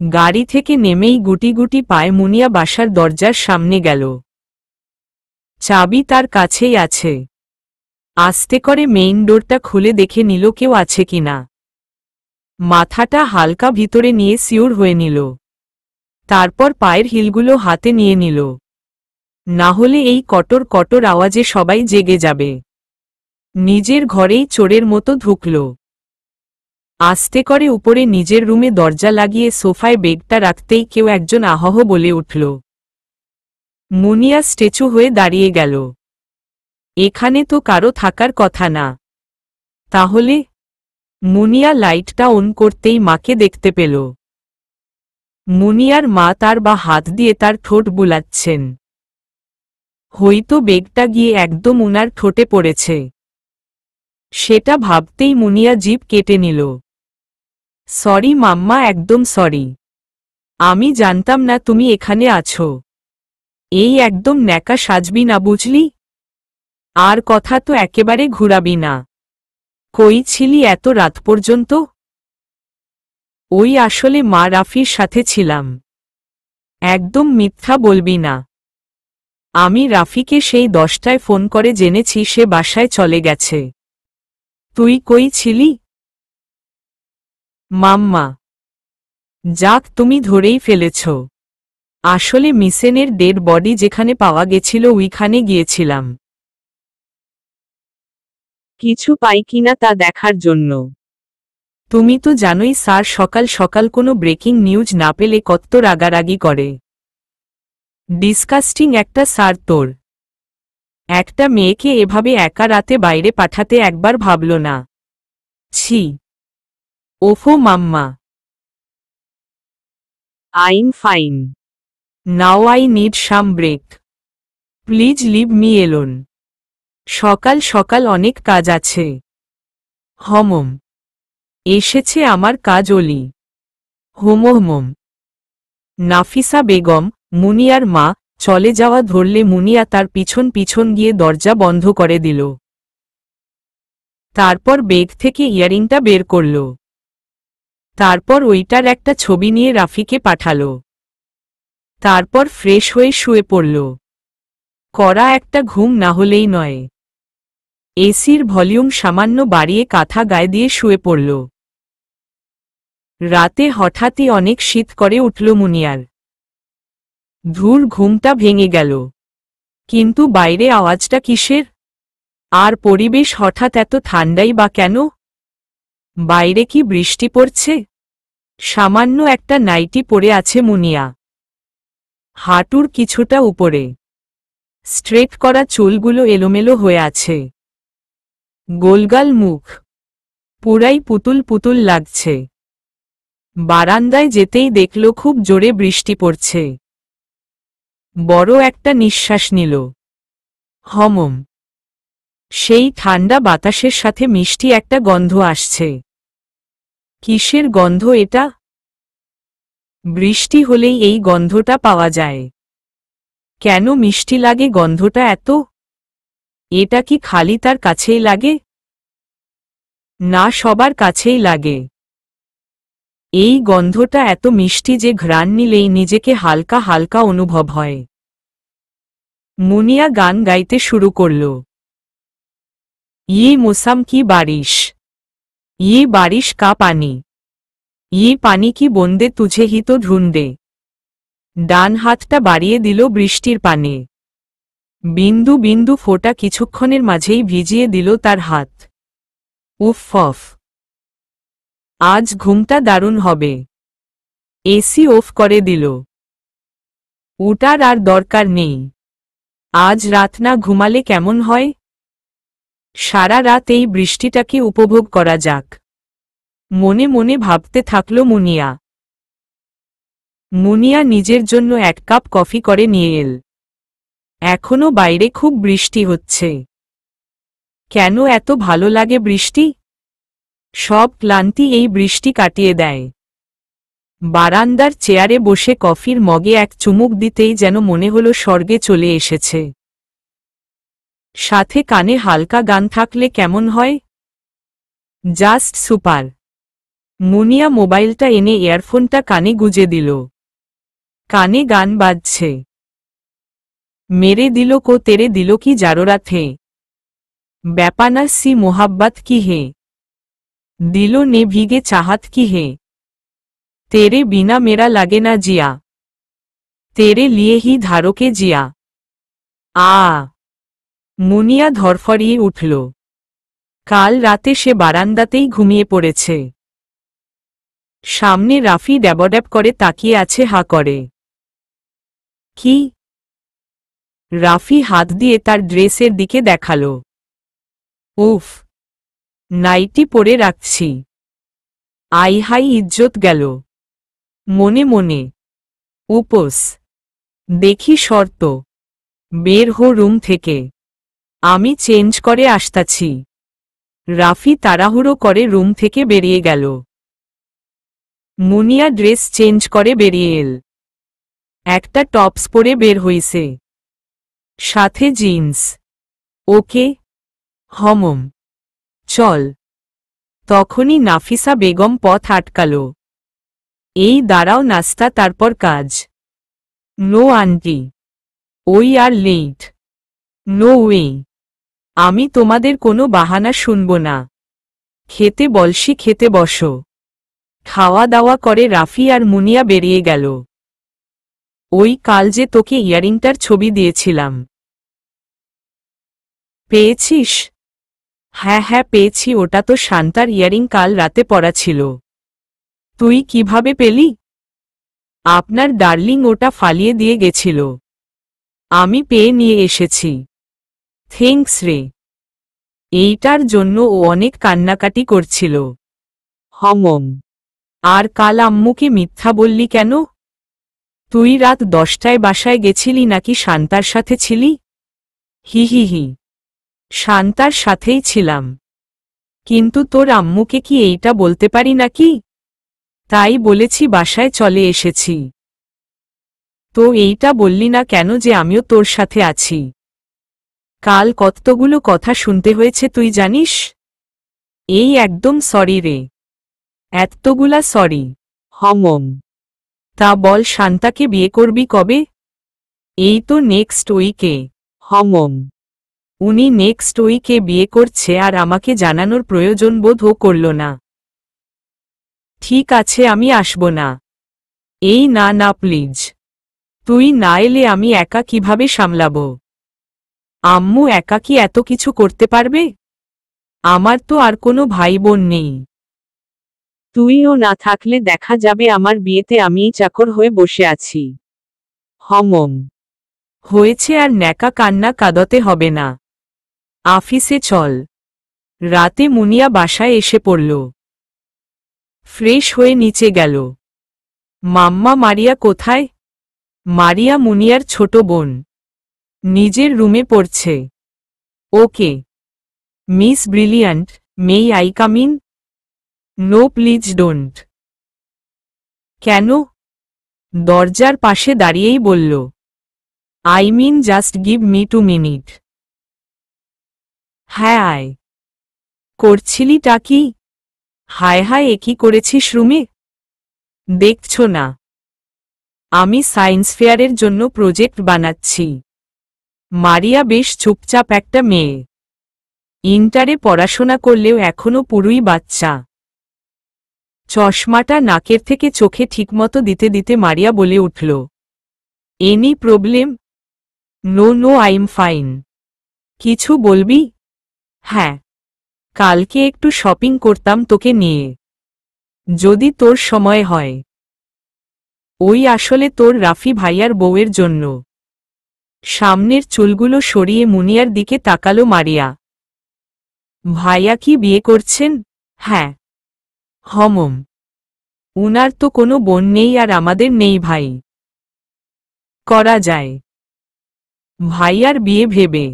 গাড়ি থেকে নেমেই গুটি গুটি পায়ে মুনিয়া বাসার দরজার সামনে গেল। চাবি তার কাছেই আছে। আস্তে করে মেইন ডোরটা খুলে দেখে নিল কেউ আছে কিনা। মাথাটা হালকা ভিতরে নিয়ে সিউর হয়ে নিল। তারপর পায়ের হিলগুলো হাতে নিয়ে নিল, না হলে এই কটর কটর আওয়াজে সবাই জেগে যাবে। নিজের ঘরেই চোরের মতো ঢুকল। আস্তে করে উপরে নিজের রুমে দরজা লাগিয়ে সোফায় বেগটা রাখতেই কেউ একজন আহহ বলে উঠল। মুনিয়া স্ট্যাচু হয়ে দাঁড়িয়ে গেল। এখানে তো কারো থাকার কথা না। তাহলে? মুনিয়া লাইটটা অন করতেই মাকে দেখতে পেল। মুনিয়ার মা তার বা হাত দিয়ে তার ঠোঁট বুলাচ্ছেন। হয়তো বেগটা গিয়ে একদম উনার ঠোঁটে পড়েছে। সেটা ভাবতেই মুনিয়া জিভ কেটে নিল। সরি মাম্মা, একদম সরি। আমি জানতাম না তুমি এখানে আছো। এই একদম ন্যাকা সাজবি না, বুঝলি? আর কথা তো একেবারে ঘুরাবি না। কই ছিলি এত রাত পর্যন্ত? ওই আসলে মা রাফির সাথে ছিলাম। একদম মিথ্যা বলবি না। আমি রাফিকে সেই 10টায় ফোন করে জেনেছি সে বাসায় চলে গেছে। তুই কই ছিলি? মাম্মা, যাক তুমি ধরেই ফেলেছ। আসলে মিসেনের ডেড বডি যেখানে পাওয়া গেছিল ওইখানে গিয়েছিলাম কিছু পাই কিনা তা দেখার জন্য। তুমি তো জানোই স্যার সকাল সকাল কোনো ব্রেকিং নিউজ না পেলে কত রাগারাগি করে। ডিসকাস্টিং একটা স্যার তোর। একটা মেয়েকে এভাবে একা রাতে বাইরে পাঠাতে একবার ভাবল না? ছি। ওফো mamma, I'm fine. Now I need some break. Please leave me alone. সকাল সকাল অনেক কাজ আছে। হমম। এসেছে আমার কাজ অলি। হোমোহমম। নাফিসা বেগম, মুনিয়ার মা, চলে যাওয়া ধরলে মুনিয়া তার পিছন পিছন গিয়ে দরজা বন্ধ করে দিল। তারপর বেগ থেকে ইয়ারিংটা বের করল। তারপর ওইটার একটা ছবি নিয়ে রাফিকে পাঠালো। তারপর ফ্রেশ হয়ে শুয়ে পড়ল। কড়া একটা ঘুম না হলেই নয়। এসির ভলিউম সামান্য বাড়িয়ে কাঁথা গায়ে দিয়ে শুয়ে পড়ল। রাতে হঠাৎই অনেক শীত করে উঠল মুনিয়ার। ধুর, ঘুমটা ভেঙে গেল। কিন্তু বাইরে আওয়াজটা কিসের? আর পরিবেশ হঠাৎ এত ঠান্ডাই বা কেন? বাইরে কি বৃষ্টি পড়ছে? সামান্য একটা নাইটি পরে আছে মুনিয়া। হাঁটুর কিছুটা উপরে। স্ট্রেট করা চুলগুলো এলোমেলো হয়ে আছে। গোলগাল মুখ। পুরাই পুতুল পুতুল লাগছে। বারান্দায় যেতেই দেখল খুব জোরে বৃষ্টি পড়ছে। বড় একটা নিঃশ্বাস নিল। হমম। সেই ঠান্ডা বাতাসের সাথে মিষ্টি একটা গন্ধ আসছে। কিসের গন্ধ এটা? বৃষ্টি হলেই এই গন্ধটা পাওয়া যায়। কেন মিষ্টি লাগে গন্ধটা এত? এটা কি খালি তার কাছেই লাগে? না, সবার কাছেই লাগে। এই গন্ধটা এত মিষ্টি যে ঘ্রাণ নিলেই নিজেকে হালকা হালকা অনুভব হয়। মুনিয়া গান গাইতে শুরু করল। ये मौसम की बारिश, ये बारिश का पानी, ये पानी की बूंदे तुझे ही तो ढूंढे। ডান হাতটা বাড়িয়ে দিল বৃষ্টির পানে। বিন্দু বিন্দু ফোঁটা কিছুক্ষণের মাঝেই ভিজিয়ে দিল তার হাত। উফ অফ, আজ ঘুমটা দারুণ হবে। এসি অফ করে দিল। ওটার আর দরকার নেই। আজ রাত না ঘুমালে কেমন হয়? সারা রাত এই বৃষ্টিটাকে উপভোগ করা যাক, মনে মনে ভাবতে থাকল মুনিয়া। মুনিয়া নিজের জন্য 1 কাপ কফি করে নিয়ে এল। এখনো বাইরে খুব বৃষ্টি হচ্ছে। কেন এত ভালো লাগে বৃষ্টি? সব ক্লান্তি এই বৃষ্টি কাটিয়ে দেয়। বারান্দার চেয়ারে বসে কফির মগে এক চুমুক দিতেই যেন মনে হলো স্বর্গে চলে এসেছে। সাথে কানে হালকা গান থাকলে কেমন হয়? Just super. মুনিয়া মোবাইলটা এনে ইয়ারফোনটা কানে গুজে দিল। কানে গান বাজছে। মেরে দিল কো তেরে দিল কি জারোরাত হে, ব্যাপানা সি মোহাব্বত কি হে, दिलो ने भीगे चाहत की है, तेरे बिना मेरा लगे ना जिया, तेरे लिए ही धारो के जिया। মুনিয়া ধরফরিয়ে উঠল। কাল রাতে সে বারান্দাতেই ঘুমিয়ে পড়েছে। সামনে রাফি ড্যাবড্যাব করে তাকিয়ে আছে হা করে। কি? রাফি হাত দিয়ে তার ড্রেসের দিকে দেখালো। উফ, নাইটি পরে রাখছি। আই হাই ইজ্জত গেল। মনে মনে উপোস। দেখি শর্ত, বের হো রুম থেকে, আমি চেঞ্জ করে আসতাছি। রাফি তাড়াহুড়ো করে রুম থেকে বেরিয়ে গেল। মুনিয়া ড্রেস চেঞ্জ করে বেরিয়ে এল। একটা টপস পরে বের হইছে, সাথে জিন্স। ওকে হমম, চল। তখনই নাফিসা বেগম পথ আটকাল। এই দাঁড়াও, নাস্তা তারপর কাজ। নো আন্টি, ওই আর লেট। নো ওয়ে, আমি তোমাদের কোনো বাহানা শুনব না। খেতে বলছি, খেতে বসো। খাওয়া দাওয়া করে রাফি আর মুনিয়া বেরিয়ে গেল। ওই কাল যে তোকে ইয়ারিংটার ছবি দিয়েছিলাম, পেয়েছিস? হ্যাঁ হ্যাঁ পেয়েছি, ওটা তো শান্তার ইয়ারিং, কাল রাতে পরা ছিল। তুই কিভাবে পেলি? আপনার ডার্লিং ওটা ফালিয়ে দিয়ে গেছিল, আমি পেয়ে নিয়ে এসেছি। থ্যাঙ্কস রে। এইটার জন্য ও অনেক কান্নাকাটি করছিল। হমম। আর কাল আম্মুকে মিথ্যা বললি কেন? তুই রাত 10টায় বাসায় গেছিলি নাকি শান্তার সাথে ছিলি? হি হি হি, শান্তার সাথেই ছিলাম। কিন্তু তোর আম্মুকে কি এইটা বলতে পারি নাকি? তাই বলেছি বাসায় চলে এসেছি। তো এইটা বললি না কেন যে আমিও তোর সাথে আছি? কাল কতগুলো কথা শুনতে হয়েছে তুই জানিস? এই একদম সরি রে। এতগুলা সরি? হমম। তা বল, শান্তাকে বিয়ে করবি কবে? এই তো নেক্সট উইকে। হমম। উনি নেক্সট উইকে বিয়ে করছে আর আমাকে জানানোর প্রয়োজন বোধও করল না। ঠিক আছে, আমি আসব না। এই না না প্লিজ, তুই না এলে আমি একা কিভাবে সামলাব? আম্মু একা কি এত কিছু করতে পারবে? আমার তো আর কোনো ভাই বোন নেই। তুইও না থাকলে দেখা যাবে আমার বিয়েতে আমিই চাকর হয়ে বসে আছি। হমম। হয়েছে, আর ন্যাকা কান্না কাঁদতে হবে না। আফিসে চল। রাতে মুনিয়া বাসায় এসে পড়ল। ফ্রেশ হয়ে নিচে গেল। মাম্মা মারিয়া কোথায়? মারিয়া মুনিয়ার ছোট বোন, নিজের রুমে পড়ছে। Okay. Miss brilliant, may I come in? No please don't. কেন? দরজার পাশে দাঁড়িয়েই বলল। I mean just give me 2 minute. হ্যাঁ আয়। করছিলিটা কি? হায় হায়, একই করেছিস রুমে? দেখছ না আমি সায়েন্স ফেয়ারের জন্য প্রজেক্ট বানাচ্ছি। মারিয়া বেশ চুপচাপ একটা মেয়ে। ইন্টারে পড়াশোনা করলেও এখনো পুরোই বাচ্চা। চশমাটা নাকের থেকে চোখে ঠিকমতো দিতে দিতে মারিয়া বলে উঠল, any problem? No no, I am fine. কিছু বলবি? হ্যাঁ, কালকে একটু শপিং করতাম তোকে নিয়ে, যদি তোর সময় হয়। ওই আসলে তোর রাফি ভাইয়ার বউয়ের জন্য। সামনের চুলগুলো সরিয়ে মুনিয়ার দিকে তাকালো মারিয়া। ভাইয়া কি বিয়ে করছেন? হ্যাঁ। হমম। উনার তো কোনো বোন নেই আর আমাদের নেই ভাই। করা যায়। ভাইয়ার বিয়ে ভেবে।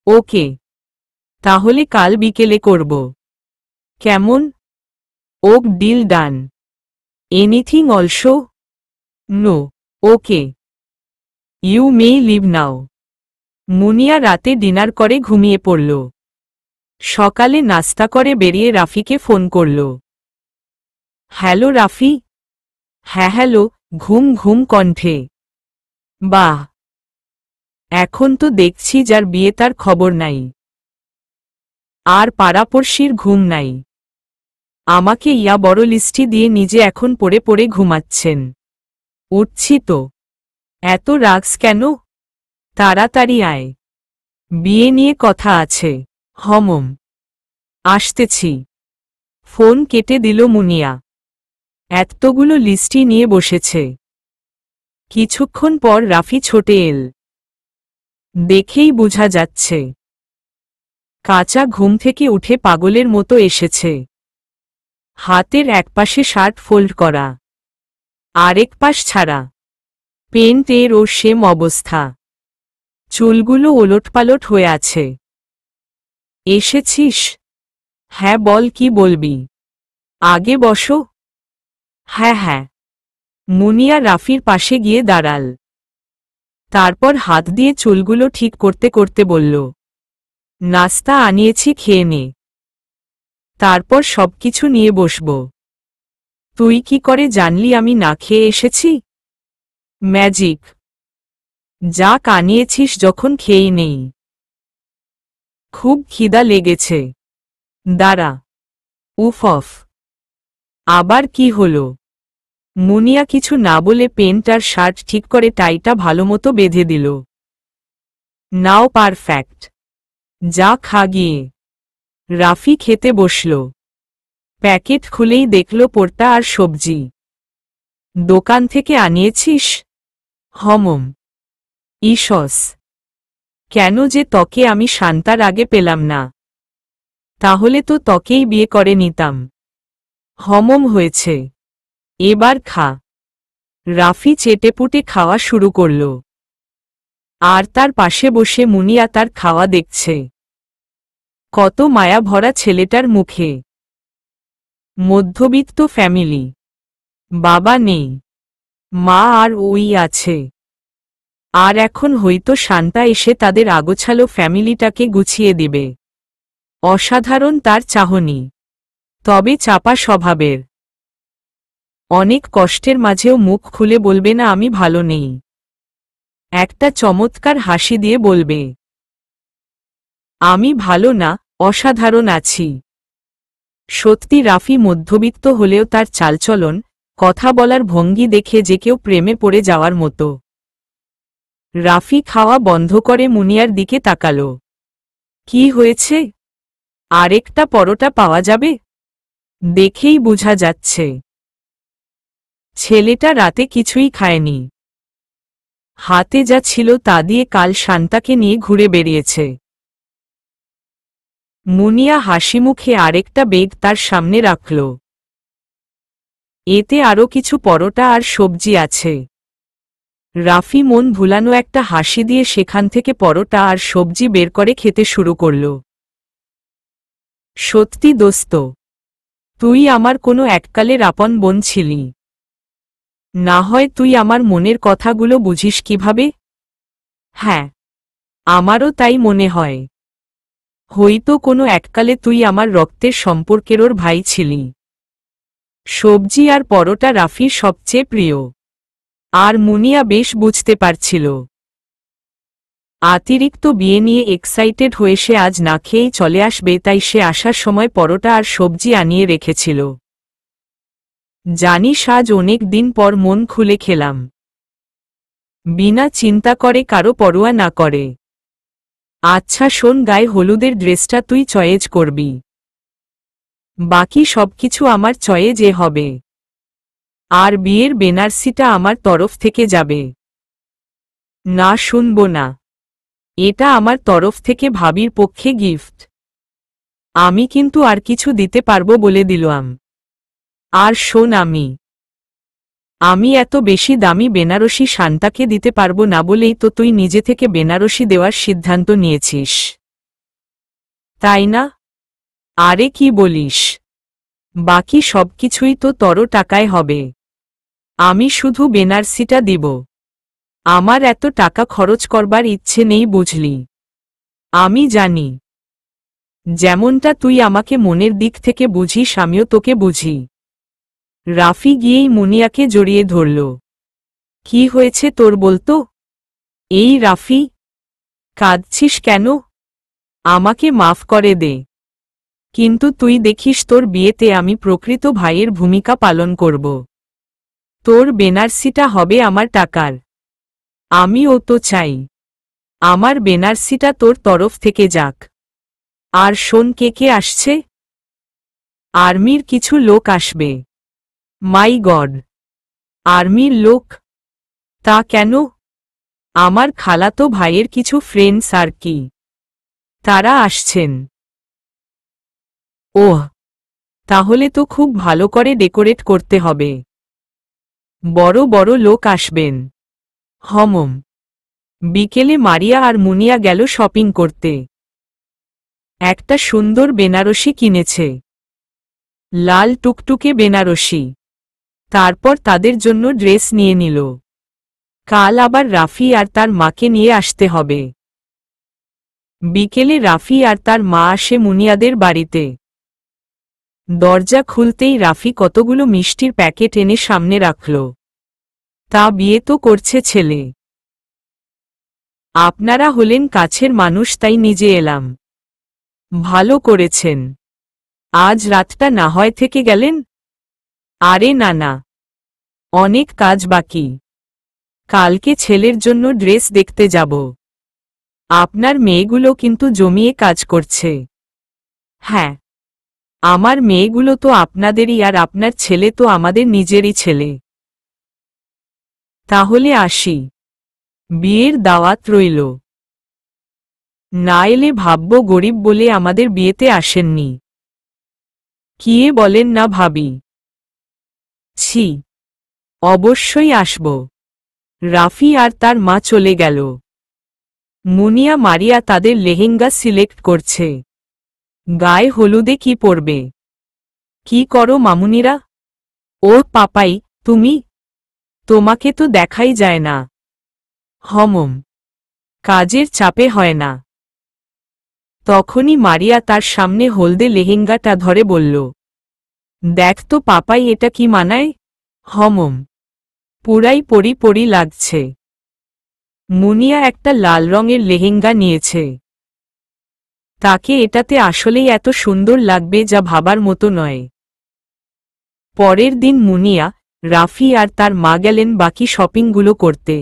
ওকে, তাহলে কাল বিকেলে করব। কেমন? Okay, deal done. Anything also? No. Okay, you may leave now. Munia রাতে ডিনার করে ঘুমিয়ে পড়ল। সকালে নাস্তা করে বেরিয়ে রাফিকে ফোন করল। হ্যালো রাফি। হ্যাঁ হ্যালো, ঘুম ঘুম কণ্ঠে। বাহ, এখন তো দেখছি যার বিয়ে তার খবর নাই, আর পাড়াপড়শির ঘুম নাই। আমাকে ইয়া বড় লিস্টি দিয়ে নিজে এখন পড়ে পড়ে ঘুমাচ্ছেন। উঠছি তো। এত রাগস কেন? তাড়াতাড়ি আয়, বিয়ে নিয়ে কথা আছে। হমম, আসতেছি। ফোন কেটে দিল মুনিয়া। এতগুলো লিস্টি নিয়ে বসেছে। কিছুক্ষণ পর রাফি ছোটে এল। দেখেই বোঝা যাচ্ছে কাঁচা ঘুম থেকে উঠে পাগলের মতো এসেছে। হাতের একপাশে শার্ট ফোল্ড করা, আরেক পাশ ছাড়া। পেন্টের ও সেম অবস্থা, চুলগুলো ওলটপালট হয়ে আছে। এসেছিস? হ্যাঁ বল, কি বলবি? আগে বসো। হ্যাঁ হ্যাঁ। মুনিয়া রাফির পাশে গিয়ে দাঁড়াল। তারপর হাত দিয়ে চুলগুলো ঠিক করতে করতে বলল, নাস্তা আনিয়েছি, খেয়ে নে। তারপর সবকিছু নিয়ে বসব। তুই কি করে জানলি আমি না খেয়ে এসেছি? ম্যাজিক। যা আনিয়েছিস যখন খেয়েই নেই। খুব খিদা লেগেছে। দাঁড়া। উফ অফ, আবার কি হলো? মুনিয়া কিছু না বলে পেন্ট আর শার্ট ঠিক করে টাইটা ভালোমতো বেঁধে দিল। নাও পারফেক্ট, যা খা গিয়ে। রাফি খেতে বসল। প্যাকেট খুলেই দেখল পোর্তা আর সবজি। দোকান থেকে আনিয়েছিস? হমম। ইসস, কেন যে তকে আমি শান্তার আগে পেলাম না? তাহলে তো তকেই বিয়ে করে নিতাম। হমম হয়েছে, এবার খা। রাফি চেটেপুটে খাওয়া শুরু করল। আর তার পাশে বসে মুনিয়া তার খাওয়া দেখছে। কত মায়া ভরা ছেলেটার মুখে। মধ্যবিত্ত ফ্যামিলি, বাবা নেই, মা আর ওই আছে। আর এখন হয়তো শান্তা এসে তাদের আগোছালো ফ্যামিলিটাকে গুছিয়ে দিবে। অসাধারণ তার চাহনি, তবে চাপা স্বভাবের। অনেক কষ্টের মাঝেও মুখ খুলে বলবে না আমি ভালো নেই। একটা চমৎকার হাসি দিয়ে বলবে, আমি ভালো না, অসাধারণ আছি। সত্যি রাফি মধ্যবিত্ত হলেও তার চালচলন, কথা বলার ভঙ্গি দেখে যে কেউ প্রেমে পড়ে যাওয়ার মতো। রাফি খাওয়া বন্ধ করে মুনিয়ার দিকে তাকাল। কি হয়েছে? আরেকটা পরোটা পাওয়া যাবে? দেখেই বোঝা যাচ্ছে ছেলেটা রাতে কিছুই খায়নি। হাতে যা ছিল তা দিয়ে কাল শান্তাকে নিয়ে ঘুরে বেরিয়েছে। মুনিয়া হাসিমুখে আরেকটা বেগ তার সামনে রাখল। এতে আরও কিছু পরোটা আর সবজি আছে। রাফি মন ভুলানো একটা হাসি দিয়ে সেখান থেকে পরোটা আর সবজি বের করে খেতে শুরু করল। সত্যি দোস্ত, তুই আমার কোনো এককালের আপন বোন ছিলি। না হয় তুই আমার মনের কথাগুলো বুঝিস কিভাবে? হ্যাঁ, আমারও তাই মনে হয়। হয়তো কোনো এককালে তুই আমার রক্তের সম্পর্কেরও ভাই ছিলি। সবজি আর পরোটা রাফির সবচেয়ে প্রিয়। আর মুনিয়া বেশ বুঝতে পারছিল অতিরিক্ত বিয়ে নিয়ে এক্সাইটেড হয়ে সে আজ না খেয়েই চলে আসবে, তাই সে আসার সময় পরোটা আর সবজি আনিয়ে রেখেছিল। জানিস আজ অনেক দিন পর মন খুলে খেলাম। বিনা চিন্তা করে, কারো পরোয়া না করে। আচ্ছা শোন, গায়ে হলুদের ড্রেসটা তুই চয়েজ করবি। বাকি সবকিছু আমার চয়েজে হবে। আর বিয়ের বেনারসিটা আমার তরফ থেকে যাবে। না, শুনব না। এটা আমার তরফ থেকে ভাবির পক্ষে গিফট। আমি কিন্তু আর কিছু দিতে পারবো বলে দিলাম। আর শোন, আমি এত বেশি দামি বেনারসি শান্তাকে দিতে পারবো না বলেই তো তুই নিজে থেকে বেনারসি দেওয়ার সিদ্ধান্ত নিয়েছিস, তাই না? আরে কি বলিস? বাকি সবকিছুই তো তোর টাকায় হবে। আমি শুধু বেনারসিটা দিব। আমার এত টাকা খরচ করবার ইচ্ছে নেই, বুঝলি? আমি জানি যেমনটা তুই আমাকে মনের দিক থেকে বুঝিস আমিও তোকে বুঝি। রাফি গিয়েই মুনিয়াকে জড়িয়ে ধরল। কি হয়েছে তোর বলতো? এই রাফি, কাঁদছিস কেন? আমাকে মাফ করে দে। কিন্তু তুই দেখিস তোর বিয়েতে আমি প্রকৃত ভাইয়ের ভূমিকা পালন করব। তোর বেনারসিটা হবে আমার টাকার। আমিও তো চাই আমার বেনারসিটা তোর তরফ থেকে যাক। আর শোন, কে কে আসছে? আর্মির কিছু লোক আসবে। মাই গড, আর্মির লোক? তা কেন? আমার খালাতো ভাইয়ের কিছু ফ্রেন্ডস আর কি, তারা আসছেন। ওহ, তাহলে তো খুব ভালো করে ডেকোরেট করতে হবে। বড় বড় লোক আসবেন। হমম। বিকেলে মারিয়া আর মুনিয়া গেল শপিং করতে। একটা সুন্দর বেনারসি কিনেছে, লাল টুকটুকে বেনারসি। তারপর তাদের জন্য ড্রেস নিয়ে নিল। কাল আবার রাফি আর তার মাকে নিয়ে আসতে হবে। বিকেলে রাফি আর তার মা আসে মুনিয়াদের বাড়িতে। দরজা খুলতেই রাফি কতগুলো মিষ্টির প্যাকেট এনে সামনে রাখল। তা বিয়ে তো করছে ছেলে। আপনারা হলেন কাছের মানুষ, তাই নিজে এলাম। ভালো করেছেন। আজ রাতটা না হয় থেকে গেলেন? আরে না না, অনেক কাজ বাকি। কালকে ছেলের জন্য ড্রেস দেখতে যাব। আপনার মেয়েগুলো কিন্তু জমিয়ে কাজ করছে। হ্যাঁ, আমার মেয়েগুলো তো আপনাদেরই, আর আপনার ছেলে তো আমাদের নিজেরই ছেলে। তাহলে আসি, বিয়ের দাওয়াত রইল। না এলে ভাবব গরিব বলে আমাদের বিয়েতে আসেননি। কি বলেন না ভাবি? ছি, অবশ্যই আসব। রাফি আর তার মা চলে গেল। মুনিয়া মারিয়া তাদের লেহেঙ্গা সিলেক্ট করছে। গায়ে হলুদে কি পরবে? কি করো মামুনিরা? ও পাপাই, তুমি? তোমাকে তো দেখাই যায় না। হমম, কাজের চাপে হয় না। তখনই মারিয়া তার সামনে হলদে লেহেঙ্গাটা ধরে বলল, দেখ তো পাপাই, এটা কি মানায়? হমম, পুরাই পরি পরি লাগছে। মুনিয়া একটা লাল রঙের লেহেঙ্গা নিয়েছে। তাকে এটাতে আসলেই এত সুন্দর লাগবে যা ভাবার মতো নয়। পরের দিন মুনিয়া, রাফি আর তার মা গেলেন বাকি শপিংগুলো করতে।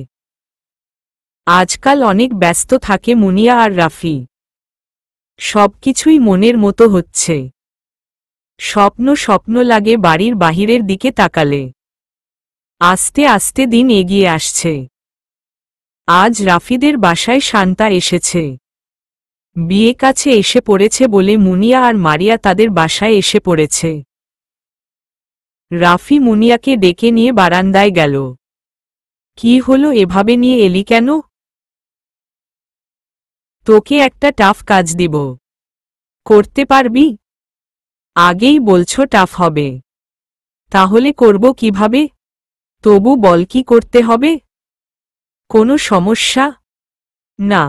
আজকাল অনেক ব্যস্ত থাকে মুনিয়া আর রাফি। সবকিছুই মনের মতো হচ্ছে। স্বপ্ন স্বপ্ন লাগে বাড়ির বাহিরের দিকে তাকালে। আস্তে আস্তে দিন এগিয়ে আসছে। আজ রাফিদের বাসায় শান্তা এসেছে। বিয়ে কাছে এসে পড়েছে বলে মুনিয়া আর মারিয়া তাদের বাসায় এসে পড়েছে। রাফি মুনিয়াকে ডেকে নিয়ে বারান্দায় গেল। কি হলো, এভাবে নিয়ে এলি কেন? তোকে একটা টাফ কাজ দিব, করতে পারবি? আগেই বলছো টাফ হবে, তাহলে করব কিভাবে? তবু বল, কি করতে হবে? কোনো সমস্যা? না,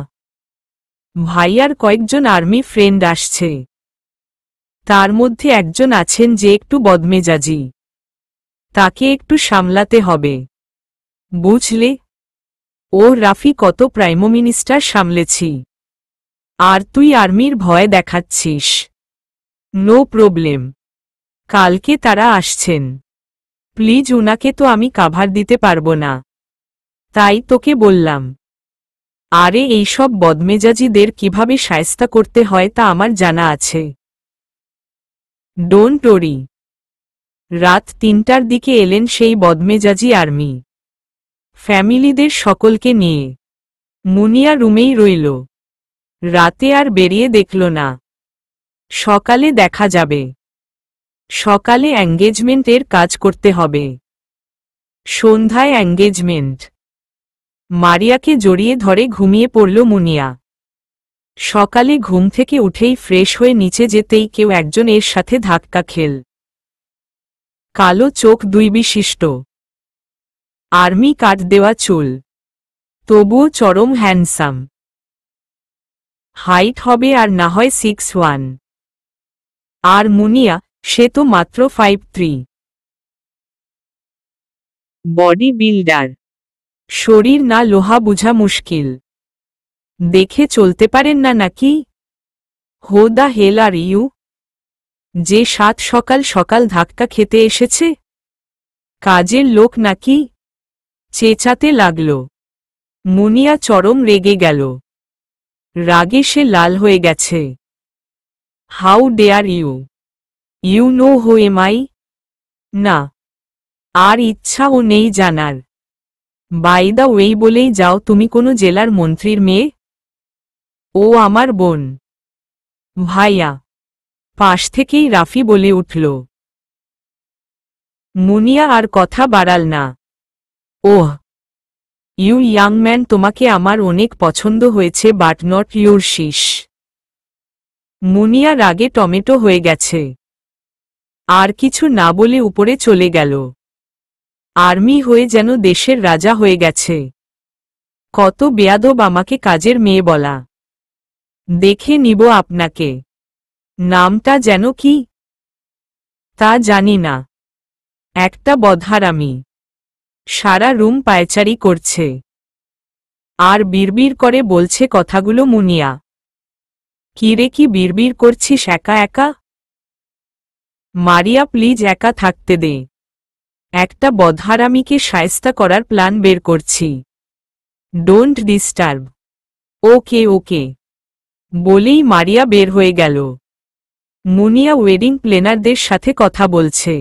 ভাইয়ার কয়েকজন আর্মি ফ্রেন্ড আসছে। তার মধ্যে একজন আছেন যে একটু বদমেজাজি। তাকে একটু সামলাতে হবে, বুঝলে? ও রাফি, কত প্রাইম মিনিস্টার সামলেছি, আর তুই আর্মির ভয় দেখাচ্ছিস? নো প্রবলেম, কালকে তারা আসছেন। প্লিজ, উনাকে তো আমি কাভার দিতে পারবো না, তাই তোকে বললাম। আরে এইসব বদমেজাজিদের কিভাবে শায়েস্তা করতে হয় তা আমার জানা আছে। Don't worry. রাত ৩টার দিকে এলেন সেই বদমেজাজি আর্মি ফ্যামিলিদের সকলকে নিয়ে। মুনিয়া রুমেই রইল। রাতে আর বেরিয়ে দেখল না। সকালে দেখা যাবে। সকালে এঙ্গেজমেন্টের কাজ করতে হবে। সন্ধ্যায় এঙ্গেজমেন্ট। মারিয়াকে জড়িয়ে ধরে ঘুমিয়ে পড়ল মুনিয়া। সকালে ঘুম থেকে উঠেই ফ্রেশ হয়ে নিচে যেতেই কেউ একজন এর সাথে ধাক্কা খেল। কালো চোখ, দুই বিশিষ্ট, আর্মি কাট দেওয়া চুল, তবুও চরম হ্যান্ডসাম। হাইট হবে আর না হয় 6'1", আর মুনিয়া, সে তো মাত্র 5'3". Body builder. শরীর না লোহা বুঝা মুশকিল। দেখে চলতে পারেন না নাকি? হো দ্য হেল আর ইউ? যে সাত সকাল সকাল ধাক্কা খেতে এসেছে? কাজের লোক নাকি? চেঁচাতে লাগল। মুনিয়া চরম রেগে গেল। রাগে সে লাল হয়ে গেছে। How dare you? You know who am I? না, আর ইচ্ছাও নেই জানার। বাই দ্য ওয়ে বলেই যাও, তুমি কোনো জেলার মন্ত্রীর মেয়ে? ও আমার বোন। ভাইয়া। পাশ থেকেই রাফি বলে উঠল। মুনিয়া আর কথা বাড়াল না। ওহ, ইউ ইয়াং ম্যান, তোমাকে আমার অনেক পছন্দ হয়েছে, বাট নট ইউর শিস। মুনিয়া রাগে টমেটো হয়ে গেছে। আর কিছু না বলে উপরে চলে গেল। আর্মি হয়ে যেন দেশের রাজা হয়ে গেছে। কত বেয়াদব আমাকে কাজের মেয়ে বলা। দেখে নিব আপনাকে। নামটা যেন কি? তা জানি না। একটা বদহারামি। সারা রুম পায়চারি করছে। আর বিড়বিড় করে বলছে কথাগুলো। মুনিয়া, কিরে, কি বিড়বিড় করছিস একা একা? মারিয়া, প্লিজ একা থাকতে দে। একটা বদহারামিকে শায়েস্তা করার প্ল্যান বের করছি। Don't disturb. ওকে ওকে বলেই মারিয়া বের হয়ে গেল। মুনিয়া ওয়েডিং প্ল্যানারদের সাথে কথা বলছে।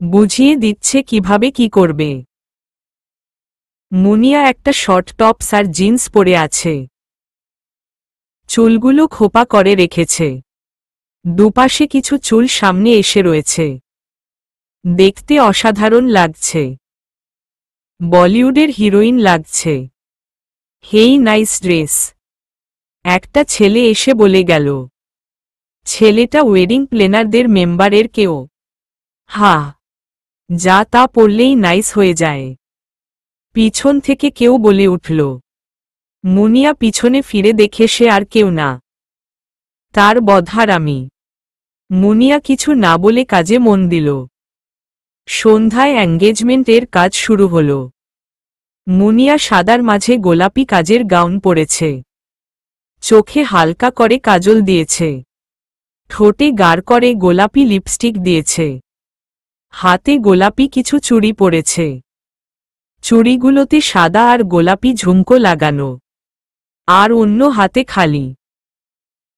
বুঝিয়ে দিচ্ছে কিভাবে কি করবে। মুনিয়া একটা শর্ট টপস আর জিন্স পরে আছে। চুলগুলো খোপা করে রেখেছে। দুপাশে কিছু চুল সামনে এসে রয়েছে। দেখতে অসাধারণ লাগছে। বলিউডের হিরোইন লাগছে। হেই, নাইস ড্রেস। একটা ছেলে এসে বলে গেল। ছেলেটা ওয়েডিং প্ল্যানারদের মেম্বারের কেউ। হা, যা তা পড়লেই নাইস হয়ে যায়। পিছন থেকে কেউ বলে উঠল। মুনিয়া পিছনে ফিরে দেখে সে আর কেউ না, তার বদহারামি। মুনিয়া কিছু না বলে কাজে মন দিল। সন্ধ্যায় এঙ্গেজমেন্টের কাজ শুরু হল। মুনিয়া সাদার মাঝে গোলাপি কাজের গাউন পরেছে। চোখে হালকা করে কাজল দিয়েছে। ঠোঁটে গাঢ় করে গোলাপি লিপস্টিক দিয়েছে। হাতে গোলাপি কিছু চুড়ি পরেছে। চুড়িগুলোতে সাদা আর গোলাপি ঝুমকো লাগানো। আর অন্য হাতে খালি।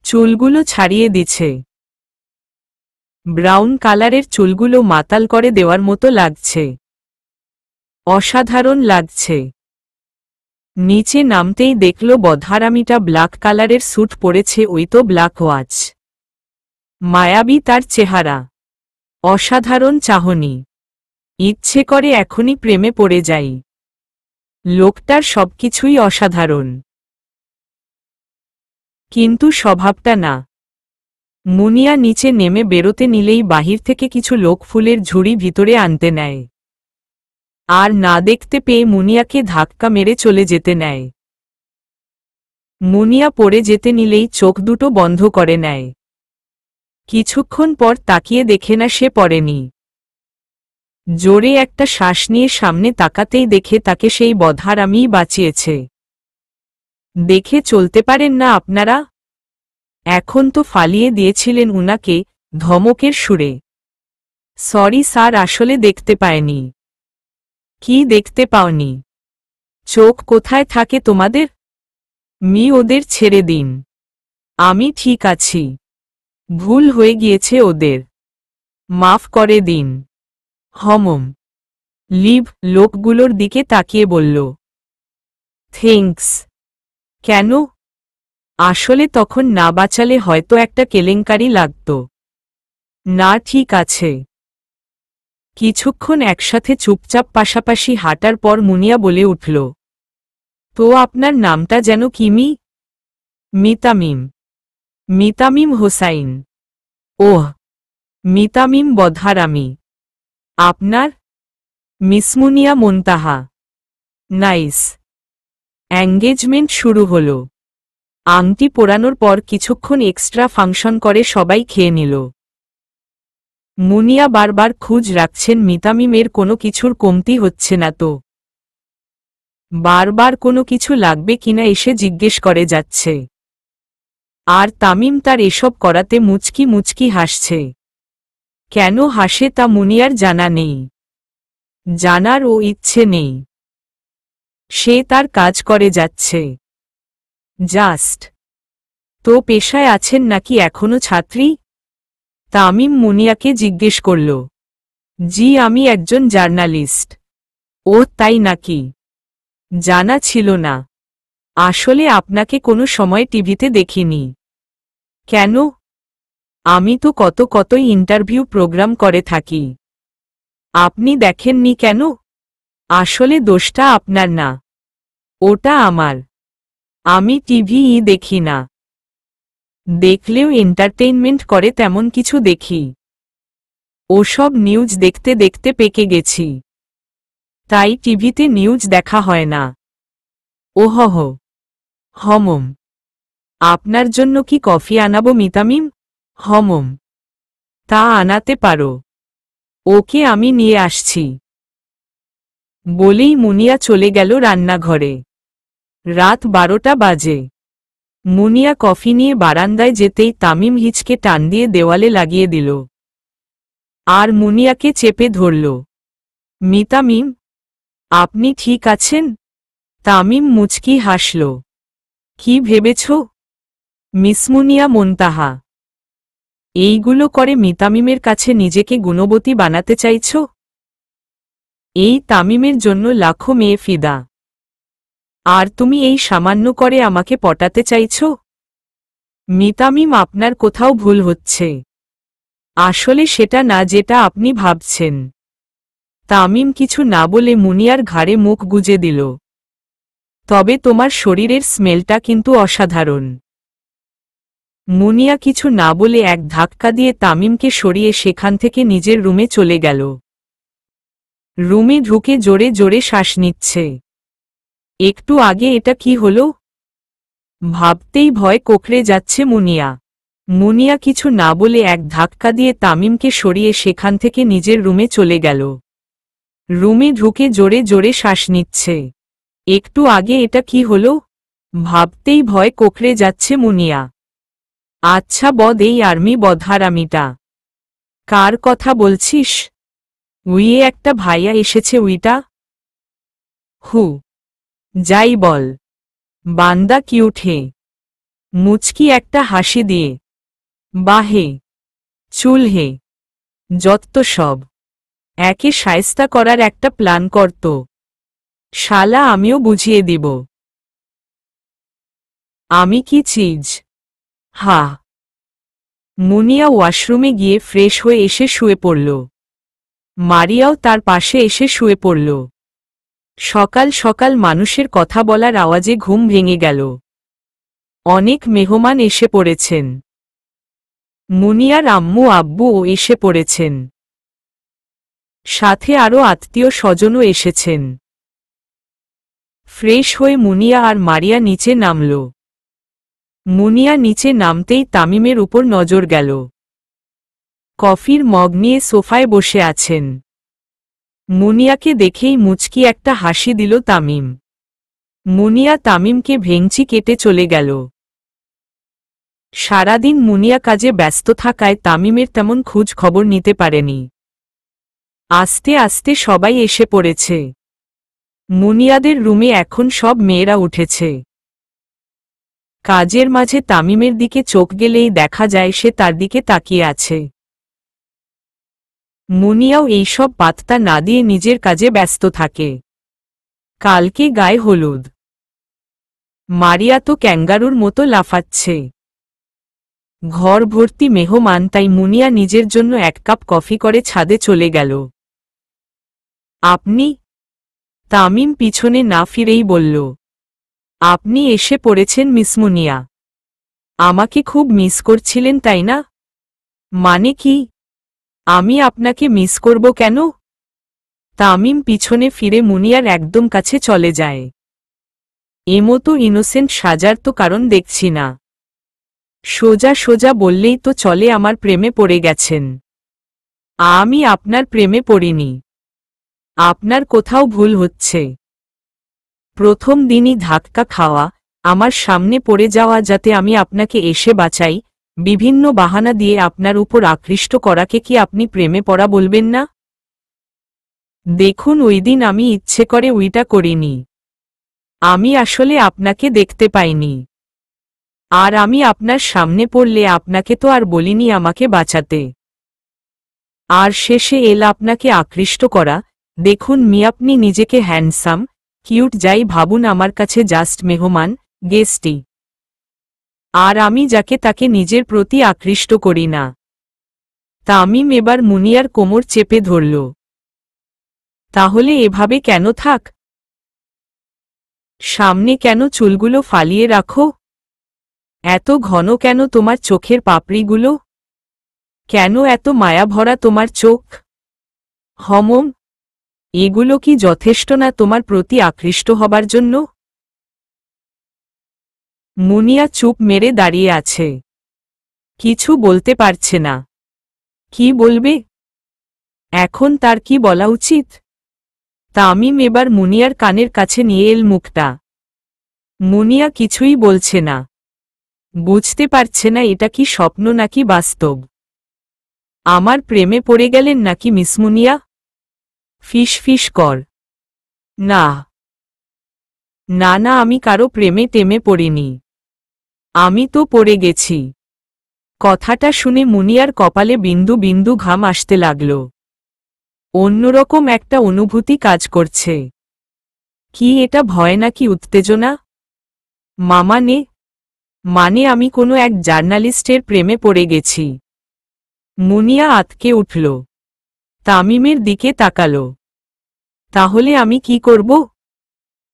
চুলগুলো ছাড়িয়ে দিছে। ব্রাউন কালারের চুলগুলো মাতাল করে দেওয়ার মতো লাগছে। অসাধারণ লাগছে। নিচে নামতেই দেখল বদহারামিটা ব্ল্যাক কালারের স্যুট পরেছে, ওই তো ব্ল্যাক ওয়াচ। মায়াবী তার চেহারা। অসাধারণ চাহনি। ইচ্ছে করে এখনই প্রেমে পড়ে যাই। লোকটার সবকিছুই অসাধারণ, কিন্তু স্বভাবটা না। মুনিয়া নিচে নেমে বেরোতে নিলেই বাহির থেকে কিছু লোক ফুলের ঝুড়ি ভিতরে আনতে নেয়। আর না দেখতে পেয়ে মুনিয়াকে ধাক্কা মেরে চলে যেতে নেয়। মুনিয়া পড়ে যেতে নিলেই চোখ দুটো বন্ধ করে নেয়। কিছুক্ষণ পর তাকিয়ে দেখে না সে পড়েনি। জোরে একটা শ্বাস নিয়ে সামনে তাকাতেই দেখে তাকে সেই বদহারামিই বাঁচিয়েছে। দেখে চলতে পারেন না আপনারা? এখন তো ফালিয়ে দিয়েছিলেন উনাকে, ধমকের সুরে। সরি স্যার, আসলে দেখতে পায়নি। কি দেখতে পাওনি? চোখ কোথায় থাকে তোমাদের? ওদের ছেড়ে দিন। আমি ঠিক আছি। ভুল হয়ে গিয়েছে ওদের। মাফ করে দিন। হমম। লিভ লোকগুলোর দিকে তাকিয়ে বলল। থ্যাঙ্কস। কেন? আসলে তখন না বাঁচালে হয়তো একটা কেলেঙ্কারি লাগত। না, ঠিক আছে। কিছুক্ষণ একসাথে চুপচাপ পাশাপাশি হাঁটার পর মুনিয়া বলে উঠল। তো আপনার নামটা যেন কিমি? মিতামিম। মিতামিম হোসাইন। ওহ, মিতামিম বদহারামি। আপনার? মিসমুনিয়া মুনতাহা। নাইস। এঙ্গেজমেন্ট শুরু হল। আংটি পরানোর পর কিছুক্ষণ এক্সট্রা ফাংশন করে সবাই খেয়ে নিল। মুনিয়া বারবার খোঁজ রাখছেন মিতামিমের কোনো কিছুর কমতি হচ্ছে না তো। বারবার কোনো কিছু লাগবে কিনা এসে জিজ্ঞেস করে যাচ্ছে। আর তামিম তার এসব করাতে মুচকি মুচকি হাসছে। কেন হাসে তা মুনিয়ার জানা নেই, জানার ও ইচ্ছে নেই। সে তার কাজ করে যাচ্ছে। জাস্ট। তো পেশায় আছেন নাকি এখনো ছাত্রী? তামিম মুনিয়াকে জিজ্ঞেস করল। জি, আমি একজন জার্নালিস্ট। ও তাই নাকি? জানা ছিল না। আসলে আপনাকে কোনো সময় টিভিতে দেখিনি। কেন? আমি তো কত ইন্টারভিউ প্রোগ্রাম করে থাকি। আপনি দেখেননি কেন? আসলে দোষটা আপনার না, ওটা আমার। আমি টিভিই দেখি না। দেখলেও এন্টারটেইনমেন্ট করে তেমন কিছু দেখি। ওসব নিউজ দেখতে দেখতে পেকে গেছি, তাই টিভিতে নিউজ দেখা হয় না। ওহহ। হমম। আপনার জন্য কি কফি আনাবো মিতামিম? হমম। তা আনাতে পারো। ওকে, আমি নিয়ে আসছি। বলেই মুনিয়া চলে গেল রান্নাঘরে। রাত 12টা বাজে। মুনিয়া কফি নিয়ে বারান্দায় যেতেই তামিম হিচকে টান দিয়ে দেওয়ালে লাগিয়ে দিল। আর মুনিয়াকে চেপে ধরল। মিতামিম, আপনি ঠিক আছেন? তামিম মুচকি হাসল। কি ভেবেছ? মিস মুনিয়া মুনতাহা। এইগুলো করে মিতামিমের কাছে নিজেকে গুণবতী বানাতে চাইছ? এই তামিমের জন্য লাখো মেয়ে ফিদা। আর তুমি এই সামান্য করে আমাকে পটাতে চাইছ? মিতামিম, আপনার কোথাও ভুল হচ্ছে। আসলে সেটা না যেটা আপনি ভাবছেন। তামিম কিছু না বলে মুনিয়ার ঘাড়ে মুখ গুজে দিল। তবে তোমার শরীরের স্মেলটা কিন্তু অসাধারণ। মুনিয়া কিছু না বলে এক ধাক্কা দিয়ে তামিমকে সরিয়ে সেখান থেকে নিজের রুমে চলে গেল। রুমে ঢুকে জোরে জোরে শ্বাস নিচ্ছে। একটু আগে এটা কি হলো? ভাবতেই ভয় কোঁকড়ে যাচ্ছে মুনিয়া। মুনিয়া কিছু না বলে এক ধাক্কা দিয়ে তামিমকে সরিয়ে সেখান থেকে নিজের রুমে চলে গেল। রুমে ঢুকে জোরে জোরে শ্বাস নিচ্ছে। একটু আগে এটা কি হলো? ভাবতেই ভয় কোঁকড়ে যাচ্ছে মুনিয়া। আচ্ছা বদ, এই আর্মি বদহারামিটা কার কথা বলছিস? উইয়ে একটা ভাইয়া এসেছে উইটা। হু। যাই বল। বান্দা কিউট হে। মুচকি একটা হাসি দিয়ে। বাহে। চুল হে। যত্ত সব। একে শায়েস্তা করার একটা প্ল্যান করত। শালা, আমিও বুঝিয়ে দিব। আমি কি চিজ? হা। মুনিয়া ওয়াশরুমে গিয়ে ফ্রেশ হয়ে এসে শুয়ে পড়ল। মারিয়াও তার পাশে এসে শুয়ে পড়ল। সকাল সকাল মানুষের কথা বলার আওয়াজে ঘুম ভেঙে গেল। অনেক মেহমান এসে পড়েছেন। মুনিয়ার আম্মু আব্বুও এসে পড়েছেন। সাথে আরও আত্মীয় স্বজনও এসেছেন। ফ্রেশ হয়ে মুনিয়া আর মারিয়া নিচে নামল। মুনিয়া নিচে নামতেই তামিমের উপর নজর গেল। কফির মগ নিয়ে সোফায় বসে আছেন। মুনিয়াকে দেখেই মুচকি একটা হাসি দিল তামিম। মুনিয়া তামিমকে ভেঙচি কেটে চলে গেল। সারাদিন মুনিয়া কাজে ব্যস্ত থাকায় তামিমের তেমন খোঁজ খবর নিতে পারেনি। আস্তে আস্তে সবাই এসে পড়েছে। মুনিয়াদের রুমে এখন সব মেয়েরা উঠেছে। কাজের মাঝে তামিমের দিকে চোখ গেলেই দেখা যায় সে তার দিকে তাকিয়ে আছে। মুনিয়াও এইসব পাত্তা না দিয়ে নিজের কাজে ব্যস্ত থাকে। কালকে গায়ে হলুদ। মারিয়া তো ক্যাঙ্গারুর মতো লাফাচ্ছে। ঘর ভর্তি মেহমান, তাই মুনিয়া নিজের জন্য 1 কাপ কফি করে ছাদে চলে গেল। আপনি? তামিম পিছনে না ফিরেই বলল। আপনি এসে পড়েছেন মিস মুনিয়া। আমাকে খুব মিস করছিলেন তাই না? মানে কি? আমি আপনাকে মিস করব কেন? তামিম পিছনে ফিরে মুনিয়ার একদম কাছে চলে যায়। এমতো ইনোসেন্ট সাজার তো কারণ দেখছি না। সোজা সোজা বললেই তো চলে, আমার প্রেমে পড়ে গেছেন। আমি আপনার প্রেমে পড়িনি। আপনার কোথাও ভুল হচ্ছে। প্রথম দিনই ধাক্কা খাওয়া, আমার সামনে পড়ে যাওয়া যাতে আমি আপনাকে এসে বাঁচাই, বিভিন্ন বাহানা দিয়ে আপনার উপর আকৃষ্ট করাকে কি আপনি প্রেমে পড়া বলবেন না? দেখুন, ওই দিন আমি ইচ্ছে করে ওইটা করিনি। আমি আসলে আপনাকে দেখতে পাইনি। আর আমি আপনার সামনে পড়লে আপনাকে তো আর বলিনি আমাকে বাঁচাতে। আর শেষে এল আপনাকে আকৃষ্ট করা। দেখুন আপনি নিজেকে হ্যান্ডসাম, কিউট যাই ভাবুন, আমার কাছে জাস্ট মেহমান, গেস্টই। আর আমি যাকে তাকে নিজের প্রতি আকৃষ্ট করি না। তামিম এবার মুনিয়ার কোমর চেপে ধরল। তাহলে এভাবে কেন থাক? সামনে কেন চুলগুলো ফালিয়ে রাখো? এত ঘন কেন তোমার চোখের পাপড়িগুলো? কেন এত মায়া ভরা তোমার চোখ? হমম, এগুলো কি যথেষ্ট না তোমার প্রতি আকৃষ্ট হবার জন্য? মুনিয়া চুপ মেরে দাঁড়িয়ে আছে। কিছু বলতে পারছে না। কি বলবে? এখন তার কি বলা উচিত? তামিম এবার মুনিয়ার কানের কাছে নিয়ে এল মুখটা। মুনিয়া কিছুই বলছে না। বুঝতে পারছে না এটা কি স্বপ্ন নাকি বাস্তব। আমার প্রেমে পড়ে গেলেন নাকি মিস মুনিয়া? ফিস ফিস কর। না না না, আমি কারো প্রেমে টেমে পড়িনি। আমি তো পড়ে গেছি। কথাটা শুনে মুনিয়ার কপালে বিন্দু বিন্দু ঘাম আসতে লাগল। অন্যরকম একটা অনুভূতি কাজ করছে। কি এটা, ভয় নাকি উত্তেজনা? মানে আমি কোনো এক জার্নালিস্টের প্রেমে পড়ে গেছি। মুনিয়া আতকে উঠল। তামিমের দিকে তাকাল। তাহলে আমি কি করব?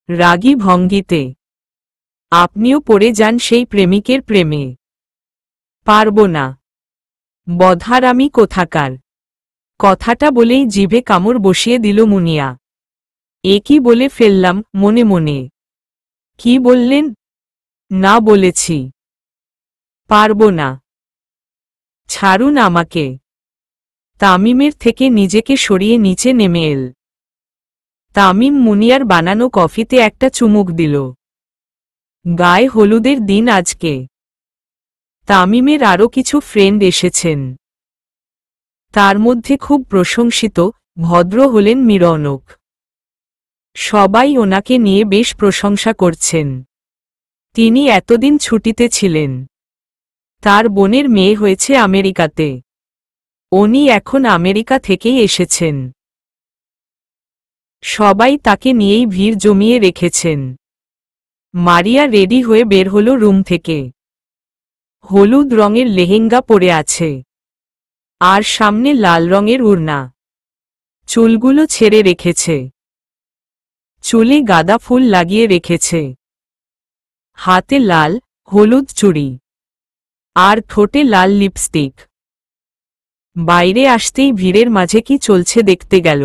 রাগী ভঙ্গিতে। আপনিও পড়ে যান সেই প্রেমিকের প্রেমে। পারব না। বধার আমি কোথাকার। কথাটা বলেই জিভে কামড় বসিয়ে দিল মুনিয়া। এ কি বলে ফেললাম মনে মনে। কি বললেন? না বলেছি। পারব না। ছাড়ুন আমাকে। তামিমের থেকে নিজেকে সরিয়ে নিচে নেমে এল। তামিম মুনিয়ার বানানো কফিতে একটা চুমুক দিল। গায়ে হলুদের দিন আজকে। তামিমের আরও কিছু ফ্রেন্ড এসেছেন। তার মধ্যে খুব প্রশংসিত, ভদ্র হলেন রৌনক। সবাই ওনাকে নিয়ে বেশ প্রশংসা করছেন। তিনি এতদিন ছুটিতে ছিলেন। তার বোনের মেয়ে হয়েছে আমেরিকাতে। উনি এখন আমেরিকা থেকেই এসেছেন। সবাই তাকে নিয়েই ভিড় জমিয়ে রেখেছেন। মারিয়া রেডি হয়ে বের হলো রুম থেকে। হলুদ রঙের লেহেঙ্গা পরে আছে। আর সামনে লাল রঙের ওড়না। চুলগুলো ছেড়ে রেখেছে। চুলে গাঁদা ফুল লাগিয়ে রেখেছে। হাতে লাল হলুদ চুড়ি। আর ঠোঁটে লাল লিপস্টিক। বাইরে আসতেই ভিড়ের মাঝে কি চলছে দেখতে গেল।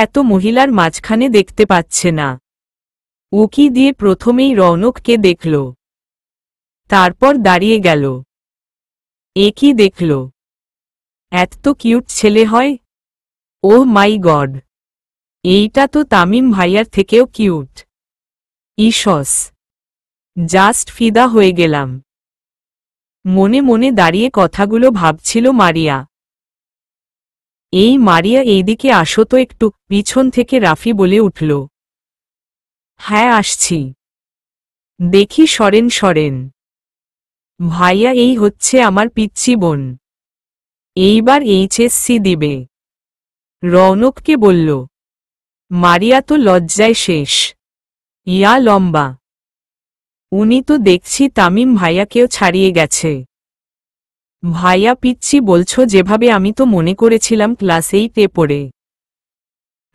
এত মহিলার মাঝখানে দেখতে পাচ্ছে না। উকি দিয়ে প্রথমেই রৌনককে দেখল। তারপর দাঁড়িয়ে গেল। এ কি দেখল? এত কিউট ছেলে হয়? ওহ মাই গড, এইটা তো তামিম ভাইয়ার থেকেও কিউট। ইসস, জাস্ট ফিদা হয়ে গেলাম। মনে মনে দাঁড়িয়ে কথাগুলো ভাবছিল মারিয়া। এই মারিয়া, এইদিকে আসো তো একটু, পিছন থেকে রাফি বলে উঠল। হ্যাঁ আসছি। দেখি সরেন সরেন। ভাইয়া, এই হচ্ছে আমার পিচ্চি বোন। এইবার এইচএসসি দিবে। রৌনককে বলল। মারিয়া তো লজ্জায় শেষ। ইয়া লম্বা। উনি তো দেখছি তামিম ভাইয়াকেও ছাড়িয়ে গেছে। ভাইয়া পিচ্চি বলছো যেভাবে, আমি তো মনে করেছিলাম ক্লাস 8-এ পড়ে।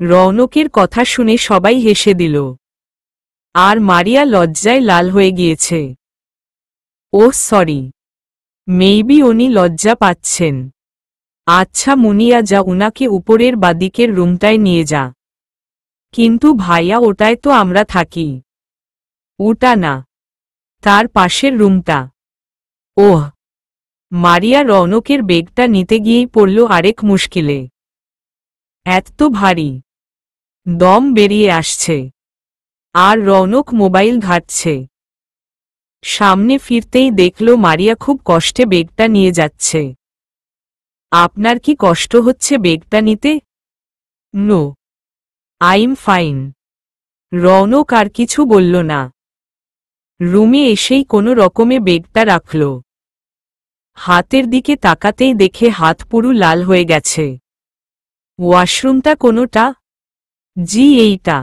রৌনকের কথা শুনে সবাই হেসে দিল। আর মারিয়া লজ্জায় লাল হয়ে গিয়েছে। ওহ সরি, মেবি উনি লজ্জা পাচ্ছেন। আচ্ছা মুনিয়া, যা উনাকে উপরের বাদিকের রুমটায় নিয়ে যা। কিন্তু ভাইয়া, ওটায় তো আমরা থাকি। ওটা না, তার পাশের রুমটা। ওহ। মারিয়া রৌনকের বেগটা নিতে গিয়েই পড়ল আরেক মুশকিলে। এত ভারী, দম বেরিয়ে আসছে, আর রৌনক মোবাইল ঘাঁটছে। সামনে ফিরতেই দেখল মারিয়া খুব কষ্টে বেগটা নিয়ে যাচ্ছে। আপনার কি কষ্ট হচ্ছে বেগটা নিতে? No, I'm fine. রৌনক আর কিছু বলল না। রুমে এসেই কোনো রকমে বেগটা রাখল। হাতের দিকে তাকাতেই দেখে হাত পুরো লাল হয়ে গেছে। ওয়াশরুমটা কোনোটা? জি এইটা।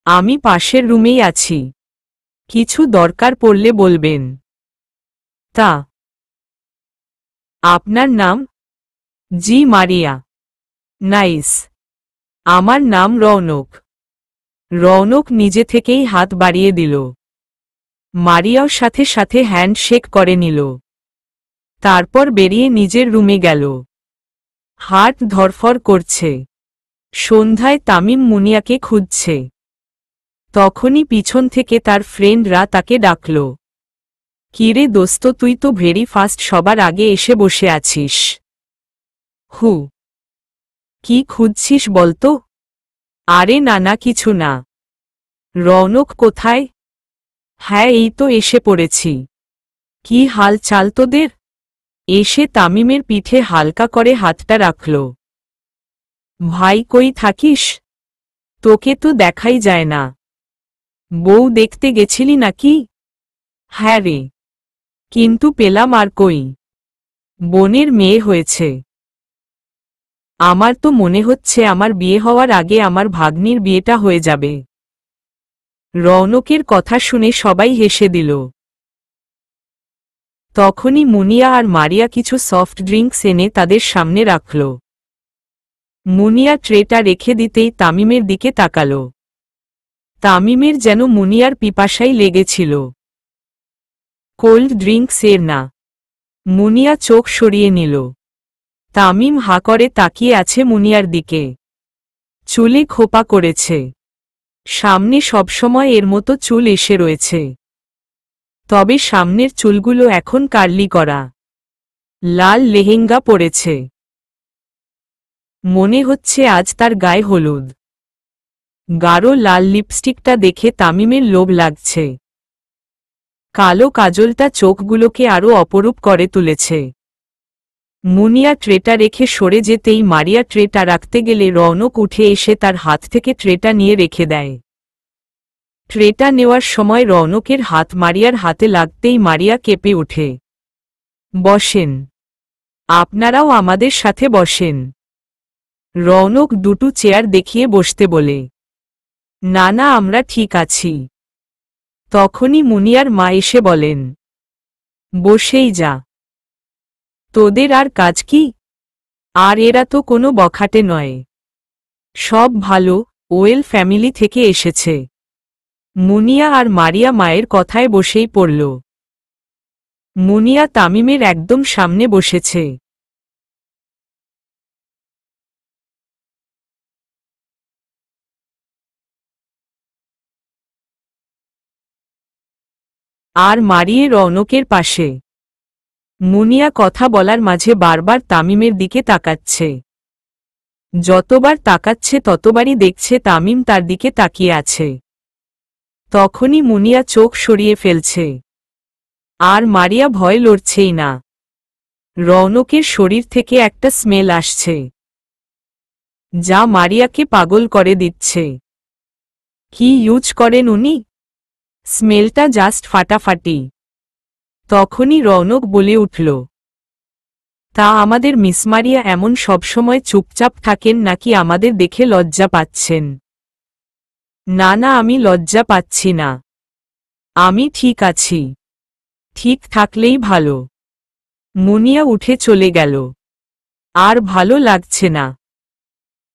আমি পাশের রুমেই আছি, কিছু দরকার পড়লে বলবেন। তা আপনার নাম? জি মারিয়া। নাইস। আমার নাম রৌনক। রৌনক নিজে থেকেই হাত বাড়িয়ে দিল। মারিয়াও সাথে সাথে হ্যান্ডশেক করে নিল। তারপর বেরিয়ে নিজের রুমে গেল। হার্ট ধরফর করছে। সন্ধ্যায় তামিম মুনিয়াকে খুঁজছে। তখনই পিছন থেকে তার ফ্রেন্ডরা তাকে ডাকল। কিরে দোস্ত, তুই তো ভেরি ফাস্ট, সবার আগে এসে বসে আছিস। হু, কি খুঁজছিস বলতো? আরে না কিছু না। রৌনক কোথায়? হ্যাঁ এই তো এসে পড়েছি। কি হাল চাল তোদের? এসে তামিমের পিঠে হালকা করে হাতটা রাখল। ভাই কই থাকিস? তোকে তো দেখাই যায় না। বউ দেখতে গেছিলি নাকি? হ্যাঁ রে, কিন্তু পেলাম আর কই। বোনের মেয়ে হয়েছে। আমার তো মনে হচ্ছে আমার বিয়ে হওয়ার আগে আমার ভাগ্নির বিয়েটা হয়ে যাবে। রৌনকের কথা শুনে সবাই হেসে দিল। তখনই মুনিয়া আর মারিয়া কিছু সফট ড্রিঙ্কস এনে তাদের সামনে রাখল। মুনিয়া ট্রেটা রেখে দিতেই তামিমের দিকে তাকাল। তামিমের যেন মুনিয়ার পিপাসাই লেগেছিল। কোল্ড ড্রিঙ্কস এর না। মুনিয়া চোখ সরিয়ে নিল। তামিম হা করে তাকিয়ে আছে মুনিয়ার দিকে। চুলে খোপা করেছে। সামনে সবসময় এর মতো চুল এসে রয়েছে, তবে সামনের চুলগুলো এখন কার্লি করা। লাল লেহেঙ্গা পরেছে। মনে হচ্ছে আজ তার গায়ে হলুদ। গাঢ় লাল লিপস্টিকটা দেখে তামিমের লোভ লাগছে। কালো কাজলটা চোখগুলোকে আরও অপরূপ করে তুলেছে। মুনিয়া ট্রেটা রেখে সরে যেতেই মারিয়া ট্রেটা রাখতে গেলে রৌনক উঠে এসে তার হাত থেকে ট্রেটা নিয়ে রেখে দেয়। ট্রেটা নেওয়ার সময় রৌনকের হাত মারিয়ার হাতে লাগতেই মারিয়া কেঁপে ওঠে। বসেন, আপনারাও আমাদের সাথে বসেন। রৌনক দুটো চেয়ার দেখিয়ে বসতে বলে। না আমরা ঠিক আছি। তখনই মুনিয়ার মা এসে বলেন, বসেই যা, তোদের আর কাজ কি? আর এরা তো কোনো বখাটে নয়, সব ভালো ওয়েল ফ্যামিলি থেকে এসেছে। মুনিয়া আর মারিয়া মায়ের কথায় বসেই পড়ল। মুনিয়া তামিমের একদম সামনে বসেছে। আর মারিয়ে রৌনকের পাশে। মুনিয়া কথা বলার মাঝে বারবার তামিমের দিকে তাকাচ্ছে। যতবার তাকাচ্ছে ততবারই দেখছে তামিম তার দিকে তাকিয়ে আছে। তখনই মুনিয়া চোখ সরিয়ে ফেলছে। আর মারিয়া ভয় লড়ছেই না। রৌনকের শরীর থেকে একটা স্মেল আসছে, যা মারিয়াকে পাগল করে দিচ্ছে। কি ইউজ করেন উনি? স্মেলটা জাস্ট ফাটাফাটি। তখনই রৌনক বলে উঠল, তা আমাদের মিস মারিয়া এমন সবসময় চুপচাপ থাকেন নাকি আমাদের দেখে লজ্জা পাচ্ছেন? না আমি লজ্জা পাচ্ছি না, আমি ঠিক আছি। ঠিক থাকলেই ভালো। মুনিয়া উঠে চলে গেল। আর ভালো লাগছে না।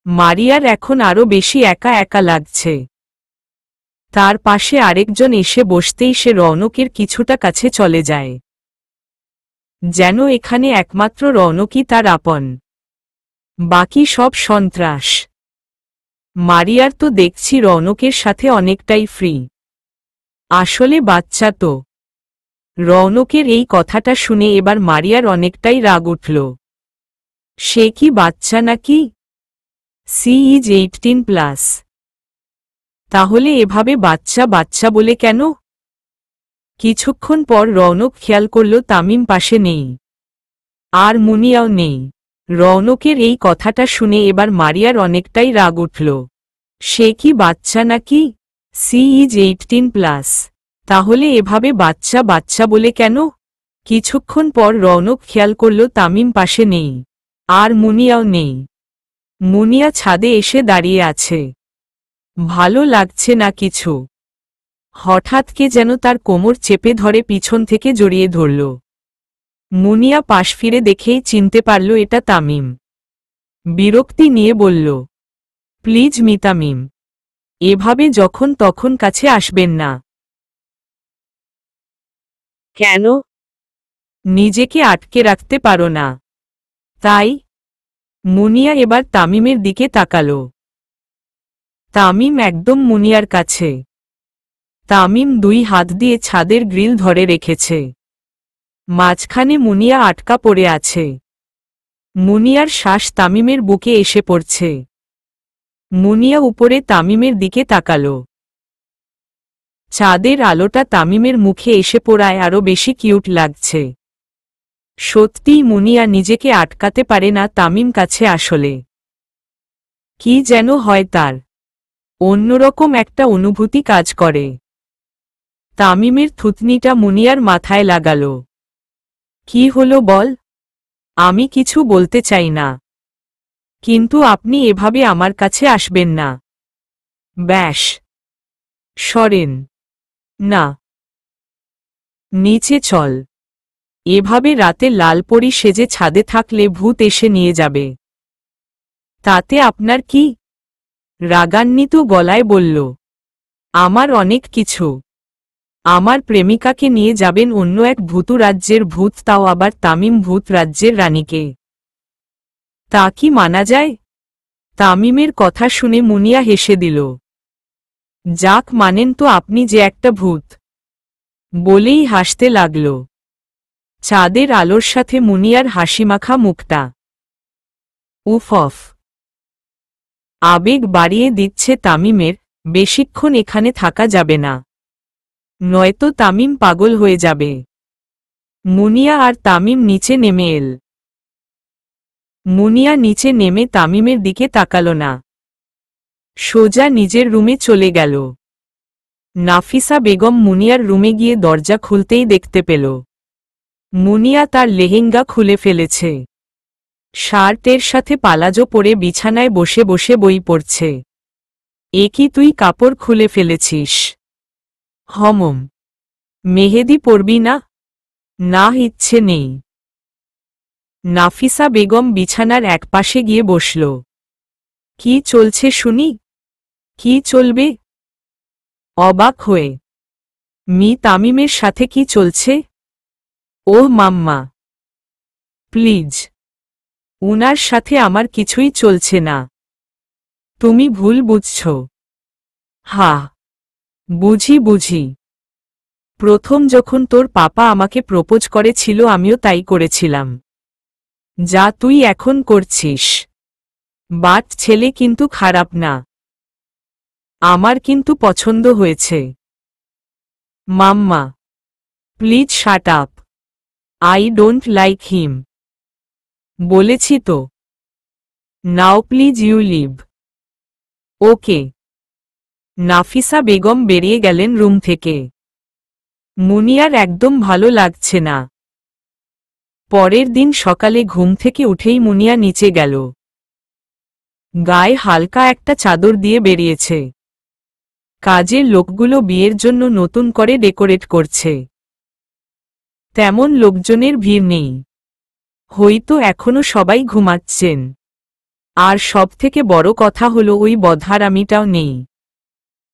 মারিয়ার এখন আরো বেশি একা একা লাগছে। তার পাশে আরেকজন এসে বসতেই সে রৌনকের কিছুটা কাছে চলে যায়, যেন এখানে একমাত্র রৌনকই তার আপন, বাকি সব সন্ত্রাস। মারিয়ার তো দেখছি রৌনকের সাথে অনেকটাই ফ্রি। আসলে বাচ্চা তো। রৌনকের এই কথাটা শুনে এবার মারিয়ার অনেকটাই রাগ উঠল। সে কি বাচ্চা নাকি? She is 18+। তাহলে এভাবে বাচ্চা বাচ্চা বলে কেন? কিছুক্ষণ পর রৌনক খেয়াল করল তামিম পাশে নেই, আর মুনিয়াও নেই। রৌনকের এই কথাটা শুনে এবার মারিয়ার অনেকটাই রাগ উঠল। সে কি বাচ্চা নাকি? She is 18+। তাহলে এভাবে বাচ্চা বাচ্চা বলে কেন? কিছুক্ষণ পর রৌনক খেয়াল করল তামিম পাশে নেই, আর মুনিয়াও নেই। মুনিয়া ছাদে এসে দাঁড়িয়ে আছে। ভালো লাগছে না কিছু। হঠাৎ কে যেন তার কোমর চেপে ধরে পিছন থেকে জড়িয়ে ধরল। মুনিয়া পাশ ফিরে দেখেই চিনতে পারল এটা তামিম। বিরক্তি নিয়ে বলল, প্লিজ মিতামিম, এভাবে যখন তখন কাছে আসবেন না। কেন? নিজেকে আটকে রাখতে পারো না তাই? মুনিয়া এবার তামিমের দিকে তাকালো। তামিম একদম মুনিয়ার কাছে। তামিম 2 হাত দিয়ে ছাদের গ্রিল ধরে রেখেছে। মাঝখানে মুনিয়া আটকা পড়ে আছে। মুনিয়ার শ্বাস তামিমের বুকে এসে পড়ছে। মুনিয়া উপরে তামিমের দিকে তাকালো। চাঁদের আলোটা তামিমের মুখে এসে পড়ায় আরো বেশি কিউট লাগছে। সত্যিই মুনিয়া নিজেকে আটকাতে পারে না তামিম কাছে আসলে। কি যেন হয় তার, অন্যরকম একটা অনুভূতি কাজ করে। তামিমের থুতনিটা মুনিয়ার মাথায় লাগালো। কি হলো বল? আমি কিছু বলতে চাই না, কিন্তু আপনি এভাবে আমার কাছে আসবেন না। ব্যাস, সরেন। না, নিচে চল। এভাবে রাতে লালপরি সেজে ছাদে থাকলে ভূত এসে নিয়ে যাবে। তাতে আপনার কি? রাগান্বিত গলায় বলল, আমার অনেক কিছু। আমার প্রেমিকাকে নিয়ে যাবেন অন্য এক ভূতু রাজ্যের ভূত, তাও আবার তামিম ভূত রাজ্যের রানীকে। তা কি মানা যায়? তামিমের কথা শুনে মুনিয়া হেসে দিল। যাক, মানেন তো আপনি যে একটা ভূত, বলেই হাসতে লাগল। চাঁদের আলোর সাথে মুনিয়ার হাসিমাখা মুখটা উফ অফ আবেগ বাড়িয়ে দিচ্ছে তামিমের। বেশিক্ষণ এখানে থাকা যাবে না, নয়তো তামিম পাগল হয়ে যাবে। মুনিয়া আর তামিম নিচে নেমে এল। মুনিয়া নিচে নেমে তামিমের দিকে তাকালো না, সোজা নিজের রুমে চলে গেল। নাফিসা বেগম মুনিয়ার রুমে গিয়ে দরজা খুলতেই দেখতে পেল মুনিয়া তার লেহেঙ্গা খুলে ফেলেছে। শার্টের সাথে পালাজো পরে বিছানায় বসে বসে বই পড়ছে। এ কি, তুই কাপড় খুলে ফেলেছিস? হমম, মেহেদি পরবি না? না, ইচ্ছে নেই। নাফিসা বেগম বিছানার একপাশে গিয়ে বসল। কি চলছে শুনি? কি চলবে? অবাক হয়ে। তামিমের সাথে কি চলছে? ওহ মাম্মা, প্লিজ, উনার সাথে আমার কিছুই চলছে না। তুমি ভুল বুঝছ। হা, বুঝি বুঝি। প্রথম যখন তোর পাপা আমাকে প্রপোজ করেছিল আমিও তাই করেছিলাম, যা তুই এখন করছিস। বাট ছেলে কিন্তু খারাপ না, আমার কিন্তু পছন্দ হয়েছে। Mamma, please shut up, I don't like him. বলেছি তো। Now please you leave. Okay. Nafisa Begum বেরিয়ে গেলেন রুম থেকে। মুনিয়ার একদম ভালো লাগছে না। পরের দিন সকালে ঘুম থেকে উঠেই মুনিয়া নিচে গেল। গায়ে হালকা একটা চাদর দিয়ে বেরিয়েছে। কাজের লোকগুলো বিয়ের জন্য নতুন করে ডেকোরেট করছে। তেমন লোকজনের ভিড় নেই, হয়তো এখনো সবাই ঘুমাচ্ছেন। আর সবথেকে বড় কথা হলো ওই বদহারামিটাও নেই।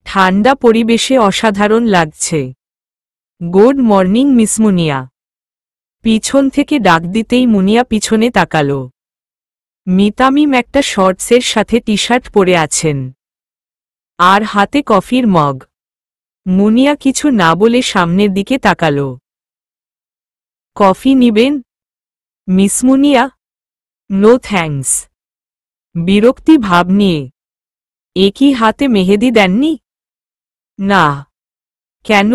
ঠান্ডা পরিবেশে অসাধারণ লাগছে। গুড মর্নিং মিস মুনিয়া। পিছন থেকে ডাক দিতেই মুনিয়া পিছনে তাকালো। মিতামিম একটা শর্টসের সাথে টি শার্ট পরে আছেন, আর হাতে কফির মগ। মুনিয়া কিছু না বলে সামনের দিকে তাকালো। কফি নিবেন মিস মুনিয়া? No thanks. বিরক্তি ভাব নিয়ে, একই হাতে মেহেদি দেননি? না। কেন?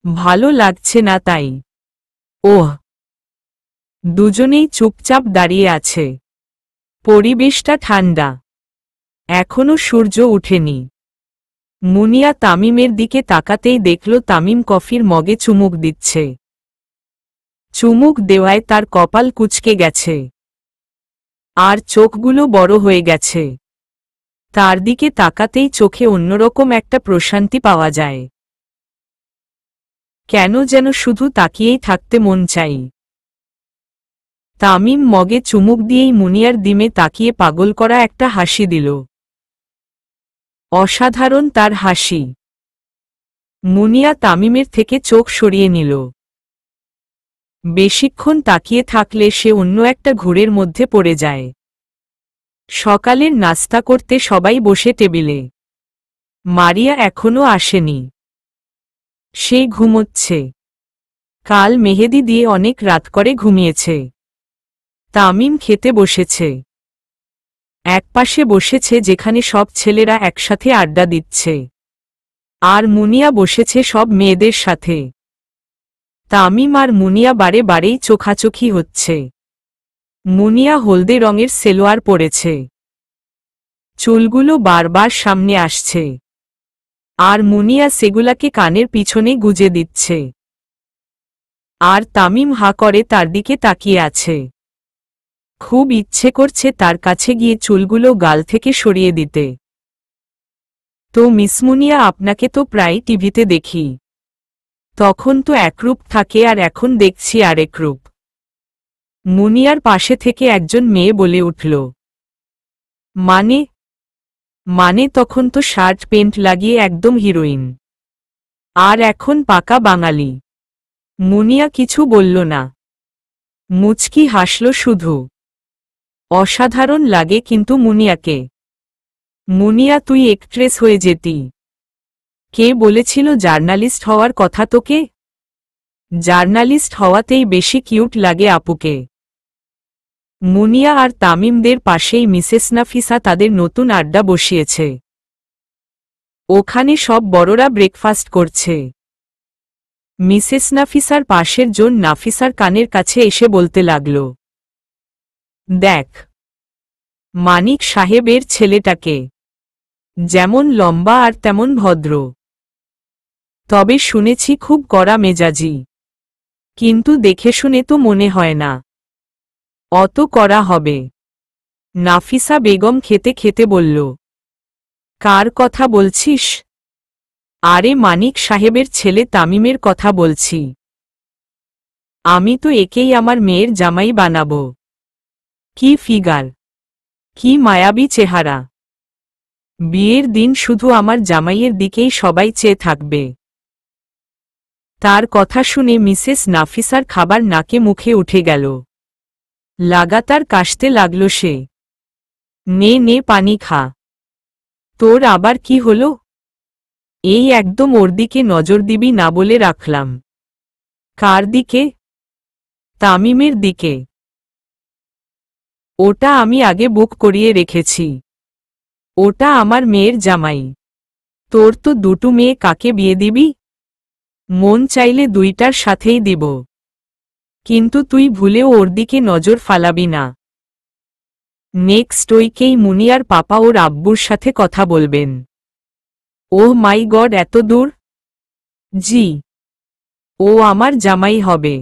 ভালো লাগছে না তাই। ওহ। দুজনেই চুপচাপ দাঁড়িয়ে আছে। পরিবেশটা ঠান্ডা, এখনো সূর্য ওঠেনি। মুনিয়া তামিমের দিকে তাকাতেই দেখল তামিম কফির মগে চুমুক দিচ্ছে। চুমুক দেওয়ায় তার কপাল কুঁচকে গেছে, আর চোখগুলো বড় হয়ে গেছে। তার দিকে তাকাতেই চোখে অন্যরকম একটা প্রশান্তি পাওয়া যায়। কেন যেন শুধু তাকিয়েই থাকতে মন চাই। তামিম মগে চুমুক দিয়েই মুনিয়ার দিমে তাকিয়ে পাগল করা একটা হাসি দিল। অসাধারণ তার হাসি। মুনিয়া তামিমের থেকে চোখ সরিয়ে নিল। বেশিক্ষণ তাকিয়ে থাকলে সে অন্য একটা ঘুরের মধ্যে পড়ে যায়। সকালের নাস্তা করতে সবাই বসে টেবিলে। মারিয়া এখনো আসেনি। সে ঘুমোচ্ছে। কাল মেহেদি দিয়ে অনেক রাত করে ঘুমিয়েছে। তামিম খেতে বসেছে। একপাশে বসেছে যেখানে সব ছেলেরা একসাথে আড্ডা দিচ্ছে, আর মুনিয়া বসেছে সব মেয়েদের সাথে। তামিম আর মুনিয়া বারে বারেই চোখাচোখি হচ্ছে। মুনিয়া হলদে রঙের সেলোয়ার পরেছে। চুলগুলো বারবার সামনে আসছে, আর মুনিয়া সেগুলাকে কানের পিছনে গুজে দিচ্ছে। আর তামিম হা করে তার দিকে তাকিয়ে আছে। খুব ইচ্ছে করছে তার কাছে গিয়ে চুলগুলো গাল থেকে সরিয়ে দিতে। তো মিস মুনিয়া, আপনাকে তো প্রায় টিভিতে দেখি। তখন তো একরূপ থাকে আর এখন দেখছি আরেক রূপ। মুনিয়ার পাশে থেকে একজন মেয়ে বলে উঠল। মানে? মানে তখন তো শার্ট প্যান্ট লাগিয়ে একদম হিরোইন, আর এখন পাকা বাঙালি। মুনিয়া কিছু বলল না, মুচকি হাসল শুধু। অসাধারণ লাগে কিন্তু মুনিয়াকে। মুনিয়া, তুই একট্রেস হয়ে যেতি। কে বলেছিল জার্নালিস্ট হওয়ার কথা তোকে? জার্নালিস্ট হওয়াতেই বেশি কিউট লাগে আপুকে। মুনিয়া আর তামিমদের পাশেই মিসেস নাফিসা তাদের নতুন আড্ডা বসিয়েছে। ওখানে সব বড়রা ব্রেকফাস্ট করছে। মিসেস নাফিসার পাশের জন নাফিসার কানের কাছে এসে বলতে লাগল, দেখ মানিক সাহেবের ছেলেটাকে, যেমন লম্বা আর তেমন ভদ্র। তবে শুনেছি খুব কড়া মেজাজি। কিন্তু দেখে শুনে তো মনে হয় না অত কড়া হবে। নাফিসা বেগম খেতে খেতে বলল, কার কথা বলছিস? আরে মানিক সাহেবের ছেলে তামিমের কথা বলছি। আমি তো একেই আমার মেয়ের জামাই বানাবো। কি ফিগার, কি মায়াবী চেহারা। বিয়ের দিন শুধু আমার জামাইয়ের দিকেই সবাই চেয়ে থাকবে। তার কথা শুনে মিসেস নাফিসার খাবার নাকে মুখে উঠে গেল। লাগাতার কাশতে লাগল সে। নে নে পানি খা। তোর আবার কি হলো? এই একদম ওর দিকে নজর দিবি না বলে রাখলাম। কার দিকে? তামিমের দিকে। ওটা আমি আগে বুক করিয়ে রেখেছি। ওটা আমার মেয়ের জামাই। তোর তো দুটো মেয়ে, কাকে বিয়ে দিবি? মন চাইলে দুইটার সাথেই দিব, কিন্তু তুই ভুলেও ওর দিকে নজর ফালাবি না। নেক্সট উইকেই মুনিয়ার পাপা ওর আব্বুর সাথে কথা বলবেন। ওহ মাই গড, এত দূর? জি, ও আমার জামাই হবে।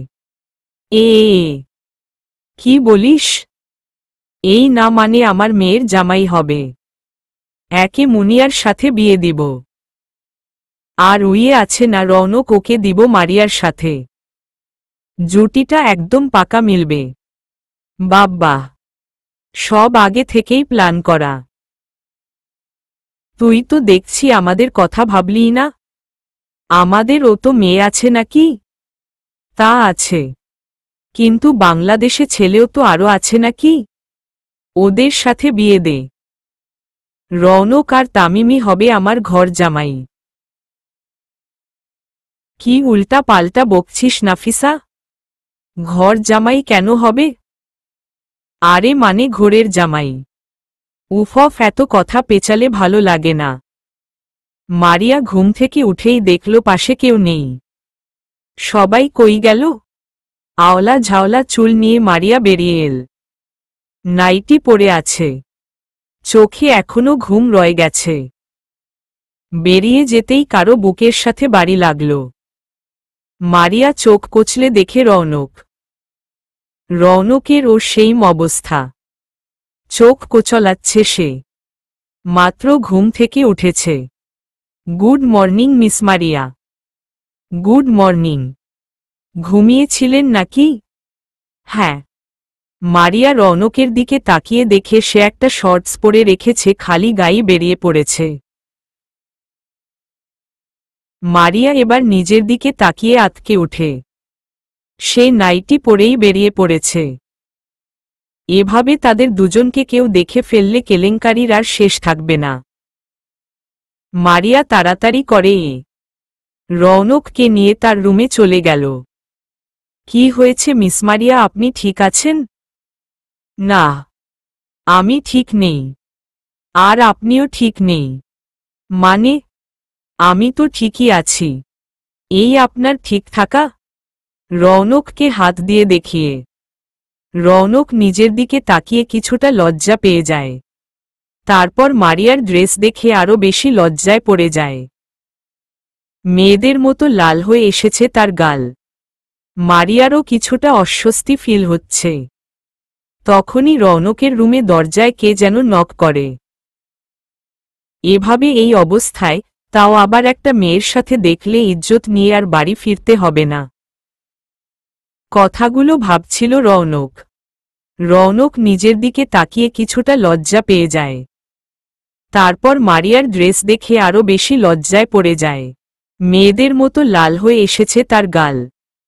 এ কি বলিস? এই না মানে আমার মেয়ের জামাই হবে। একে মুনিয়ার সাথে বিয়ে দিব, আর উইয়ে আছে না রৌনক, ওকে দিব মারিয়ার সাথে। জুটিটা একদম পাকা মিলবে। বাব্বা, সব আগে থেকেই প্ল্যান করা। তুই তো দেখছি আমাদের কথা ভাবলি না। আমাদেরও তো মেয়ে আছে নাকি? তা আছে, কিন্তু বাংলাদেশে ছেলেও তো আরো আছে নাকি? ওদের সাথে বিয়ে দে। রৌনক আর তামিমই হবে আমার ঘর জামাই। কি উল্টা পাল্টা বকছিস নাফিসা? ঘর জামাই কেন হবে? আরে মানে ঘোরের জামাই। উফ, এত কথা পেঁচালে ভালো লাগে না। মারিয়া ঘুম থেকে উঠেই দেখল পাশে কেউ নেই। সবাই কই গেল? আওলা ঝাওলা চুল নিয়ে মারিয়া বেরিয়ে এল। নাইটি পরে আছে, চোখে এখনো ঘুম রয়ে গেছে। বেরিয়ে যেতেই কারো বুকের সাথে বাড়ি লাগল। মারিয়া চোখ কচলে দেখে রৌনক। রৌনকের ও সেইম অবস্থা, চোখ কোচলাচ্ছে সে। মাত্র ঘুম থেকে উঠেছে। Good morning miss Maria. Good morning. ঘুমিয়েছিলেন নাকি? হ্যাঁ। মারিয়া রৌনকের দিকে তাকিয়ে দেখে সে একটা শর্টস পরে রেখেছে, খালি গায়ে বেরিয়ে পড়েছে। মারিয়া এবার নিজের দিকে তাকিয়ে আঁতকে ওঠে। সে নাইটি পরেই বেরিয়ে পড়েছে। এভাবে তাদের দুজনকে কেউ দেখে ফেললে কেলেঙ্কারির আর শেষ থাকবে না। মারিয়া তাড়াতাড়ি করে রৌনককে নিয়ে তার রুমে চলে গেল। কি হয়েছে মিস মারিয়া, আপনি ঠিক আছেন? না, আমি ঠিক নেই। আর আপনিও ঠিক নেই। মানে? আমি তো ঠিকই আছি। এই আপনার ঠিক থাকা? রৌনককে হাত দিয়ে দেখিয়ে। রৌনক নিজের দিকে তাকিয়ে কিছুটা লজ্জা পেয়ে যায়। তারপর মারিয়ার ড্রেস দেখে আরো বেশি লজ্জায় পড়ে যায়। মেয়েদের মতো লাল হয়ে এসেছে তার গাল। মারিয়ারও কিছুটা অস্বস্তি ফিল হচ্ছে। তখনই রৌনকের রুমে দরজায় কে যেন নক করে। এভাবে এই অবস্থায়, তাও আবার একটা মেয়ের সাথে, দেখলে ইজ্জত নিয়ে আর বাড়ি ফিরতে হবে না। কথাগুলো ভাবছিল রৌনক। রৌনক নিজের দিকে তাকিয়ে কিছুটা লজ্জা পেয়ে যায়। তারপর মারিয়ার ড্রেস দেখে আরো বেশি লজ্জায় পড়ে যায়। মেয়েদের মতো লাল হয়ে এসেছে তার গাল।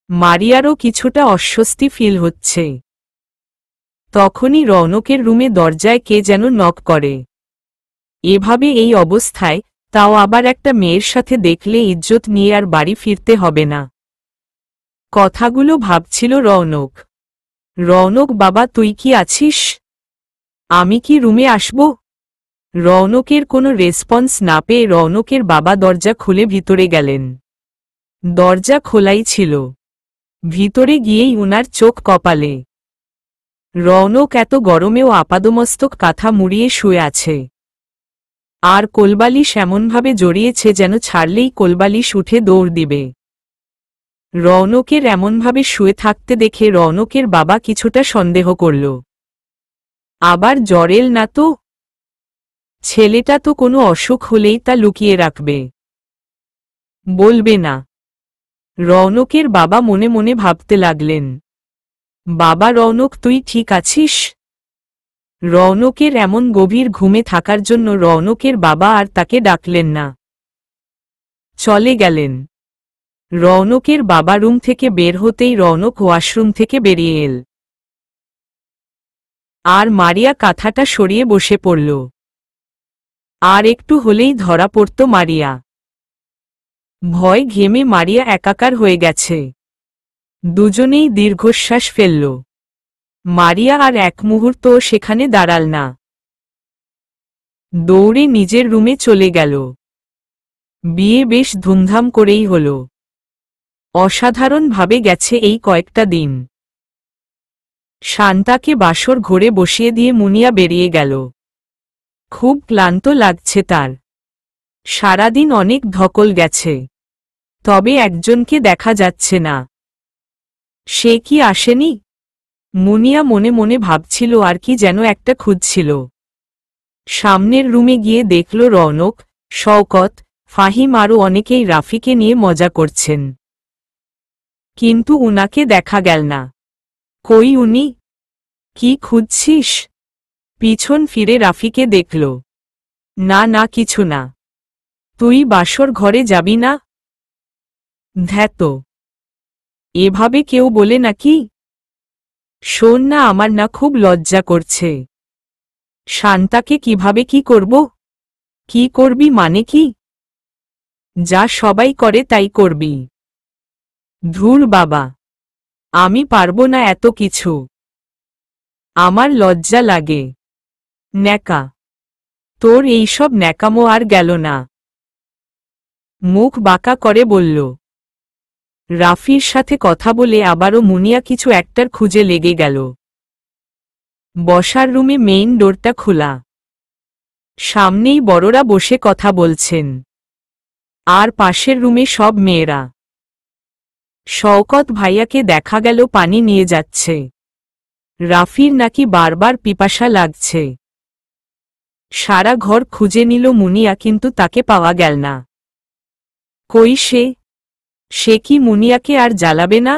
মারিয়ারও কিছুটা অস্বস্তি ফিল হচ্ছে। তখনই রৌনকের রুমে দরজায় কে যেন নক করে। এভাবে এই অবস্থায়, তাও আবার একটা মেয়ের সাথে, দেখলে ইজ্জত নিয়ে আর বাড়ি ফিরতে হবে না। কথাগুলো ভাবছিল রৌনক। রৌনক বাবা, তুই কি আছিস? আমি কি রুমে আসব? রৌনকের কোনো রেসপন্স না পেয়ে রৌনকের বাবা দরজা খুলে ভিতরে গেলেন। দরজা খোলাই ছিল। ভিতরে গিয়েই উনার চোখ কপালে। রৌনক এত গরমেও আপাদমস্তক কাঁথা মুড়িয়ে শুয়ে আছে। আর কোলবালিশ এমনভাবে জড়িয়েছে যেন ছাড়লেই কোলবালিশ উঠে দৌড় দিবে। রৌনকের এমনভাবে শুয়ে থাকতে দেখে রৌনকের বাবা কিছুটা সন্দেহ করল। আবার জ্বর এল না তো? ছেলেটা তো কোনো অসুখ হলেই তা লুকিয়ে রাখবে, বলবে না। রৌনকের বাবা মনে মনে ভাবতে লাগলেন। বাবা রৌনক, তুই ঠিক আছিস? রৌনকের এমন গভীর ঘুমে থাকার জন্য রৌনকের বাবা আর তাকে ডাকলেন না, চলে গেলেন। রৌনকের বাবা রুম থেকে বের হতেই রৌনক ওয়াশরুম থেকে বেরিয়ে এল। আর মারিয়া কাঁথাটা সরিয়ে বসে পড়ল। আর একটু হলেই ধরা পড়ত মারিয়া। ভয় ঘেমে মারিয়া একাকার হয়ে গেছে। দুজনেই দীর্ঘশ্বাস ফেলল। মারিয়া আর এক মুহূর্তও সেখানে দাঁড়াল না। দৌড়ে নিজের রুমে চলে গেল। বিয়ে বেশ ধুমধাম করেই হল। অসাধারণভাবে গেছে এই কয়েকটা দিন। শান্তাকে বাসর ঘরে বসিয়ে দিয়ে মুনিয়া বেরিয়ে গেল। খুব ক্লান্ত লাগছে তার। সারাদিন অনেক ধকল গেছে। তবে একজনকে দেখা যাচ্ছে না। সে কি আসেনি? মুনিয়া মনে মনে ভাবছিল, আর কি যেন একটা খুঁজছিল। সামনের রুমে গিয়ে দেখল রৌনক, শওকত, ফাহিম আরও অনেকেই রাফিকে নিয়ে মজা করছেন। কিন্তু উনাকে দেখা গেল না। কই উনি? কি খুঁজছিস? পিছন ফিরে রাফিকে দেখল। না না, কিছু না। তুই বাসর ঘরে যাবি না? ধ্যাত, এভাবে কেউ বলে নাকি? শোন না, আমার না খুব লজ্জা করছে। শান্তাকে কিভাবে কি করব? কি করবি মানে কি? যা সবাই করে তাই করবি। ধুর বাবা, আমি পারবো না এত কিছু। আমার লজ্জা লাগে। ন্যাকা। তোর এইসব ন্যাকামো আর গেল না। মুখ বাঁকা করে বলল। রাফির সাথে কথা বলে আবারও মুনিয়া কিছু একটার খুঁজে লেগে গেল। বসার রুমে মেইন ডোরটা খোলা। সামনেই বড়রা বসে কথা বলছেন। আর পাশের রুমে সব মেয়েরা। শওকত ভাইয়াকে দেখা গেল পানি নিয়ে যাচ্ছে। রাফির নাকি বারবার পিপাসা লাগছে। সারা ঘর খুঁজে নিল মুনিয়া, কিন্তু তাকে পাওয়া গেল না। কই সে কি মুনিয়াকে আর জ্বালাবে না?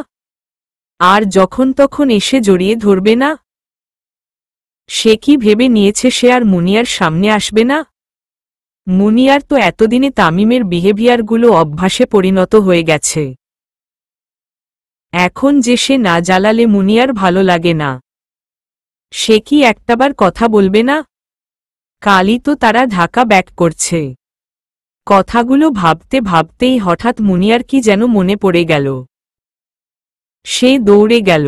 আর যখন তখন এসে জড়িয়ে ধরবে না? সে কি ভেবে নিয়েছে সে আর মুনিয়ার সামনে আসবে না? মুনিয়ার তো এতদিনে তামিমের বিহেভিয়ারগুলো অভ্যাসে পরিণত হয়ে গেছে। এখন যে সে না জ্বালালে মুনিয়ার ভালো লাগে না। সে কি একটাবার কথা বলবে না? কালই তো তারা ঢাকা ব্যাক করছে। কথাগুলো ভাবতে ভাবতেই হঠাৎ মুনিয়ার কি যেন মনে পড়ে গেল। সে দৌড়ে গেল।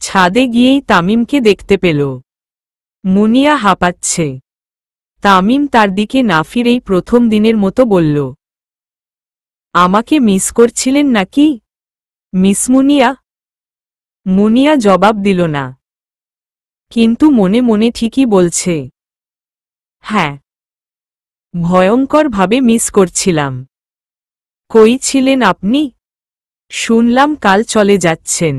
ছাদে গিয়েই তামিমকে দেখতে পেল। মুনিয়া হাঁপাচ্ছে। তামিম তার দিকে না ফিরেই প্রথম দিনের মতো বলল, আমাকে মিস করছিলেন নাকি মিস মুনিয়া? মুনিয়া জবাব দিল না, কিন্তু মনে মনে ঠিকই বলছে, হ্যাঁ, ভয়ঙ্করভাবে মিস করছিলাম। কই ছিলেন আপনি? শুনলাম কাল চলে যাচ্ছেন।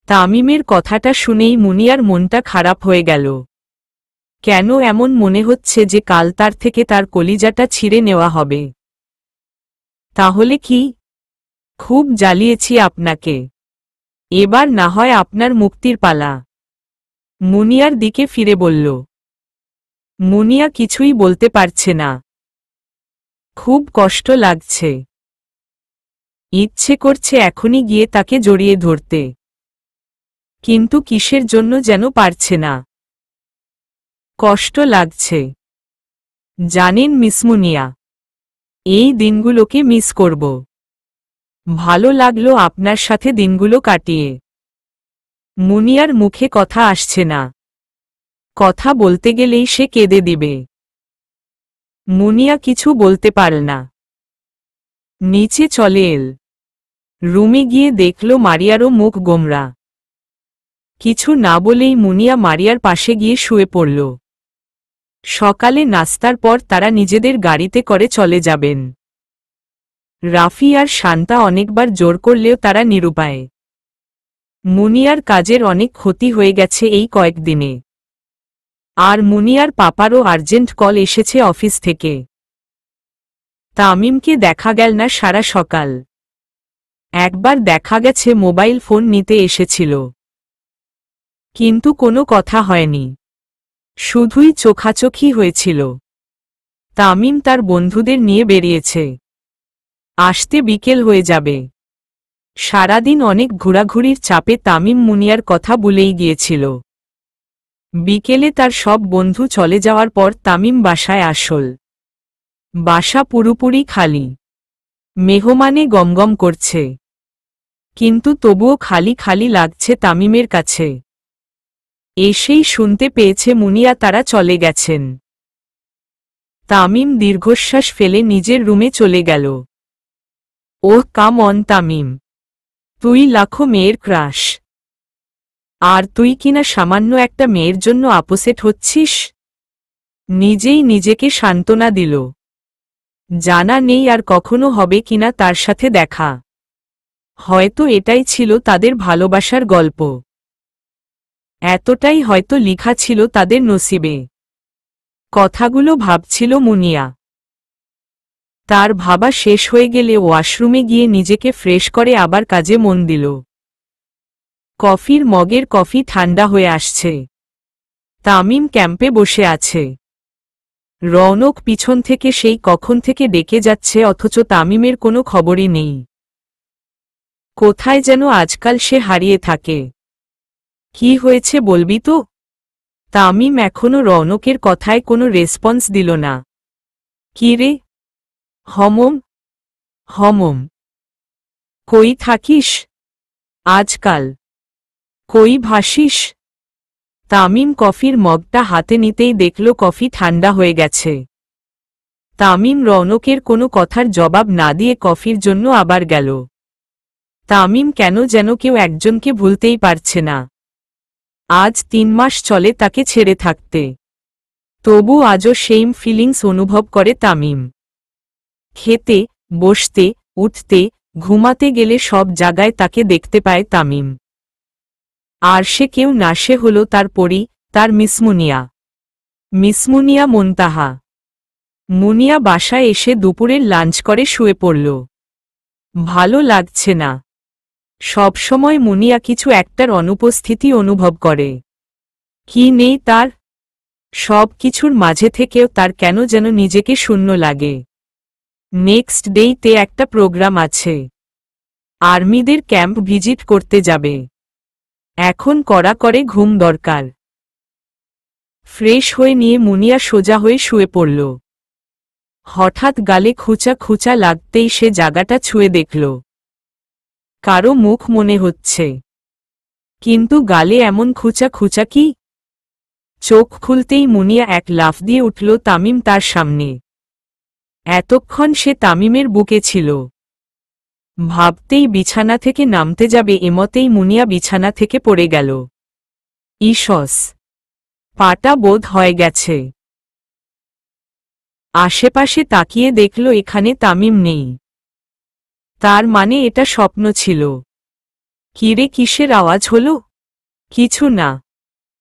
তামিমের কথাটা শুনেই মুনিয়ার মনটা খারাপ হয়ে গেল। কেন এমন মনে হচ্ছে যে কাল তার থেকে তার কলিজাটা ছিঁড়ে নেওয়া হবে? তাহলে কি? খুব জ্বালিয়েছি আপনাকে। এবার না হয় আপনার মুক্তির পালা। মুনিয়ার দিকে ফিরে বলল। মুনিয়া কিছুই বলতে পারছে না। খুব কষ্ট লাগছে। ইচ্ছে করছে এখনই গিয়ে তাকে জড়িয়ে ধরতে, কিন্তু কিসের জন্য যেন পারছে না। কষ্ট লাগছে। জানেন মিস মুনিয়া, এই দিনগুলোকে মিস করব। ভালো লাগলো আপনার সাথে দিনগুলো কাটিয়ে। মুনিয়ার মুখে কথা আসছে না। কথা বলতে গেলেই সে কেঁদে দিবে। মুনিয়া কিছু বলতে পারে না। নিচে চলে এল। রুমে গিয়ে দেখল মারিয়ারও মুখ গোমরা। কিছু না বলেই মুনিয়া মারিয়ার পাশে গিয়ে শুয়ে পড়ল। সকালে নাস্তার পর তারা নিজেদের গাড়িতে করে চলে যাবেন। রাফি আর শান্তা অনেকবার জোর করলেও তারা নিরুপায়। মুনিয়ার কাজের অনেক ক্ষতি হয়ে গেছে এই কয়েকদিনে। আর মুনিয়ার পাপারও আর্জেন্ট কল এসেছে অফিস থেকে। তামিমকে দেখা গেল না সারা সকাল। একবার দেখা গেছে মোবাইল ফোন নিতে এসেছিল, কিন্তু কোনো কথা হয়নি। শুধুই চোখাচোখি হয়েছিল। তামিম তার বন্ধুদের নিয়ে বেরিয়েছে। আসতে বিকেল হয়ে যাবে। সারাদিন অনেক ঘোরাঘুরির চাপে তামিম মুনিয়ার কথা ভুলেই গিয়েছিল। বিকেলে তার সব বন্ধু চলে যাওয়ার পর তামিম বাসায় আসল। বাসা পুরোপুরি খালি। মেহমানে গমগম করছে, কিন্তু তবুও খালি খালি লাগছে তামিমের কাছে। এসেই শুনতে পেয়েছে মুনিয়া তারা চলে গেছেন। তামিম দীর্ঘশ্বাস ফেলে নিজের রুমে চলে গেল। ওহ কাম অন তামিম, তুই লাখো মেয়ের ক্রাশ। আর তুই কিনা সামান্য একটা মেয়ের জন্য আপসেট হচ্ছিস। নিজেই নিজেকে সান্ত্বনা দিল। জানা নেই আর কখনো হবে কিনা তার সাথে দেখা। হয়তো এটাই ছিল তাদের ভালোবাসার গল্প। এতটাই হয়তো লিখা ছিল তাদের নসিবে। কথাগুলো ভাবছিল মুনিয়া। তার ভাবা শেষ হয়ে গেলে ওয়াশরুমে গিয়ে নিজেকে ফ্রেশ করে আবার কাজে মন দিল। কফির মগের কফি ঠান্ডা হয়ে আসছে। তামিম ক্যাম্পে বসে আছে। রৌনক পিছন থেকে সেই কখন থেকে ডেকে যাচ্ছে, অথচ তামিমের কোনো খবরই নেই। কোথায় যেন আজকাল সে হারিয়ে থাকে। কি হয়েছে বলবি তো? তামিম এখনো রৌনকের কথায় কোনো রেসপন্স দিল না। কি রে হমম, হমম, কই থাকিস? আজকাল কই ভাসিস? তামিম কফির মগটা হাতে নিতেই দেখল কফি ঠান্ডা হয়ে গেছে। তামিম রৌনকের কোনো কথার জবাব না দিয়ে কফির জন্য আবার গেল। তামিম কেন যেন কেউ একজনকে ভুলতেই পারছে না। আজ 3 মাস চলে তাকে ছেড়ে থাকতে, তবু আজও সেইম ফিলিংস অনুভব করে তামিম। খেতে, বসতে, উঠতে, ঘুমাতে গেলে সব জায়গায় তাকে দেখতে পায় তামিম। আর সে কেউ না, সে হল তার পরী, তার মিসমুনিয়া। মিসমুনিয়া মুনতাহা। মুনিয়া বাসায় এসে দুপুরের লাঞ্চ করে শুয়ে পড়ল। ভালো লাগছে না। সবসময় মুনিয়া কিছু একটার অনুপস্থিতি অনুভব করে। কি নেই তার? সব কিছুর মাঝে থেকেও তার কেন যেন নিজেকে শূন্য লাগে। নেক্সট ডেতে একটা প্রোগ্রাম আছে, আর্মিদের ক্যাম্প ভিজিট করতে যাবে। এখন কড়া করে ঘুম দরকার। ফ্রেশ হয়ে নিয়ে মুনিয়া সোজা হয়ে শুয়ে পড়ল। হঠাৎ গালে খুঁচা খুঁচা লাগতেই সে জায়গাটা ছুঁয়ে দেখল কারো মুখ মনে হচ্ছে, কিন্তু গালে এমন খুঁচা খুঁচা কি? চোখ খুলতেই মুনিয়া এক লাফ দিয়ে উঠল তামিম তার সামনে। এতক্ষণ সে তামিমের বুকে ছিল। ভাবতেই বিছানা থেকে নামতে যাবে, এমতেই মুনিয়া বিছানা থেকে পড়ে গেল। ইসস, পাটা বোধ হয়ে গেছে। আশেপাশে তাকিয়ে দেখল এখানে তামিম নেই। তার মানে এটা স্বপ্ন ছিল। কিরে, কিসের আওয়াজ হলো? কিছু না,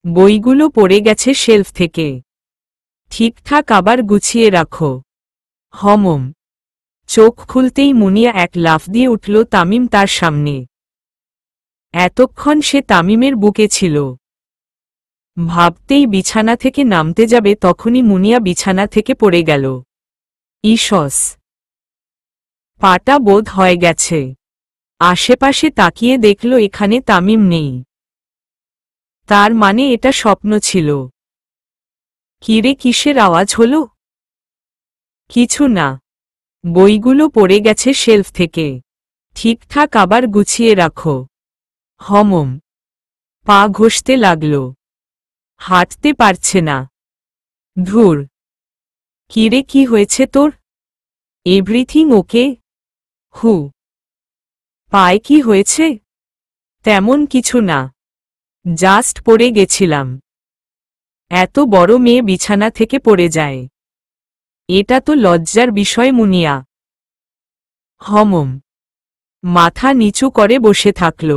বইগুলো পড়ে গেছে শেলফ থেকে। ঠিকঠাক আবার গুছিয়ে রাখো। হমম। চোখ খুলতেই মুনিয়া এক লাফ দিয়ে উঠল তামিম তার সামনে। এতক্ষণ সে তামিমের বুকে ছিল। ভাবতেই বিছানা থেকে নামতে যাবে, তখনই মুনিয়া বিছানা থেকে পড়ে গেল। ইসস, পাটা বোধ হয়ে গেছে। আশেপাশে তাকিয়ে দেখল এখানে তামিম নেই। তার মানে এটা স্বপ্ন ছিল। কিরে, কিসের আওয়াজ হলো? কিছু না, বইগুলো পড়ে গেছে শেলফ থেকে। ঠিকঠাক আবার গুছিয়ে রাখো। হমম। পা ঘষতে লাগল। হাঁটতে পারছে না। ধুর। কিরে, কি হয়েছে তোর? Everything okay? হু। পায়ে কি হয়েছে? তেমন কিছু না, জাস্ট পড়ে গেছিলাম। এত বড় মেয়ে বিছানা থেকে পড়ে যায়, এটা তো লজ্জার বিষয় মুনিয়া। হমম। মাথা নিচু করে বসে থাকল।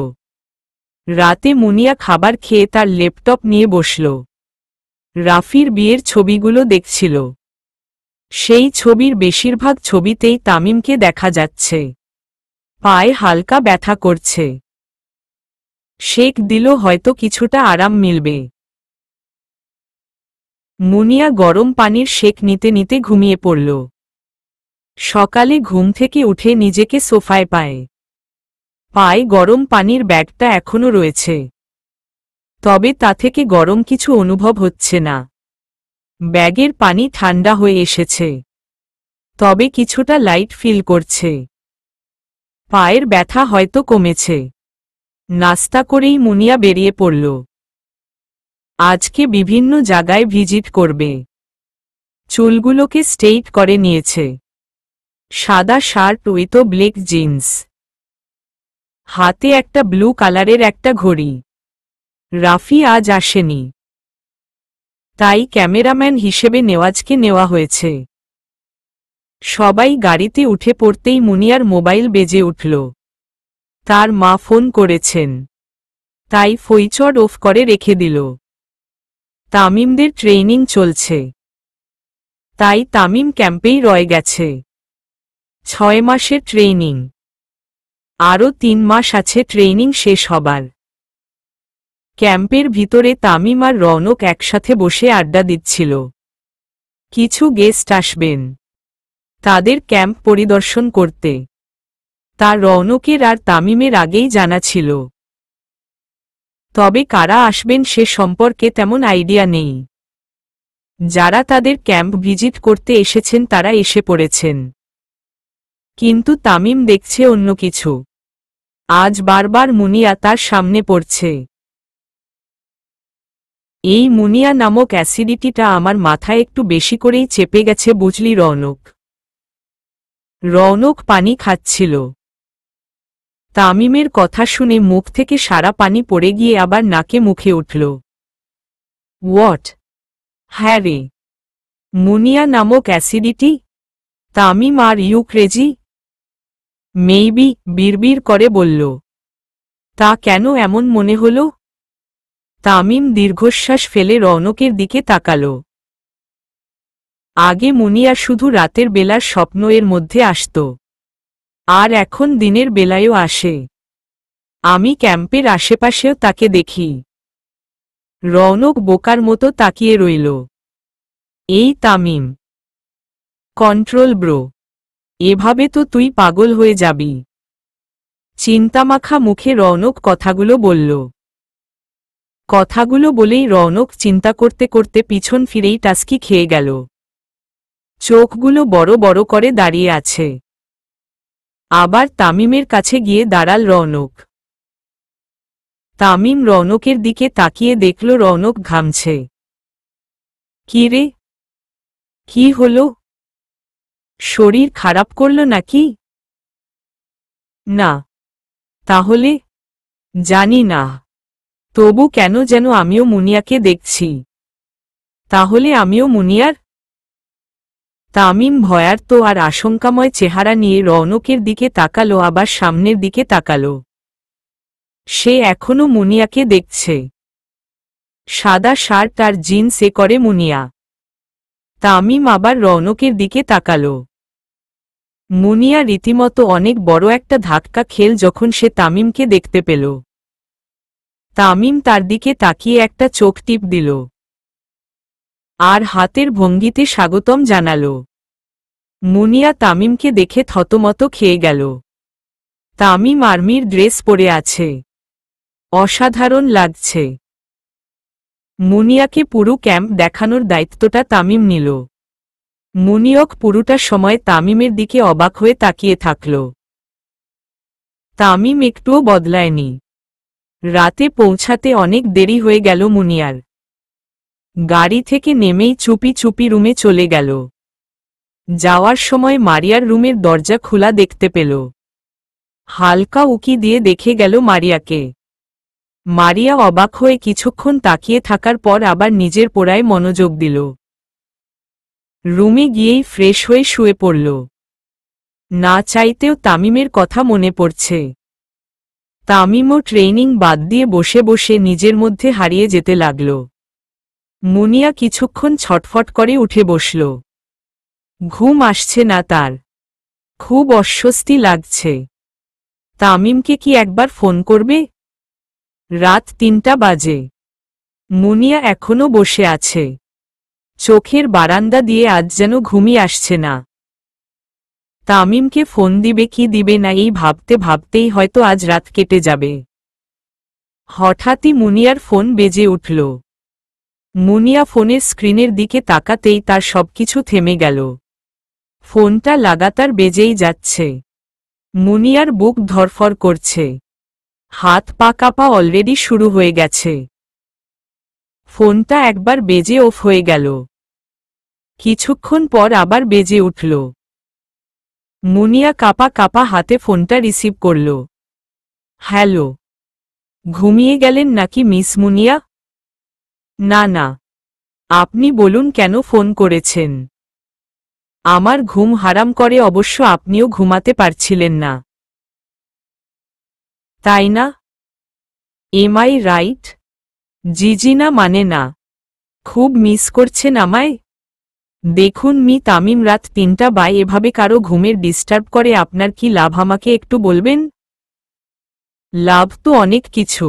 রাতে মুনিয়া খাবার খেয়ে তার ল্যাপটপ নিয়ে বসল। রাফির বিয়ের ছবিগুলো দেখছিল। সেই ছবির বেশিরভাগ ছবিতেই তামিমকে দেখা যাচ্ছে। পায়ে হালকা ব্যথা করছে। শেক দিল, হয়তো কিছুটা আরাম মিলবে। মুনিয়া গরম পানির শেক নিতে নিতে ঘুমিয়ে পড়ল। সকালে ঘুম থেকে উঠে নিজেকে সোফায় পায়। পায়ে গরম পানির ব্যাগটা এখনো রয়েছে, তবে তা থেকে গরম কিছু অনুভব হচ্ছে না। ব্যাগের পানি ঠান্ডা হয়ে এসেছে, তবে কিছুটা লাইট ফিল করছে। পায়ের ব্যথা হয়তো কমেছে। নাস্তা করেই মুনিয়া বেরিয়ে পড়ল। আজকে বিভিন্ন জায়গায় ভিজিট করবে। চুলগুলোকে স্ট্রেইট করে নিয়েছে। সাদা শার্ট উইথ ব্ল্যাক জিন্স, হাতে একটা ব্লু কালারের একটা ঘড়ি। রাফি আজ আসেনি, তাই ক্যামেরাম্যান হিসেবে নেওয়াজকে নেওয়া হয়েছে। সবাই গাড়িতে উঠে পড়তেই মুনিয়ার মোবাইল বেজে উঠল। তার মা ফোন করেছেন, তাই ফইচড় অফ করে রেখে দিল। তামিমদের ট্রেনিং চলছে, তাই তামিম ক্যাম্পেই রয়ে গেছে। 6 মাসের ট্রেনিং, আরও 3 মাস আছে ট্রেনিং শেষ হবার। ক্যাম্পের ভিতরে তামিম আর রৌনক একসাথে বসে আড্ডা দিচ্ছিল। কিছু গেস্ট আসবেন তাদের ক্যাম্প পরিদর্শন করতে, তা রৌনকের আর তামিমের আগেই জানা ছিল। তবে কারা আসবেন সে সম্পর্কে তেমন আইডিয়া নেই। যারা তাদের ক্যাম্প ভিজিট করতে এসেছেন তারা এসে পড়েছেন, কিন্তু তামিম দেখছে অন্য কিছু। আজ বারবার মুনিয়া তার সামনে পড়ছে। এই মুনিয়া নামক অ্যাসিডিটিটা আমার মাথায় একটু বেশি করেই চেপে গেছে বুঝলি রৌনক। রৌনক পানি খাচ্ছিল। তামিমের কথা শুনে মুখ থেকে সারা পানি পড়ে গিয়ে আবার নাকে মুখে উঠল। হোয়াট? হ্যাঁ রে, মুনিয়া নামক acidity? Tamim are you crazy? Maybe, বিড়বিড় করে বলল। তা কেন এমন মনে হল? তামিম দীর্ঘশ্বাস ফেলে রৌনকের দিকে তাকাল। আগে মুনিয়া শুধু রাতের বেলার স্বপ্ন এর মধ্যে আসত, আর এখন দিনের বেলায়ও আসে। আমি ক্যাম্পের আশেপাশেও তাকে দেখি। রৌনক বোকার মতো তাকিয়ে রইল। এই তামিম, কন্ট্রোল ব্রো, এভাবে তো তুই পাগল হয়ে যাবি। চিন্তামাখা মুখে রৌনক কথাগুলো বলল। কথাগুলো বলেই রৌনক চিন্তা করতে করতে পিছন ফিরেই টাস্কি খেয়ে গেল। চোখগুলো বড় বড় করে দাঁড়িয়ে আছে। আবার তামিমের কাছে গিয়ে দাঁড়াল রৌনক। তামিম রৌনকের দিকে তাকিয়ে দেখল রৌনক ঘামছে। কি রে, কি হলো? শরীর খারাপ করল নাকি? না। তাহলে? জানি না, তবু কেন যেন আমিও মুনিয়াকে দেখছি। তাহলে আমিও মুনিয়ার? তামিম ভয়ার্ত আর আশঙ্কাময় চেহারা নিয়ে রৌনকের দিকে তাকালো, আবার সামনের দিকে তাকালো। সে এখনো মুনিয়াকে দেখছে। সাদা শার্ট আর জিন্সে করে মুনিয়া। তামিম আবার রৌনকের দিকে তাকালো। মুনিয়া রীতিমতো অনেক বড় একটা ধাক্কা খেল যখন সে তামিমকে দেখতে পেল। তামিম তার দিকে তাকিয়ে একটা চোখ টিপ দিল আর হাতের ভঙ্গিতে স্বাগতম জানালো। মুনিয়া তামিমকে দেখে থতমত খেয়ে গেল। তামিম আর্মির ড্রেস পরে আছে, অসাধারণ লাগছে। মুনিয়াকে পুরো ক্যাম্প দেখানোর দায়িত্বটা তামিম নিল। মুনিয়ক পুরোটা সময় তামিমের দিকে অবাক হয়ে তাকিয়ে থাকল। তামিম একটুও বদলায়নি। রাতে পৌঁছাতে অনেক দেরি হয়ে গেল মুনিয়ার। গাড়ি থেকে নেমেই চুপি চুপি রুমে চলে গেল। যাওয়ার সময় মারিয়ার রুমের দরজা খোলা দেখতে পেল। হালকা উকি দিয়ে দেখে গেল মারিয়াকে। মারিয়া অবাক হয়ে কিছুক্ষণ তাকিয়ে থাকার পর আবার নিজের পড়ায় মনোযোগ দিল। রুমে গিয়েই ফ্রেশ হয়ে শুয়ে পড়ল। না চাইতেও তামিমের কথা মনে পড়ছে। তামিমও ট্রেনিং বাদ দিয়ে বসে বসে নিজের মধ্যে হারিয়ে যেতে লাগল। মুনিয়া কিছুক্ষণ ছটফট করে উঠে বসল। ঘুম আসছে না তার, খুব অস্বস্তি লাগছে। তামিমকে কি একবার ফোন করবে? রাত ৩টা বাজে। মুনিয়া এখনো বসে আছে। চোখের বারান্দা দিয়ে আজ যেন ঘুমই আসছে না। তামিমকে ফোন দিবে কি দিবে না এই ভাবতে ভাবতেই হয়তো আজ রাত কেটে যাবে। হঠাৎই মুনিয়ার ফোন বেজে উঠল। মুনিয়া ফোনের স্ক্রিনের দিকে তাকাতেই তার সবকিছু থেমে গেল। ফোনটা লাগাতার বেজেই যাচ্ছে। মুনিয়ার বুক ধরফর করছে। হাত পা কাঁপা অলরেডি শুরু হয়ে গেছে। ফোনটা একবার বেজে অফ হয়ে গেল। কিছুক্ষণ পর আবার বেজে উঠল। মুনিয়া কাঁপা কাঁপা হাতে ফোনটা রিসিভ করল। হ্যালো, ঘুমিয়ে গেলেন নাকি মিস মুনিয়া? না না, আপনি বলুন কেন ফোন করেছেন। আমার ঘুম হারাম করে অবশ্য আপনিও ঘুমাতে পারছিলেন না, তাই না? M I right? জি না মানে না, খুব মিস করছেন আমায়? দেখুন মি তামিম, রাত ৩টা বাই এভাবে কারো ঘুমের ডিস্টার্ব করে আপনার কি লাভ আমাকে একটু বলবেন? লাভ তো অনেক কিছু।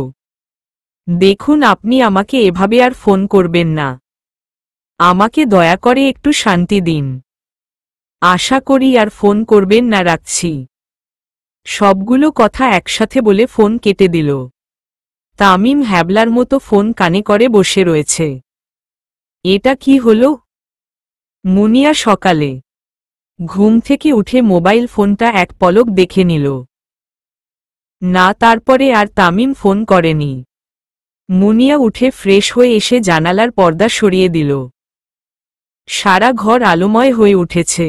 দেখুন আপনি আমাকে এভাবে আর ফোন করবেন না। আমাকে দয়া করে একটু শান্তি দিন। আশা করি আর ফোন করবেন না, রাখছি। সবগুলো কথা একসাথে বলে ফোন কেটে দিল। তামিম হ্যাবলার মতো ফোন কানে করে বসে রয়েছে। এটা কি হলো? মুনিয়া সকালে ঘুম থেকে উঠে মোবাইল ফোনটা এক পলক দেখে নিল। না, তারপরে আর তামিম ফোন করেনি। মুনিয়া উঠে ফ্রেশ হয়ে এসে জানালার পর্দা সরিয়ে দিল। সারা ঘর আলোময় হয়ে উঠেছে।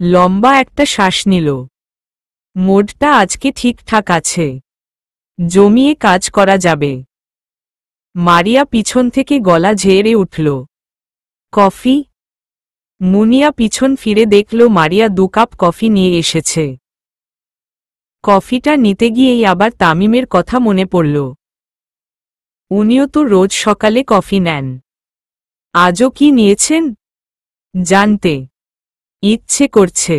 লম্বা একটা শ্বাস নিল। মোডটা আজকে ঠিকঠাক আছে, জমিয়ে কাজ করা যাবে। মারিয়া পিছন থেকে গলা ঝেড়ে উঠল, কফি? মুনিয়া পিছন ফিরে দেখল মারিয়া 2 কাপ কফি নিয়ে এসেছে। কফিটা নিতে গিয়েই আবার তামিমের কথা মনে পড়ল। উনিও তো রোজ সকালে কফি নেন, আজও কি নিয়েছেন? জানতে ইচ্ছে করছে।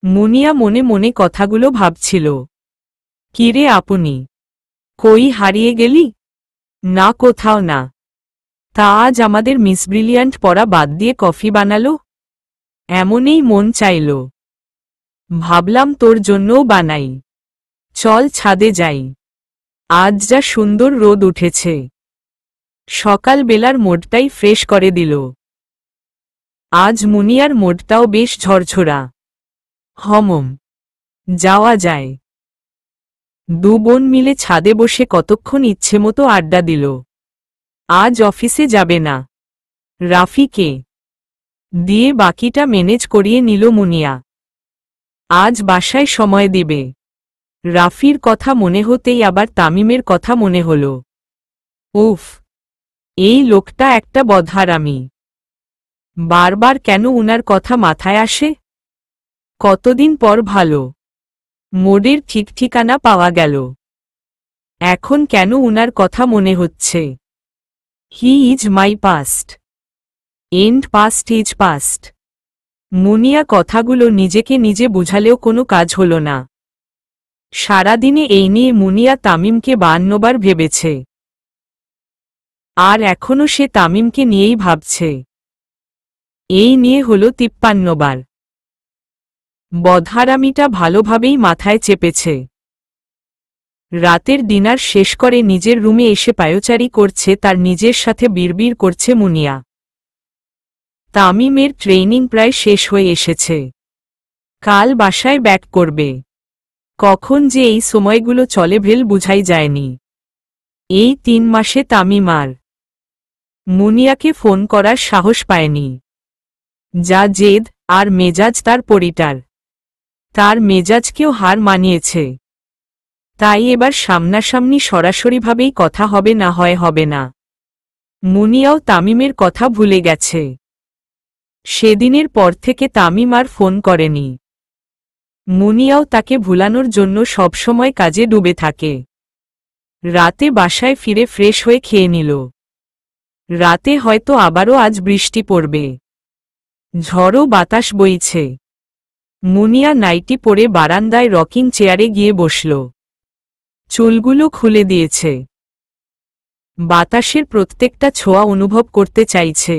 মুনিয়া মনে মনে কথাগুলো ভাবছিল। কিরে আপনি, কই হারিয়ে গেলি? না, কোথাও না। তা আজ আমাদের মিস ব্রিলিয়ান্ট পড়া বাদ দিয়ে কফি বানালো? এমনই মন চাইল, ভাবলাম তোর জন্যও বানাই। চল ছাদে যাই, আজ যা সুন্দর রোদ উঠেছে। সকালবেলার মোডটাই ফ্রেশ করে দিল। আজ মুনিয়ার মোডটাও বেশ ঝরঝরা। হমম, যাওয়া যায়। 2 বোন মিলে ছাদে বসে কতক্ষণ ইচ্ছেমতো আড্ডা দিল। আজ অফিসে যাবে না, রাফিকে দিয়ে বাকিটা ম্যানেজ করিয়ে নিল মুনিয়া। আজ বাসায় সময় দিবে। রাফির কথা মনে হতেই আবার তামিমের কথা মনে হল। উফ, এই লোকটা একটা বদহারামি। বারবার কেন উনার কথা মাথায় আসে? কতদিন পর ভালো মোডের ঠিক ঠিকানা পাওয়া গেল। এখন কেন উনার কথা মনে হচ্ছে? He is my past, and past is past. Munia কথাগুলো নিজেকে নিজে বুঝালেও কোনো কাজ হল না। সারাদিনে এই নিয়ে মুনিয়া তামিমকে 52 বার ভেবেছে। আর এখনও সে তামিমকে নিয়েই ভাবছে। এই নিয়ে হল 53 বার। বদহারামিটা ভালোভাবেই মাথায় চেপেছে। রাতের ডিনার শেষ করে নিজের রুমে এসে পায়চারি করছে, তার নিজের সাথে বিড়বিড় করছে মুনিয়া। তামিমের ট্রেনিং প্রায় শেষ হয়ে এসেছে। কাল বাসায় ব্যাক করবে। কখন যে এই সময়গুলো চলে ভেল বুঝাই যায়নি। এই 3 মাসে তামিম আর মুনিয়াকে ফোন করার সাহস পায়নি। যা জেদ আর মেজাজ তার পরিটার, তার মেজাজকেও হার মানিয়েছে। তাই এবার সামনাসামনি সরাসরিভাবেই কথা হবে, না হয় হবে না। মুনিয়াও তামিমের কথা ভুলে গেছে। সেদিনের পর থেকে তামিম আর ফোন করেনি। মুনিয়াও তাকে ভুলানোর জন্য সবসময় কাজে ডুবে থাকে। রাতে বাসায় ফিরে ফ্রেশ হয়ে খেয়ে নিল। রাতে হয়তো আবারও আজ বৃষ্টি পড়বে। ঝড়ো বাতাস বইছে। মুনিয়া নাইটি পরে বারান্দায় রকিং চেয়ারে গিয়ে বসল। চুলগুলো খুলে দিয়েছে। বাতাসের প্রত্যেকটা ছোঁয়া অনুভব করতে চাইছে।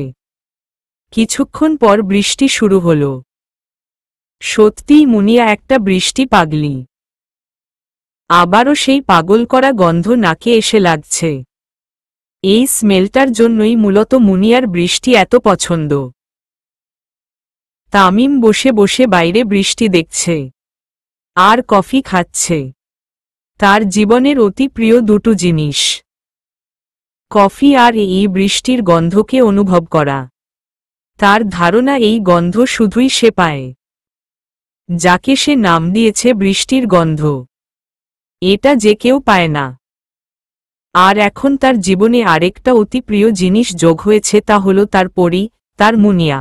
কিছুক্ষণ পর বৃষ্টি শুরু হল। সত্যিই মুনিয়া একটা বৃষ্টি পাগলি। আবারও সেই পাগল করা গন্ধ নাকে এসে লাগছে। এই স্মেলটার জন্যই মূলত মুনিয়ার বৃষ্টি এত পছন্দ। তামিম বসে বসে বাইরে বৃষ্টি দেখছে আর কফি খাচ্ছে। তার জীবনের অতি প্রিয় 2টো জিনিস, কফি আর এই বৃষ্টির গন্ধকে অনুভব করা। তার ধারণা এই গন্ধ শুধুই সে পায়, যাকে সে নাম দিয়েছে বৃষ্টির গন্ধ। এটা যে কেউ পায় না। আর এখন তার জীবনে আরেকটা অতি প্রিয় জিনিস যোগ হয়েছে, তা হল তার পরী, তার মুনিয়া।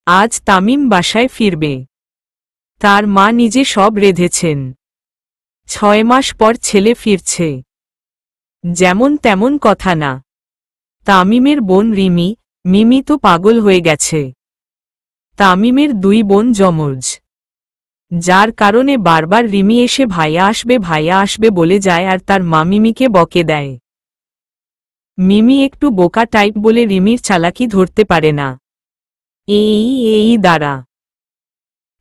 আজ তামিম বাসায় ফিরবে। তার মা নিজে সব রেঁধেছেন। 6 মাস পর ছেলে ফিরছে, যেমন তেমন কথা না। তামিমের বোন মিমি তো পাগল হয়ে গেছে। তামিমের 2 বোন যমজ, যার কারণে বারবার রিমি এসে ভাইয়া আসবে বলে যায় আর তার মা মিমিকে বকে দেয়। মিমি একটু বোকা টাইপ বলে রিমির চালাকি ধরতে পারে না। এই দাঁড়া,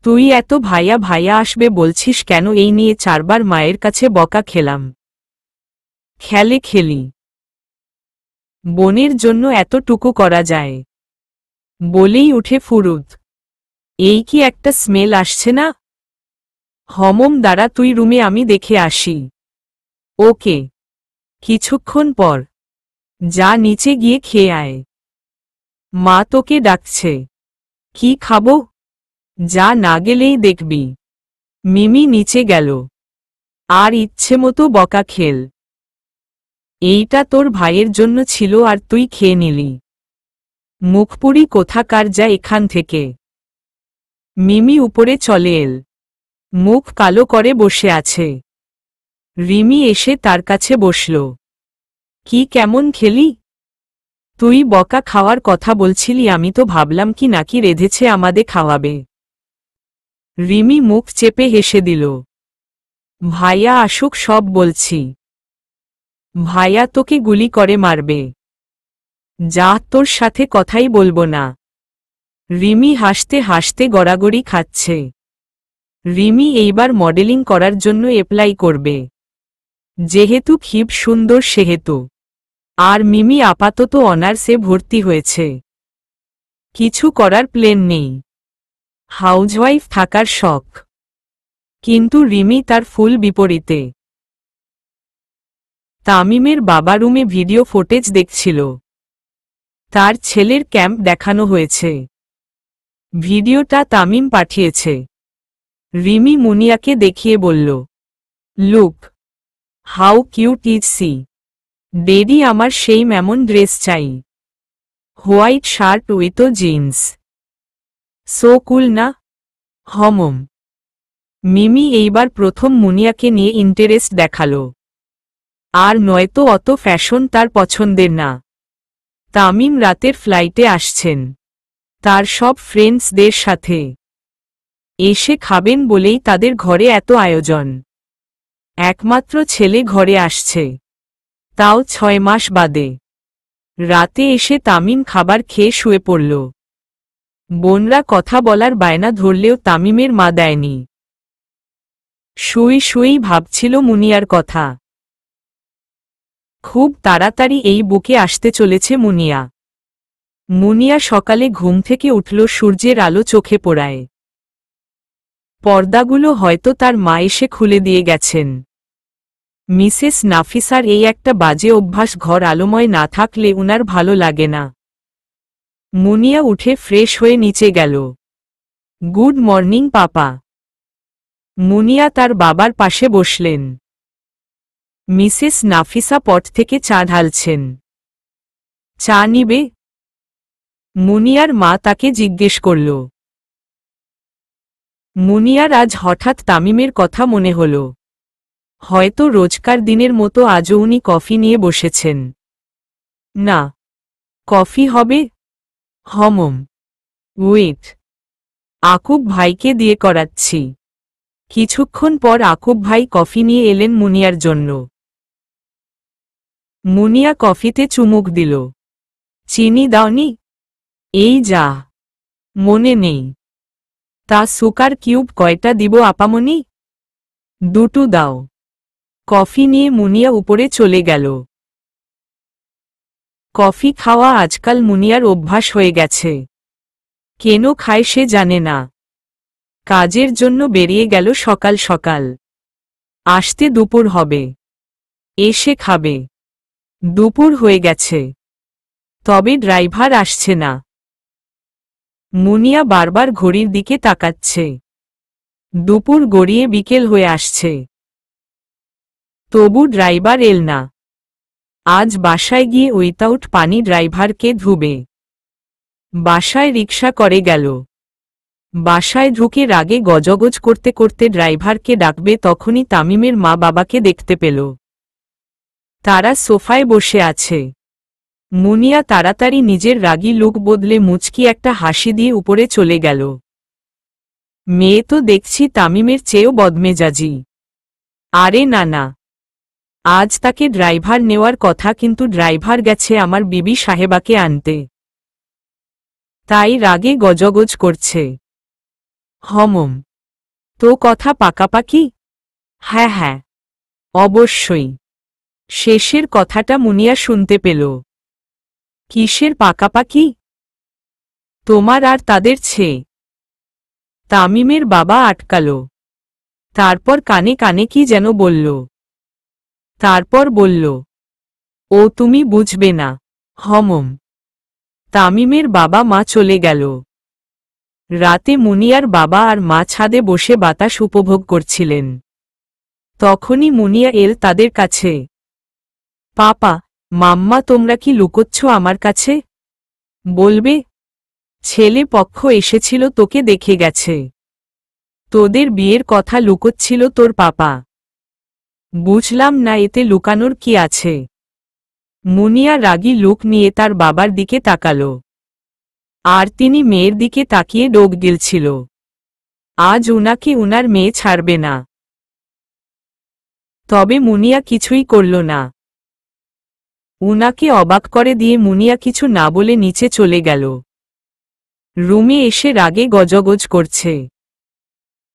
তুই এত ভাইয়া আসবে বলছিস কেন? এই নিয়ে 4 বার মায়ের কাছে বকা খেলাম। খেলি বোনের জন্য এতটুকু করা যায় বলেই উঠে ফুরুত। এই কি একটা স্মেল আসছে না? হমম দ্বারা তুই রুমে, আমি দেখে আসি। ওকে। কিছুক্ষণ পর, যা নিচে গিয়ে খেয়ে আয়, মা তোকে ডাকছে। কি খাবো? যা, না গেলেই দেখবি। মিমি নিচে গেল। আর ইচ্ছে মতো বকা খেল। এইটা তোর ভাইয়ের জন্য ছিল আর তুই খেয়ে নিলি। মুখপুরি কোথাকার, যা এখান থেকে। মিমি উপরে চলে এল। মুখ কালো করে বসে আছে। রিমি এসে তার কাছে বসল। কি কেমন খেলি? তুই বকা খাওয়ার কথা বলছিলি, আমি তো ভাবলাম কি নাকি রেঁধেছে আমাদের খাওয়াবে। রিমি মুখ চেপে হেসে দিল। ভাইয়া আসুক সব বলছি। ভাইয়া তোকে গুলি করে মারবে। যা, তোর সাথে কথাই বলবো না। রিমি হাসতে হাসতে গড়াগড়ি খাচ্ছে। রিমি এইবার মডেলিং করার জন্য অ্যাপ্লাই করবে, যেহেতু খুব সুন্দর সেহেতু। আর মিমি আপাতত অনার্সে ভর্তি হয়েছে। কিছু করার প্ল্যান নেই, হাউসওয়াইফ থাকার শখ। কিন্তু রিমি তার ফুল বিপরীতে। তামিমের বাবা রুমে ভিডিও ফুটেজ দেখছিল। তার ছেলের ক্যাম্প দেখানো হয়েছে। ভিডিওটা তামিম পাঠিয়েছে। রিমি মুনিয়াকে দেখিয়ে বলল, look how cute is she. Daddy, আমার সেই এমন ড্রেস চাই, white shirt with jeans. So cool না? হমম। মিমি এইবার প্রথম মুনিয়াকে নিয়ে ইন্টারেস্ট দেখালো। আর নয়তো অত ফ্যাশন তার পছন্দের না। তামিম রাতের ফ্লাইটে আসছেন তার সব ফ্রেন্ডসদের সাথে। এসে খাবেন বলেই তাদের ঘরে এত আয়োজন। একমাত্র ছেলে ঘরে আসছে, তাও 6 মাস বাদে। রাতে এসে তামিম খাবার খেয়ে শুয়ে পড়ল। বোনরা কথা বলার বায়না ধরলেও তামিমের মা দেয়নি। শুই শুই ভাবছিল মুনিয়ার কথা। খুব তাড়াতাড়ি এই বুকে আসতে চলেছে মুনিয়া। মুনিয়া সকালে ঘুম থেকে উঠল সূর্যের আলো চোখে পড়ায়। পর্দাগুলো হয়তো তার মা এসে খুলে দিয়ে গেছেন। মিসেস নাফিসার এই একটা বাজে অভ্যাস, ঘর আলোময় না থাকলে উনার ভালো লাগে না। মুনিয়া উঠে ফ্রেশ হয়ে নিচে গেল। গুড মর্নিং পাপা। মুনিয়া তার বাবার পাশে বসলেন। মিসেস নাফিসা পট থেকে চা ঢালছেন। চা নিবে? মুনিয়ার মা তাকে জিজ্ঞেস করল। মুনিয়ার আজ হঠাৎ তামিমের কথা মনে হল। হয়তো রোজকার দিনের মতো আজও উনি কফি নিয়ে বসেছেন। না, কফি হবে? হমম। উইথ। আকুব ভাইকে দিয়ে করাচ্ছি। কিছুক্ষণ পর আকুব ভাই কফি নিয়ে এলেন মুনিয়ার জন্য। মুনিয়া কফিতে চুমুক দিল। চিনি দাওনি? এই যা, মনে নেই। তা সুগার কিউব কয়টা দিব আপামনি? 2টো দাও। কফি নিয়ে মুনিয়া উপরে চলে গেল। কফি খাওয়া আজকাল মুনিয়ার অভ্যাস হয়ে গেছে। কেন খায় সে জানে না। কাজের জন্য বেরিয়ে গেল সকাল সকাল। আসতে দুপুর হবে। এসে খাবে। দুপুর হয়ে গেছে, তবে ড্রাইভার আসছে না। মুনিয়া বারবার ঘড়ির দিকে তাকাচ্ছে। দুপুর গড়িয়ে বিকেল হয়ে আসছে, তবু ড্রাইভার এল না। আজ বাসায় গিয়ে উইথাউট পানি ড্রাইভারকে ধুবে। বাসায় রিকশা করে গেল। বাসায় ঢুকে রাগে গজগজ করতে করতে ড্রাইভারকে ডাকবে, তখনই তামিমের মা বাবাকে দেখতে পেল। তারা সোফায় বসে আছে। মুনিয়া তাড়াতাড়ি নিজের রাগী লুক বদলে মুচকি একটা হাসি দিয়ে উপরে চলে গেল। মেয়ে তো দেখছি তামিমের চেয়েও বদমেজাজি। আরে না না, আজ তাকে ড্রাইভার নেওয়ার কথা, কিন্তু ড্রাইভার গেছে আমার বিবি সাহেবাকে আনতে। তাই রাগে গজগজ করছে। হমম। তো কথা পাকাপাকি? হ্যাঁ হ্যাঁ, অবশ্যই। শেষের কথাটা মুনিয়া শুনতে পেল। কিসের পাকাপাকি? তোমার আর তাদের ছে। তামিমের বাবা আটকাল। তারপর কানে কানে কি যেন বলল। তারপর বলল, ও তুমি বুঝবে না। হমম। তামিমের বাবা মা চলে গেল। রাতে মুনিয়ার বাবা আর মা ছাদে বসে বাতাস উপভোগ করছিলেন। তখনই মুনিয়া এল তাদের কাছে। পাপা, মাম্মা, তোমরা কি লুকোচ্ছ আমার কাছে? বলবে। ছেলে পক্ষ এসেছিল, তোকে দেখে গেছে। তোদের বিয়ের কথা লুকোচ্ছিল তোর পাপা। বুঝলাম না, এতে লুকানোর কি আছে? মুনিয়া রাগী লুক নিয়ে তার বাবার দিকে তাকালো। আর তিনি মেয়ের দিকে তাকিয়ে ডোক গিলছিল। আজ উনাকে উনার মেয়ে ছাড়বে না। তবে মুনিয়া কিছুই করল না। উনাকে অবাক করে দিয়ে মুনিয়া কিছু না বলে নিচে চলে গেল। রুমে এসে রাগে গজগজ করছে।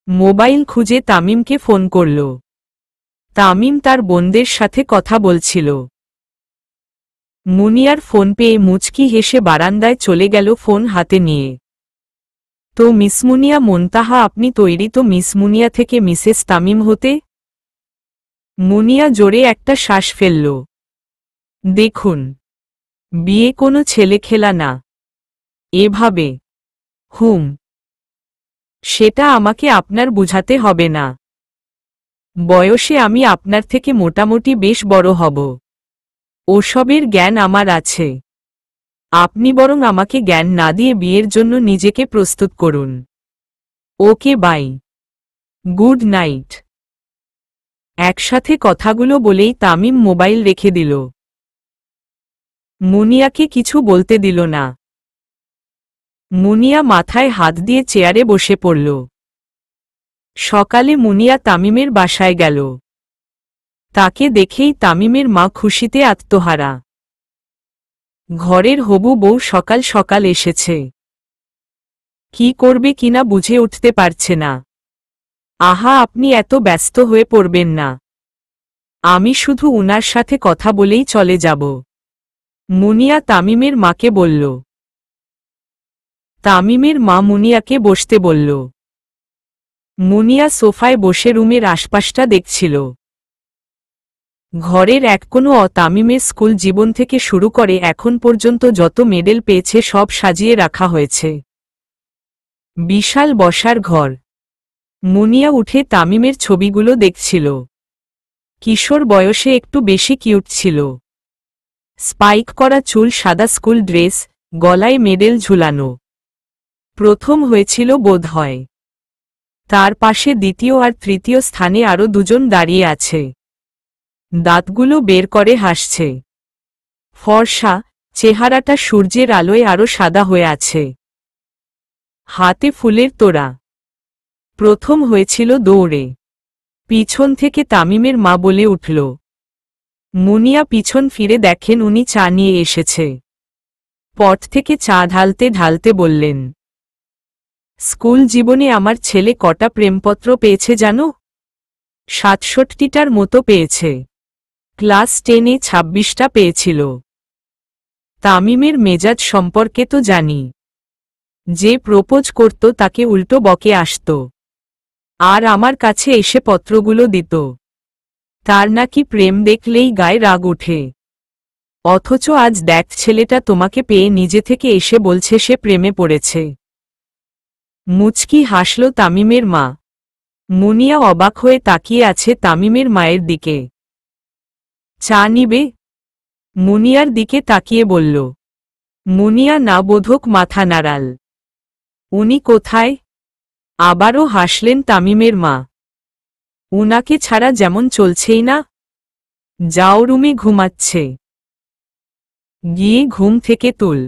মোবাইল খুঁজে তামিমকে ফোন করল। তামিম তার বোনদের সাথে কথা বলছিল। মুনিয়ার ফোন পেয়ে মুচকি হেসে বারান্দায় চলে গেল ফোন হাতে নিয়ে। তো মিস মুনিয়া মোন্তাহা, আপনি তৈরি তো মিস মুনিয়া থেকে মিসেস তামিম হতে? মুনিয়া জোরে একটা শ্বাস ফেলল। দেখুন, বিয়ে কোনো ছেলে খেলা না। এভাবে। সেটা আমাকে আপনার বুঝাতে হবে না। বয়সে আমি আপনার থেকে মোটামুটি বেশ বড় হব। ওসবের জ্ঞান আমার আছে। আপনি বরং আমাকে জ্ঞান না দিয়ে বিয়ের জন্য নিজেকে প্রস্তুত করুন। ওকে, বাই। Good night. একসাথে কথাগুলো বলেই তামিম মোবাইল রেখে দিল। মুনিয়াকে কিছু বলতে দিল না। মুনিয়া মাথায় হাত দিয়ে চেয়ারে বসে পড়ল। সকালে মুনিয়া তামিমের বাসায় গেল। তাকে দেখেই তামিমের মা খুশিতে আত্মহারা। ঘরের হবু বউ সকাল সকাল এসেছে। কি করবে কিনা বুঝে উঠতে পারছে না। আহা, আপনি এত ব্যস্ত হয়ে পড়বেন না। আমি শুধু উনার সাথে কথা বলেই চলে যাব। মুনিয়া তামিমের মাকে বলল। তামিমের মা মুনিয়াকে বসতে বলল। মুনিয়া সোফায় বসে রুমের আশপাশটা দেখছিল। ঘরের এক কোনো তামিমের স্কুল জীবন থেকে শুরু করে এখন পর্যন্ত যত মেডেল পেয়েছে সব সাজিয়ে রাখা হয়েছে। বিশাল বসার ঘর। মুনিয়া উঠে তামিমের ছবিগুলো দেখছিল। কিশোর বয়সে একটু বেশি কিউট ছিল। স্পাইক করা চুল, সাদা স্কুল ড্রেস, গলায় মেডেল ঝুলানো। প্রথম হয়েছিল বোধহয়। তার পাশে দ্বিতীয় আর তৃতীয় স্থানে আরও দুজন দাঁড়িয়ে আছে। দাঁতগুলো বের করে হাসছে। ফর্সা, চেহারাটা সূর্যের আলোয় আরও সাদা হয়ে আছে। হাতে ফুলের তোড়া। প্রথম হয়েছিল দৌড়ে। পিছন থেকে তামিমের মা বলে উঠল। মুনিয়া পিছন ফিরে দেখেন উনি চা নিয়ে এসেছে। পট থেকে চা ঢালতে ঢালতে বললেন, স্কুল জীবনে আমার ছেলে কটা প্রেমপত্র পেয়েছে জানো? 67টার মতো পেয়েছে। ক্লাস 10-এ 26টা পেয়েছিল। তামিমের মেজাজ সম্পর্কে তো জানি। যে প্রপোজ করত তাকে উল্টো বকে আসত। আর আমার কাছে এসে পত্রগুলো দিত। তার নাকি প্রেম দেখলেই গায়ে রাগ ওঠে। অথচ আজ দেখ, ছেলেটা তোমাকে পেয়ে নিজে থেকে এসে বলছে সে প্রেমে পড়েছে। মুচকি হাসল তামিমের মা। মুনিয়া অবাক হয়ে তাকিয়ে আছে তামিমের মায়ের দিকে। চা নিবে? মুনিয়ার দিকে তাকিয়ে বলল। মুনিয়া না বোধক মাথা নাড়াল। উনি কোথায়? আবারও হাসলেন তামিমের মা। উনাকে ছাড়া যেমন চলছেই না। যাও, রুমে ঘুমাচ্ছে। গিয়ে ঘুম থেকে তুল।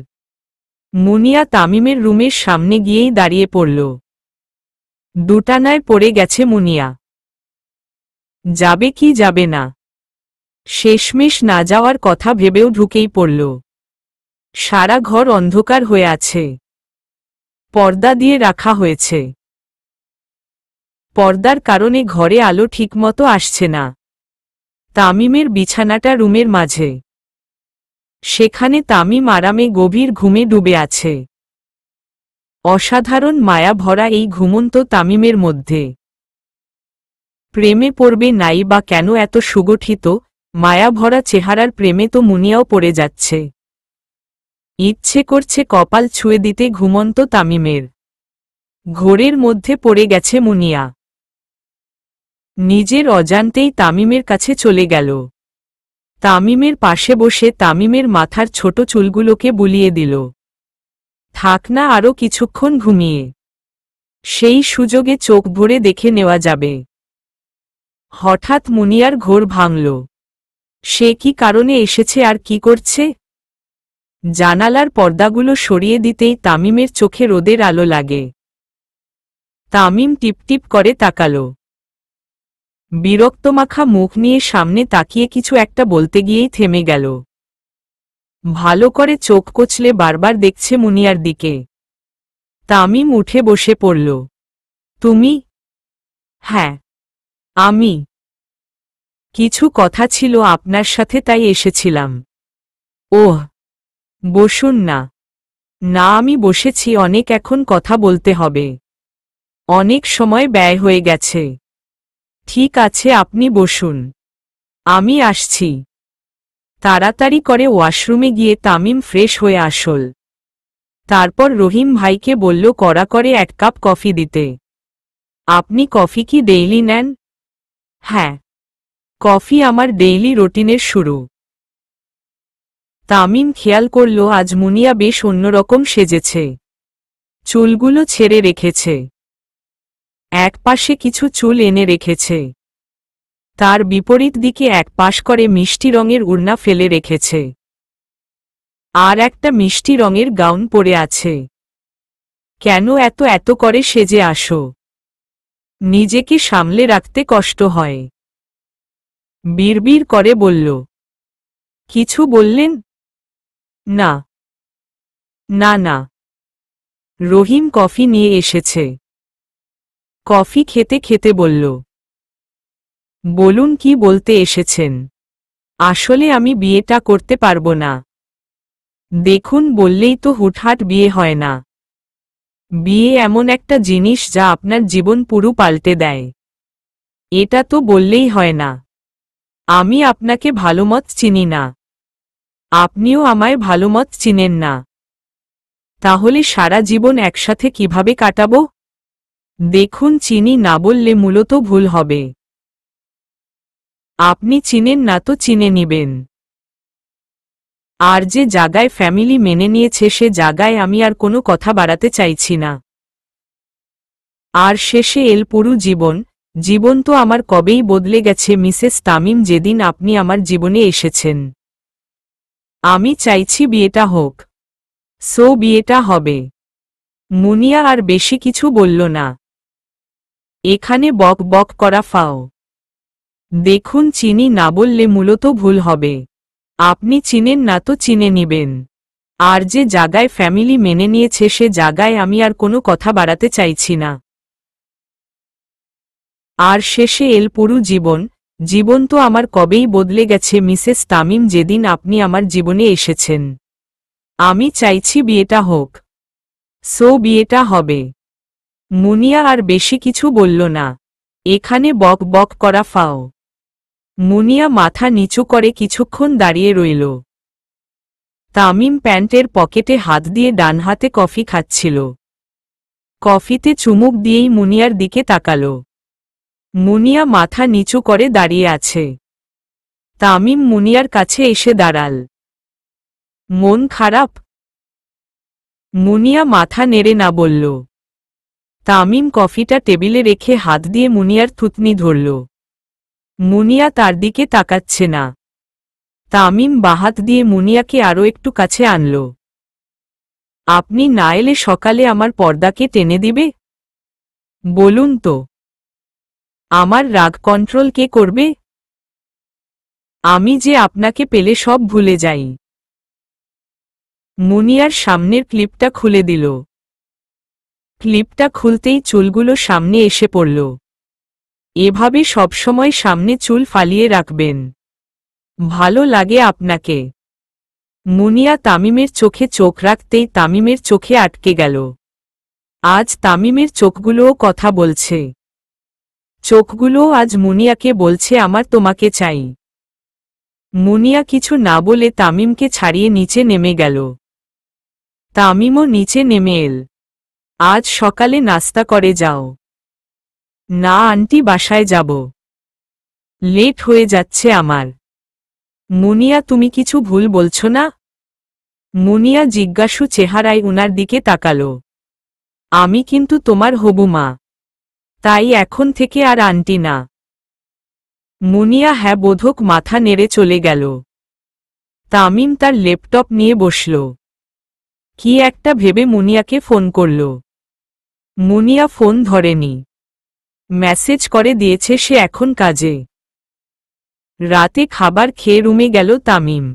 মুনিয়া তামিমের রুমের সামনে গিয়েই দাঁড়িয়ে পড়ল। দুটানায় পড়ে গেছে মুনিয়া। যাবে কি যাবে না? শেষমেশ না যাওয়ার কথা ভেবেও ঢুকেই পড়ল। সারা ঘর অন্ধকার হয়ে আছে। পর্দা দিয়ে রাখা হয়েছে। পর্দার কারণে ঘরে আলো ঠিকমতো আসছে না। তামিমের বিছানাটা রুমের মাঝে। সেখানে তামিম আরামে গভীর ঘুমে ডুবে আছে। অসাধারণ মায়া ভরা এই ঘুমন্ত তামিমের মধ্যে প্রেমে পড়বে নাই বা কেন এত সুগঠিত মায়া ভরা চেহারার প্রেমে তো মুনিয়াও পড়ে যাচ্ছে। ইচ্ছে করছে কপাল ছুঁয়ে দিতে ঘুমন্ত তামিমের। ঘোরের মধ্যে পড়ে গেছে মুনিয়া। নিজের অজান্তেই তামিমের কাছে চলে গেল। তামিমের পাশে বসে তামিমের মাথার ছোট চুলগুলোকে বুলিয়ে দিল। থাক না আরও কিছুক্ষণ ঘুমিয়ে, সেই সুযোগে চোখ ভরে দেখে নেওয়া যাবে। হঠাৎ মুনিয়ার ঘোর ভাঙল। সে কি কারণে এসেছে আর কি করছে? জানালার পর্দাগুলো সরিয়ে দিতেই তামিমের চোখে রোদের আলো লাগে। তামিম টিপটিপ করে তাকাল। বিরক্তমাখা মুখ নিয়ে সামনে তাকিয়ে কিছু একটা বলতে গিয়েই থেমে গেল। ভালো করে চোখ কচলে বারবার দেখছে মুনিয়ার দিকে। তামিম উঠে বসে পড়ল। তুমি? হ্যাঁ, আমি। কিছু কথা ছিল আপনার সাথে, তাই এসেছিলাম। ওহ, বসুন না। না, আমি বসেছি অনেক, এখন কথা বলতে হবে। অনেক সময় ব্যয় হয়ে গেছে। ঠিক আছে, আপনি বসুন, আমি আসছি। তাড়াতাড়ি করে ওয়াশরুমে গিয়ে তামিম ফ্রেশ হয়ে আসল। তারপর রহিম ভাইকে বলল কড়া করে 1 কাপ কফি দিতে। আপনি কফি কি ডেইলি নেন? হ্যাঁ, কফি আমার ডেইলি রুটিনের শুরু। তামিম খেয়াল করল আজ মুনিয়া বেশ অন্যরকম সেজেছে। চুলগুলো ছেড়ে রেখেছে, এক পাশে কিছু চুল এনে রেখেছে, তার বিপরীত দিকে এক পাশ করে মিষ্টি রঙের ওড়না ফেলে রেখেছে, আর একটা মিষ্টি রঙের গাউন পরে আছে। কেন এত করে সেজে আসো? নিজেকে সামলে রাখতে কষ্ট হয়। বিড়বিড় করে বলল। কিছু বললেন? না না না। রহিম কফি নিয়ে এসেছে। কফি খেতে খেতে বলল, বলুন কি বলতে এসেছেন? আসলে আমি বিয়েটা করতে পারবো না। দেখুন, বললেই তো হুটহাট বিয়ে হয় না। বিয়ে এমন একটা জিনিস যা আপনার জীবন পুরো পাল্টে দেয়। এটা তো বললেই হয় না। আমি আপনাকে ভালোমত চিনি না, আপনিও আমায় ভালোমত চিনেন না। তাহলে সারা জীবন একসাথে কিভাবে কাটাবো? দেখুন, চিনি না বললে মূলত ভুল হবে। আপনি চিনেন না তো চিনে নিবেন। আর যে জায়গায় ফ্যামিলি মেনে নিয়েছে সে জায়গায় আমি আর কোনো কথা বাড়াতে চাইছি না। আর শেষে এল পুরো জীবন। জীবন তো আমার কবেই বদলে গেছে মিসেস তামিম, যেদিন আপনি আমার জীবনে এসেছেন। আমি চাইছি বিয়েটা হোক। সো বিয়েটা হবে। মুনিয়া আর বেশি কিছু বলল না। এখানে বক বক করা ফাও। দেখুন, চিনি না বললে মূলত ভুল হবে। আপনি চিনেন না তো চিনে নিবেন। আর যে জায়গায় ফ্যামিলি মেনে নিয়েছে সে জায়গায় আমি আর কোনো কথা বাড়াতে চাইছি না। আর শেষে এল পুরো জীবন। জীবন তো আমার কবেই বদলে গেছে মিসেস তামিম, যেদিন আপনি আমার জীবনে এসেছেন। আমি চাইছি বিয়েটা হোক। সো বিয়েটা হবে। মুনিয়া আর বেশি কিছু বলল না। এখানে বক বক করা ফাও। মুনিয়া মাথা নিচু করে কিছুক্ষণ দাঁড়িয়ে রইল। তামিম প্যান্টের পকেটে হাত দিয়ে ডান হাতে কফি খাচ্ছিল। কফিতে চুমুক দিয়েই মুনিয়ার দিকে তাকাল। মুনিয়া মাথা নিচু করে দাঁড়িয়ে আছে। তামিম মুনিয়ার কাছে এসে দাঁড়াল। মন খারাপ? মুনিয়া মাথা নেড়ে না বলল। তামিম কফিটা টেবিলে রেখে হাত দিয়ে মুনিয়ার থুতনি ধরল। মুনিয়া তার দিকে তাকাচ্ছে না। তামিম বাহাত দিয়ে মুনিয়াকে আরও একটু কাছে আনল। আপনি না এলে সকালে আমার পর্দাকে টেনে দিবে? বলুন তো, আমার রাগ কন্ট্রোল কে করবে? আমি যে আপনাকে পেলে সব ভুলে যাই। মুনিয়ার সামনের ক্লিপটা খুলে দিল। ক্লিপটা খুলতেই চুলগুলো সামনে এসে পড়ল। এভাবে সবসময় সামনে চুল ফালিয়ে রাখবেন? ভালো লাগে আপনাকে? মুনিয়া তামিমের চোখে চোখ রাখতেই তামিমের চোখে আটকে গেল। আজ তামিমের চোখগুলোও কথা বলছে। চোখগুলো আজ মুনিয়াকে বলছে আমার তোমাকে চাই। মুনিয়া কিছু না বলে তামিমকে ছাড়িয়ে নিচে নেমে গেল। তামিমও নিচে নেমে এল। আজ সকালে নাস্তা করে যাও। না আন্টি, বাসায় যাব, লেট হয়ে যাচ্ছে আমার। মুনিয়া, তুমি কিছু ভুল বলছো না? মুনিয়া জিজ্ঞাসু চেহারায় উনার দিকে তাকালো। আমি কিন্তু তোমার হবু মা, তাই এখন থেকে আর আন্টি না। মুনিয়া হ্যাঁ বোধক মাথা নেড়ে চলে গেল। তামিম তার ল্যাপটপ নিয়ে বসল। কি একটা ভেবে মুনিয়াকে ফোন করল। মুনিয়া ফোন ধরেনি। মেসেজ করে দিয়েছে সে এখন কাজে। রাতে খাবার খেয়ে রুমে গেল তামিম।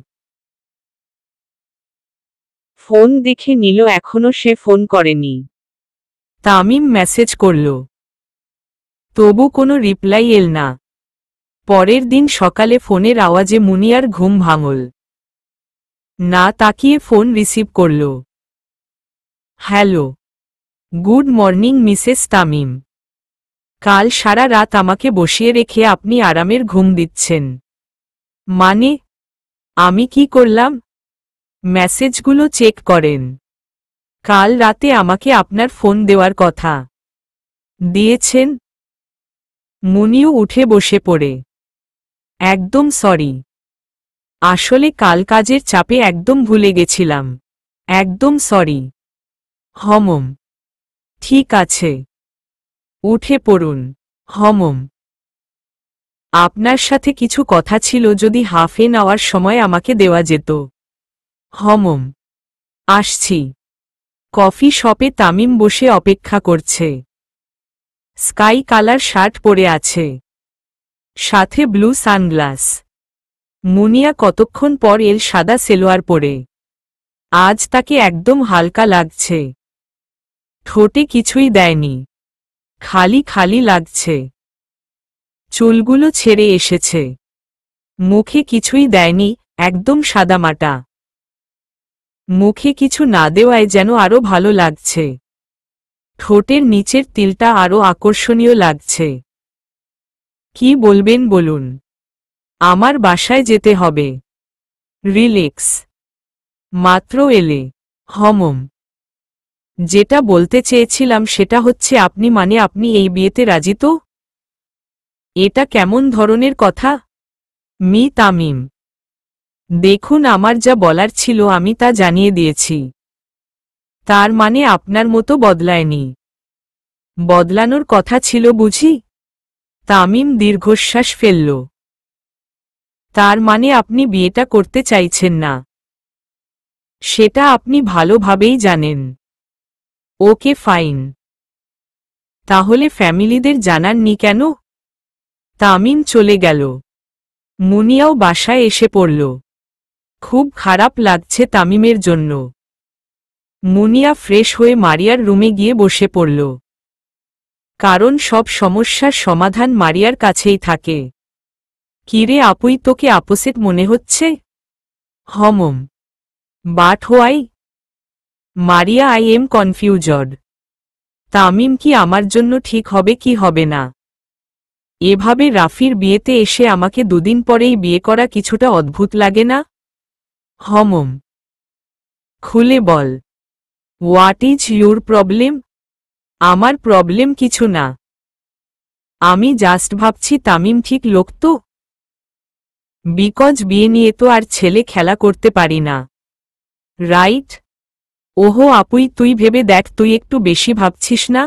ফোন দেখে নিল এখনো সে ফোন করেনি। তামিম মেসেজ করল, তবু কোনো রিপ্লাই এল না। পরের দিন সকালে ফোনের আওয়াজে মুনিয়ার ঘুম ভাঙল। না তাকিয়ে ফোন রিসিভ করল। Hello, good morning Mrs Tamim. কাল সারা রাত আমাকে বসিয়ে রেখে আপনি আরামের ঘুম দিচ্ছেন? মানে, আমি কি করলাম? মেসেজগুলো চেক করেন। কাল রাতে আমাকে আপনার ফোন দেওয়ার কথা দিয়েছেন। মুনিও উঠে বসে পড়ে। একদম সরি, আসলে কাল কাজের চাপে একদম ভুলে গেছিলাম। একদম সরি। হমম, ঠিক আছে, উঠে পড়ুন। হমম, আপনার সাথে কিছু কথা ছিল, যদি হাফ এন আওয়ার সময় আমাকে দেওয়া যেত। হমম, আসছি। কফি শপে তামিম বসে অপেক্ষা করছে। স্কাই কালার শার্ট পরে আছে, সাথে ব্লু সানগ্লাস। মুনিয়া কতক্ষণ পর এল সাদা সেলোয়ার পরে। আজ তাকে একদম হালকা লাগছে। ঠোঁটে কিছুই দেয়নি, খালি খালি লাগছে। চুলগুলো ছেড়ে এসেছে। মুখে কিছুই দেয়নি, একদম সাদামাটা। মুখে কিছু না দেওয়ায় যেন আরো ভালো লাগছে। ঠোঁটের নিচের তিলটা আরো আকর্ষণীয় লাগছে। কি বলবেন বলুন? আমার বাসায় যেতে হবে। রিল্যাক্স, মাত্র এলে। হমম, যেটা বলতে চেয়েছিলাম সেটা হচ্ছে আপনি এই বিয়েতে রাজি তো? এটা কেমন ধরনের কথা? মি তামিম, দেখুন, আমার যা বলার ছিল আমি তা জানিয়ে দিয়েছি। তার মানে আপনার মতো বদলায়নি? বদলানোর কথা ছিল বুঝি? তামিম দীর্ঘশ্বাস ফেলল। তার মানে আপনি বিয়েটা করতে চাইছেন না? সেটা আপনি ভালোভাবেই জানেন। ওকে ফাইন, তাহলে ফ্যামিলিদের জানাননি কেন? তামিম চলে গেল। মুনিয়াও বাসায় এসে পড়ল। খুব খারাপ লাগছে তামিমের জন্য। মুনিয়া ফ্রেশ হয়ে মারিয়ার রুমে গিয়ে বসে পড়ল। কারণ সব সমস্যার সমাধান মারিয়ার কাছেই থাকে। কিরে আপুই, তোকে আপসেট মনে হচ্ছে? Hmm, but why? Maria, I am confused. Tamim কি আমার জন্য ঠিক হবে কি হবে না? এভাবে রাফির বিয়েতে এসে আমাকে দুদিন পরেই বিয়ে করা কিছুটা অদ্ভুত লাগে না? হমম, খুলে বল, হোয়াট ইজ ইউর প্রবলেম? আমার প্রবলেম কিছু না। আমি জাস্ট ভাবছি তামিম ঠিক লোক তো? বিকজ বিয়ে নিয়ে তো আর ছেলে খেলা করতে পারি না, রাইট? ওহো আপুই, তুই ভেবে দেখ, তুই একটু বেশি ভাবছিস না?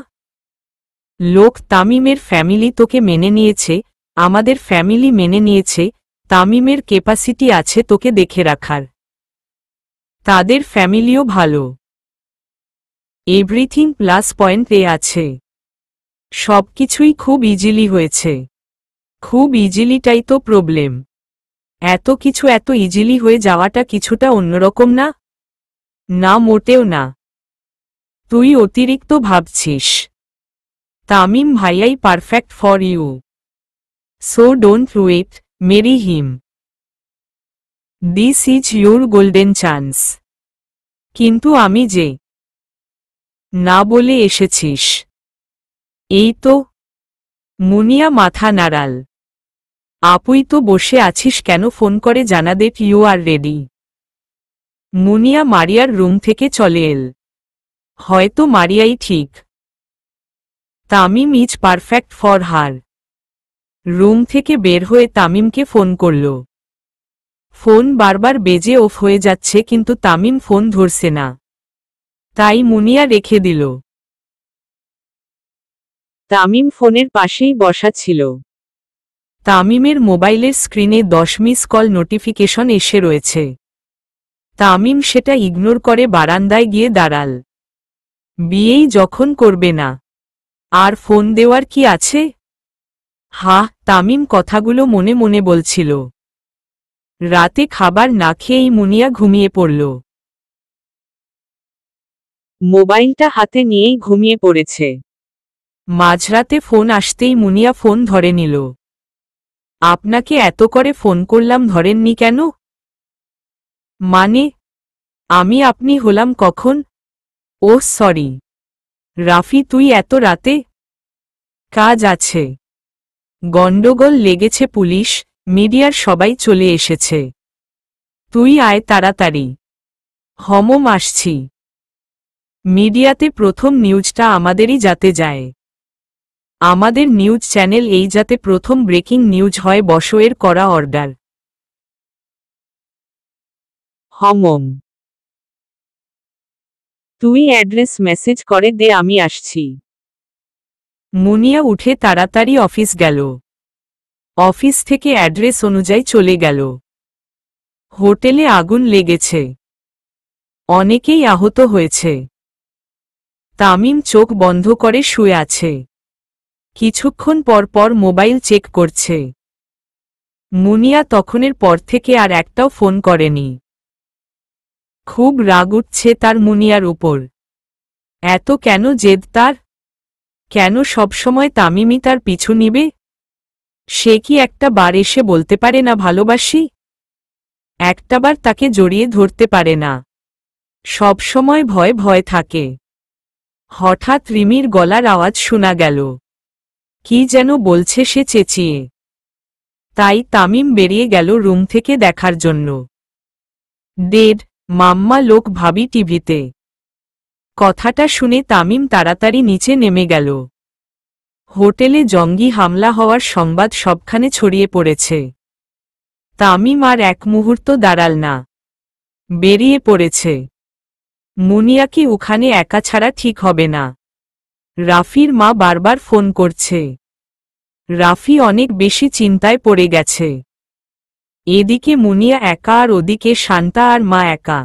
লোক, তামিমের ফ্যামিলি তোকে মেনে নিয়েছে, আমাদের ফ্যামিলি মেনে নিয়েছে, তামিমের ক্যাপাসিটি আছে তোকে দেখে রাখার। তাদের ফ্যামিলিও ভালো। এভরিথিং প্লাস পয়েন্ট এ আছে। সবকিছুই খুব ইজিলি হয়েছে। খুব ইজিলিটাই তো প্রবলেম। এত কিছু এত ইজিলি হয়ে যাওয়াটা কিছুটা অন্যরকম না? না, মোটেও না। তুই অতিরিক্ত ভাবছিস। তামিম ভাইয়াই perfect for you. So don't wait, marry him. This is your golden chance. কিন্তু আমি যে না বলে এসেছিস। এই তো মুনিয়া মাথা নাড়াল। আপুই তো বসে আছিস কেন, ফোন করে জানা দে ইউ আর রেডি। মুনিয়া মারিয়ার রুম থেকে চলে এল। হয়তো মারিয়াই ঠিক। Tamim is perfect for her. Room থেকে বের হয়ে তামিমকে ফোন করল। ফোন বারবার বেজে অফ হয়ে যাচ্ছে কিন্তু তামিম ফোন ধরছে না। তাই মুনিয়া রেখে দিল। তামিম ফোনের পাশেই বসা ছিল। তামিমের মোবাইলের স্ক্রিনে 10 মিস কল নোটিফিকেশন এসে রয়েছে। তামিম সেটা ইগনোর করে বারান্দায় গিয়ে দাঁড়াল। বিয়েই যখন করবে না, আর ফোন দেওয়ার কি আছে? তামিম কথাগুলো মনে মনে বলছিল। রাতে খাবার না খেয়েই মুনিয়া ঘুমিয়ে পড়ল। মোবাইলটা হাতে নিয়েই ঘুমিয়ে পড়েছে। মাঝরাতে ফোন আসতেই মুনিয়া ফোন ধরে নিল। আপনাকে এত করে ফোন করলাম, ধরেননি কেন? মানে, আমি আপনি হলাম কখন? Oh sorry. রাফি, তুই এত রাতে? কাজ আছে। গন্ডগোল লেগেছে, পুলিশ মিডিয়ার সবাই চলে এসেছে। তুই আয় তাড়াতাড়ি। হমম আসছি। মিডিয়াতে প্রথম নিউজটা আমাদেরই যাতে যায়। আমাদের নিউজ চ্যানেল এই যাতে প্রথম ব্রেকিং নিউজ হয়, বসের করা অর্ডার। হমম। তুই অ্যাড্রেস মেসেজ করে দে, আমি আসছি। মুনিয়া উঠে তাড়াতাড়ি অফিস গেল। অফিস থেকে অ্যাড্রেস অনুযায়ী চলে গেল। হোটেলে আগুন লেগেছে। অনেকেই আহত হয়েছে। তামিম চোখ বন্ধ করে শুয়ে আছে। কিছুক্ষণ পর পর মোবাইল চেক করছে। মুনিয়া তখনের পর থেকে আর একটাও ফোন করেনি। খুব রাগ উঠছে তার মুনিয়ার উপর। এত কেন জেদ তার? কেন সবসময় তামিমই তার পিছু নিবে? সে কি একটা বার এসে বলতে পারে না ভালোবাসি? একটাবার তাকে জড়িয়ে ধরতে পারে না। সবসময় ভয় ভয় থাকে। হঠাৎ রিমির গলার আওয়াজ শোনা গেল। কি যেন বলছে সে চেঁচিয়ে। তাই তামিম বেরিয়ে গেল রুম থেকে দেখার জন্য। ডেড মাম্মা লোক ভাবি টিভিতে। কথাটা শুনে তামিম তাড়াতাড়ি নিচে নেমে গেল। হোটেলে জঙ্গি হামলা হওয়ার সংবাদ সবখানে ছড়িয়ে পড়েছে। তামিম আর এক মুহূর্ত দাঁড়াল না, বেরিয়ে পড়েছে। মুনিয়াকে ওখানে একা ছাড়া ঠিক হবে না। রাফির মা বারবার ফোন করছে। রাফি অনেক বেশি চিন্তায় পড়ে গেছে। এদিকে মুনিয়া একা আর ওদিকে শান্তা আর মা একা।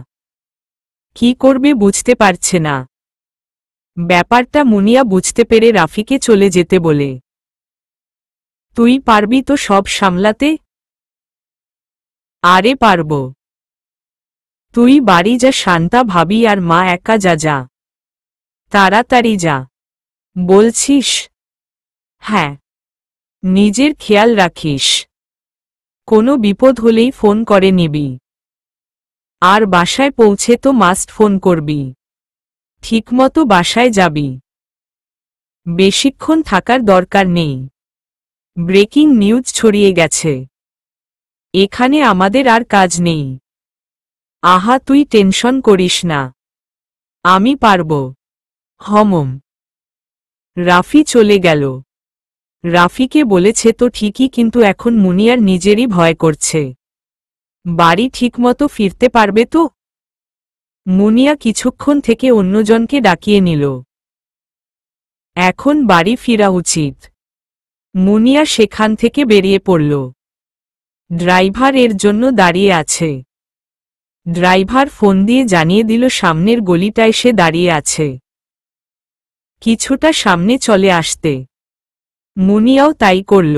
কি করবে বুঝতে পারছে না। ব্যাপারটা মুনিয়া বুঝতে পেরে রাফিকে চলে যেতে বলে। তুই পারবি তো সব সামলাতে? আরে পারব। তুই বাড়ি যা, শান্তা ভাবি আর মা একা যা। তাড়াতাড়ি যা বলছিস। হ্যাঁ, নিজের খেয়াল রাখিস। কোনো বিপদ হলেই ফোন করে নিবি। আর বাসায় পৌঁছে তো মাস্ট ফোন করবি। ঠিকমতো বাসায় যাবি। বেশিক্ষণ থাকার দরকার নেই। ব্রেকিং নিউজ ছড়িয়ে গেছে। এখানে আমাদের আর কাজ নেই। আহা, তুই টেনশন করিস না, আমি পারব। হমম। রাফি চলে গেল। রাফিকে বলেছে তো ঠিকই, কিন্তু এখন মুনিয়ার নিজেরই ভয় করছে। বাড়ি ঠিকমতো ফিরতে পারবে তো? মুনিয়া কিছুক্ষণ থেকে অন্যজনকে ডাকিয়ে নিল। এখন বাড়ি ফিরা উচিত। মুনিয়া সেখান থেকে বেরিয়ে পড়ল। ড্রাইভার এর জন্য দাঁড়িয়ে আছে। ড্রাইভার ফোন দিয়ে জানিয়ে দিল সামনের গলিটায় সে দাঁড়িয়ে আছে। কিছুটা সামনে চলে আসতে। মুনিয়াও তাই করল।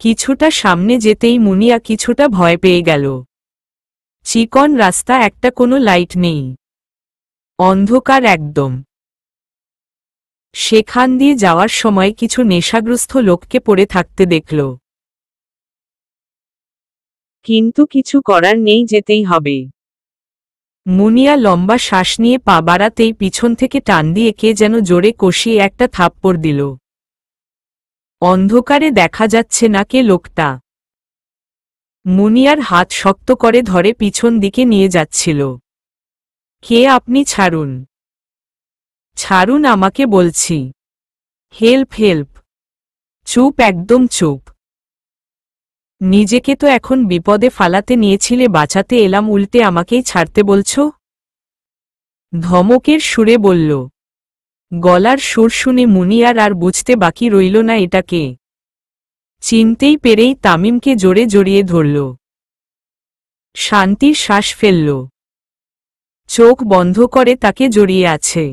কিছুটা সামনে যেতেই মুনিয়া কিছুটা ভয় পেয়ে গেল। চিকন রাস্তা, একটা কোনো লাইট নেই, অন্ধকার একদম। সেখান দিয়ে যাওয়ার সময় কিছু নেশাগ্রস্ত লোককে পড়ে থাকতে দেখল। কিন্তু কিছু করার নেই, যেতেই হবে। মুনিয়া লম্বা শ্বাস নিয়ে পা বাড়াতেই পিছন থেকে টান দিয়ে কে যেন জোরে কষিয়ে একটা থাপ্পড় দিল। অন্ধকারে দেখা যাচ্ছে না কে লোকটা। মুনিয়ার হাত শক্ত করে ধরে পিছন দিকে নিয়ে যাচ্ছিল। কে আপনি? ছাড়ুন, ছাড়ুন আমাকে বলছি। Help help. চুপ, একদম চুপ। নিজেকে তো এখন বিপদে ফালাতে নিয়েছিলে, বাঁচাতে এলাম, উল্টে আমাকেই ছাড়তে বলছো? ধমকের সুরে বলল। গলার সুর শুনে মুনিয়ার আর বুঝতে বাকি রইল না এটা কে। চিনতেই পেরেই তামিমকে জোরে জড়িয়ে ধরল। শান্তির শ্বাস ফেলল। চোখ বন্ধ করে তাকে জড়িয়ে আছে।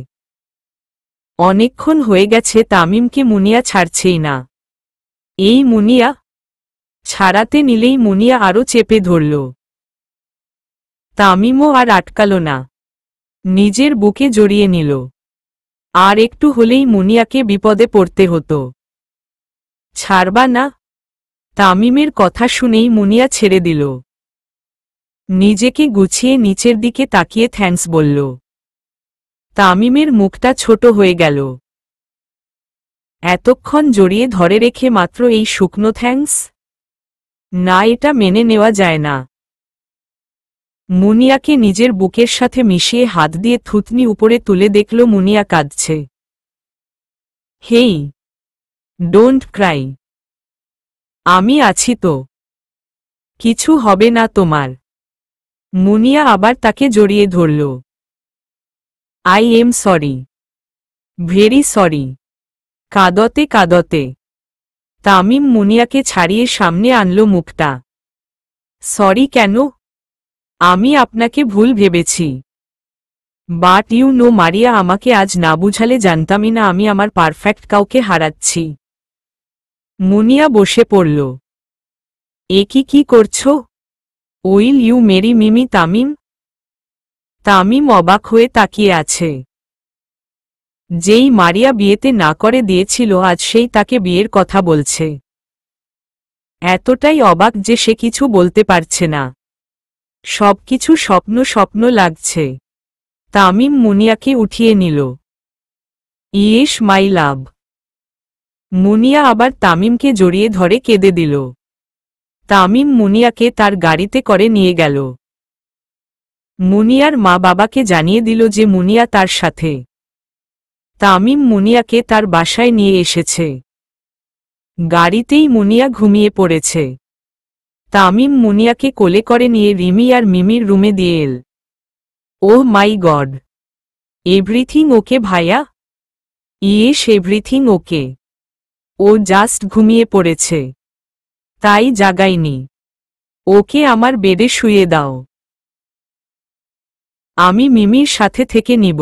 অনেকক্ষণ হয়ে গেছে তামিমকে মুনিয়া ছাড়ছেই না। এই মুনিয়া। ছাড়াতে নিলেই মুনিয়া আরও চেপে ধরল। তামিমও আর আটকাল না, নিজের বুকে জড়িয়ে নিল। আর একটু হলেই মুনিয়াকে বিপদে পড়তে হতো। ছাড়বা না? তামিমের কথা শুনেই মুনিয়া ছেড়ে দিল। নিজেকে গুছিয়ে নিচের দিকে তাকিয়ে থ্যাঙ্কস বলল। তামিমের মুখটা ছোট হয়ে গেল। এতক্ষণ জড়িয়ে ধরে রেখে মাত্র এই শুকনো থ্যাঙ্কস? না, এটা মেনে নেওয়া যায় না। মুনিয়াকে নিজের বুকের সাথে মিশিয়ে হাত দিয়ে থুতনি উপরে তুলে দেখল মুনিয়া কাঁদছে। হেই, ডোন্ট ক্রাই। আমি আছি তো, কিছু হবে না তোমার। মুনিয়া আবার তাকে জড়িয়ে ধরল। I am sorry, very sorry. কাঁদতে কাঁদতে তামিম মুনিয়াকে ছাড়িয়ে সামনে আনল মুখটা। সরি কেন? আমি আপনাকে ভুল ভেবেছি। বাট ইউ নো মারিয়া, আমাকে আজ না বুঝালে জানতামই না আমি আমার পারফেক্ট কাউকে হারাচ্ছি। মুনিয়া বসে পড়ল। এ কি করছো? উইল ইউ মেরি মিমি তামিম? তামিম অবাক হয়ে তাকিয়ে আছে। যেই মারিয়া বিয়েতে না করে দিয়েছিল আজ সেই তাকে বিয়ের কথা বলছে। এতটাই অবাক যে সে কিছু বলতে পারছে না। সবকিছু স্বপ্ন স্বপ্ন লাগছে। তামিম মুনিয়াকে উঠিয়ে নিল। ইয়েস মাই লাভ। মুনিয়া আবার তামিমকে জড়িয়ে ধরে কেঁদে দিল। তামিম মুনিয়াকে তার গাড়িতে করে নিয়ে গেল। মুনিয়ার মা বাবাকে জানিয়ে দিল যে মুনিয়া তার সাথে। তামিম মুনিয়াকে তার বাসায় নিয়ে এসেছে। গাড়িতেই মুনিয়া ঘুমিয়ে পড়েছে। তামিম মুনিয়াকে কোলে করে নিয়ে রিমি আর মিমির রুমে দিয়ে এল। ওহ মাই গড, এভরিথিং ওকে ভাইয়া? Yes, everything okay. ও জাস্ট ঘুমিয়ে পড়েছে, তাই জাগাইনি। ওকে আমার বেডে শুয়ে দাও, আমি মিমির সাথে থেকে নিব।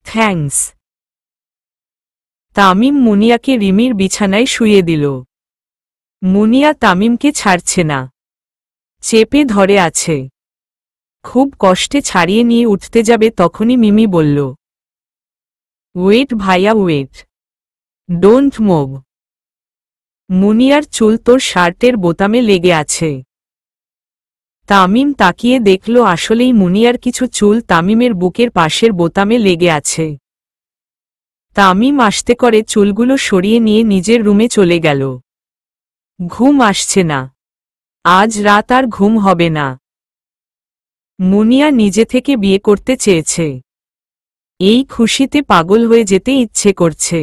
থ্যাঙ্কস। তামিম মুনিয়াকে রিমির বিছানায় শুয়ে দিল। মুনিয়া তামিমকে ছাড়ছে না, চেপে ধরে আছে। খুব কষ্টে ছাড়িয়ে নিয়ে উঠতে যাবে তখনই মিমি বলল, ওয়েট ভাইয়া ওয়েট, ডোন্ট মুভ। মুনিয়ার চুল তোর শার্টের বোতামে লেগে আছে। তামিম তাকিয়ে দেখল আসলেই মুনিয়ার কিছু চুল তামিমের বুকের পাশের বোতামে লেগে আছে। তামিম আস্তে করে চুলগুলো সরিয়ে নিয়ে নিজের রুমে চলে গেল। ঘুম আসছে না, আজ রাত আর ঘুম হবে না। মুনিয়া নিজে থেকে বিয়ে করতে চেয়েছে, এই খুশিতে পাগল হয়ে যেতে ইচ্ছে করছে।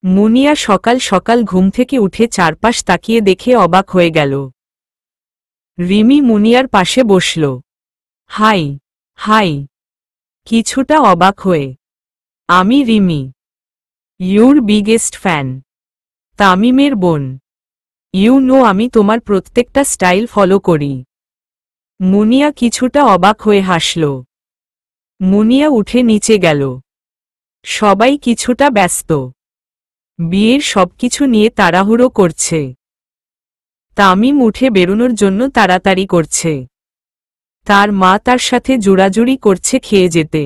মুনিয়া সকাল সকাল ঘুম থেকে উঠে চারপাশ তাকিয়ে দেখে অবাক হয়ে গেল। রিমি মুনিয়ার পাশে বসল। হাই হাই, কিছুটা অবাক হয়ে। আমি রিমি, ইউর বিগেস্ট ফ্যান, তামিমের বোন। ইউ নো আমি তোমার প্রত্যেকটা স্টাইল ফলো করি। মুনিয়া কিছুটা অবাক হয়ে হাসল। মুনিয়া উঠে নিচে গেল। সবাই কিছুটা ব্যস্ত, বিয়ের সবকিছু নিয়ে তাড়াহুড়ো করছে। তামিম উঠে বেরোনোর জন্য তাড়াতাড়ি করছে। তার মা তার সাথে জোড়াজুড়ি করছে খেয়ে যেতে।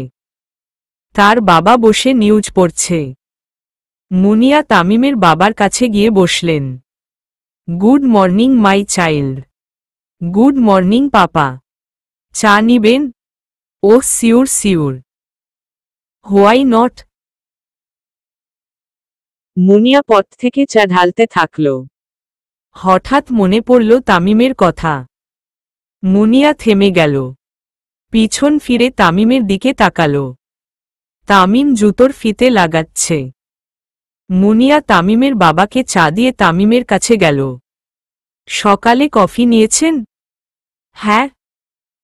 তার বাবা বসে নিউজ পড়ছে। মুনিয়া তামিমের বাবার কাছে গিয়ে বসলেন। Good morning my child. Good morning papa. চা নিবেন? Oh sure sure. Why not. Munia পথ থেকে চা ঢালতে থাকল। হঠাৎ মনে পড়ল তামিমের কথা। মুনিয়া থেমে গেল। পিছন ফিরে তামিমের দিকে তাকাল। তামিম জুতোর ফিতে লাগাচ্ছে। মুনিয়া তামিমের বাবাকে চা দিয়ে তামিমের কাছে গেল। সকালে কফি নিয়েছেন? হ্যাঁ।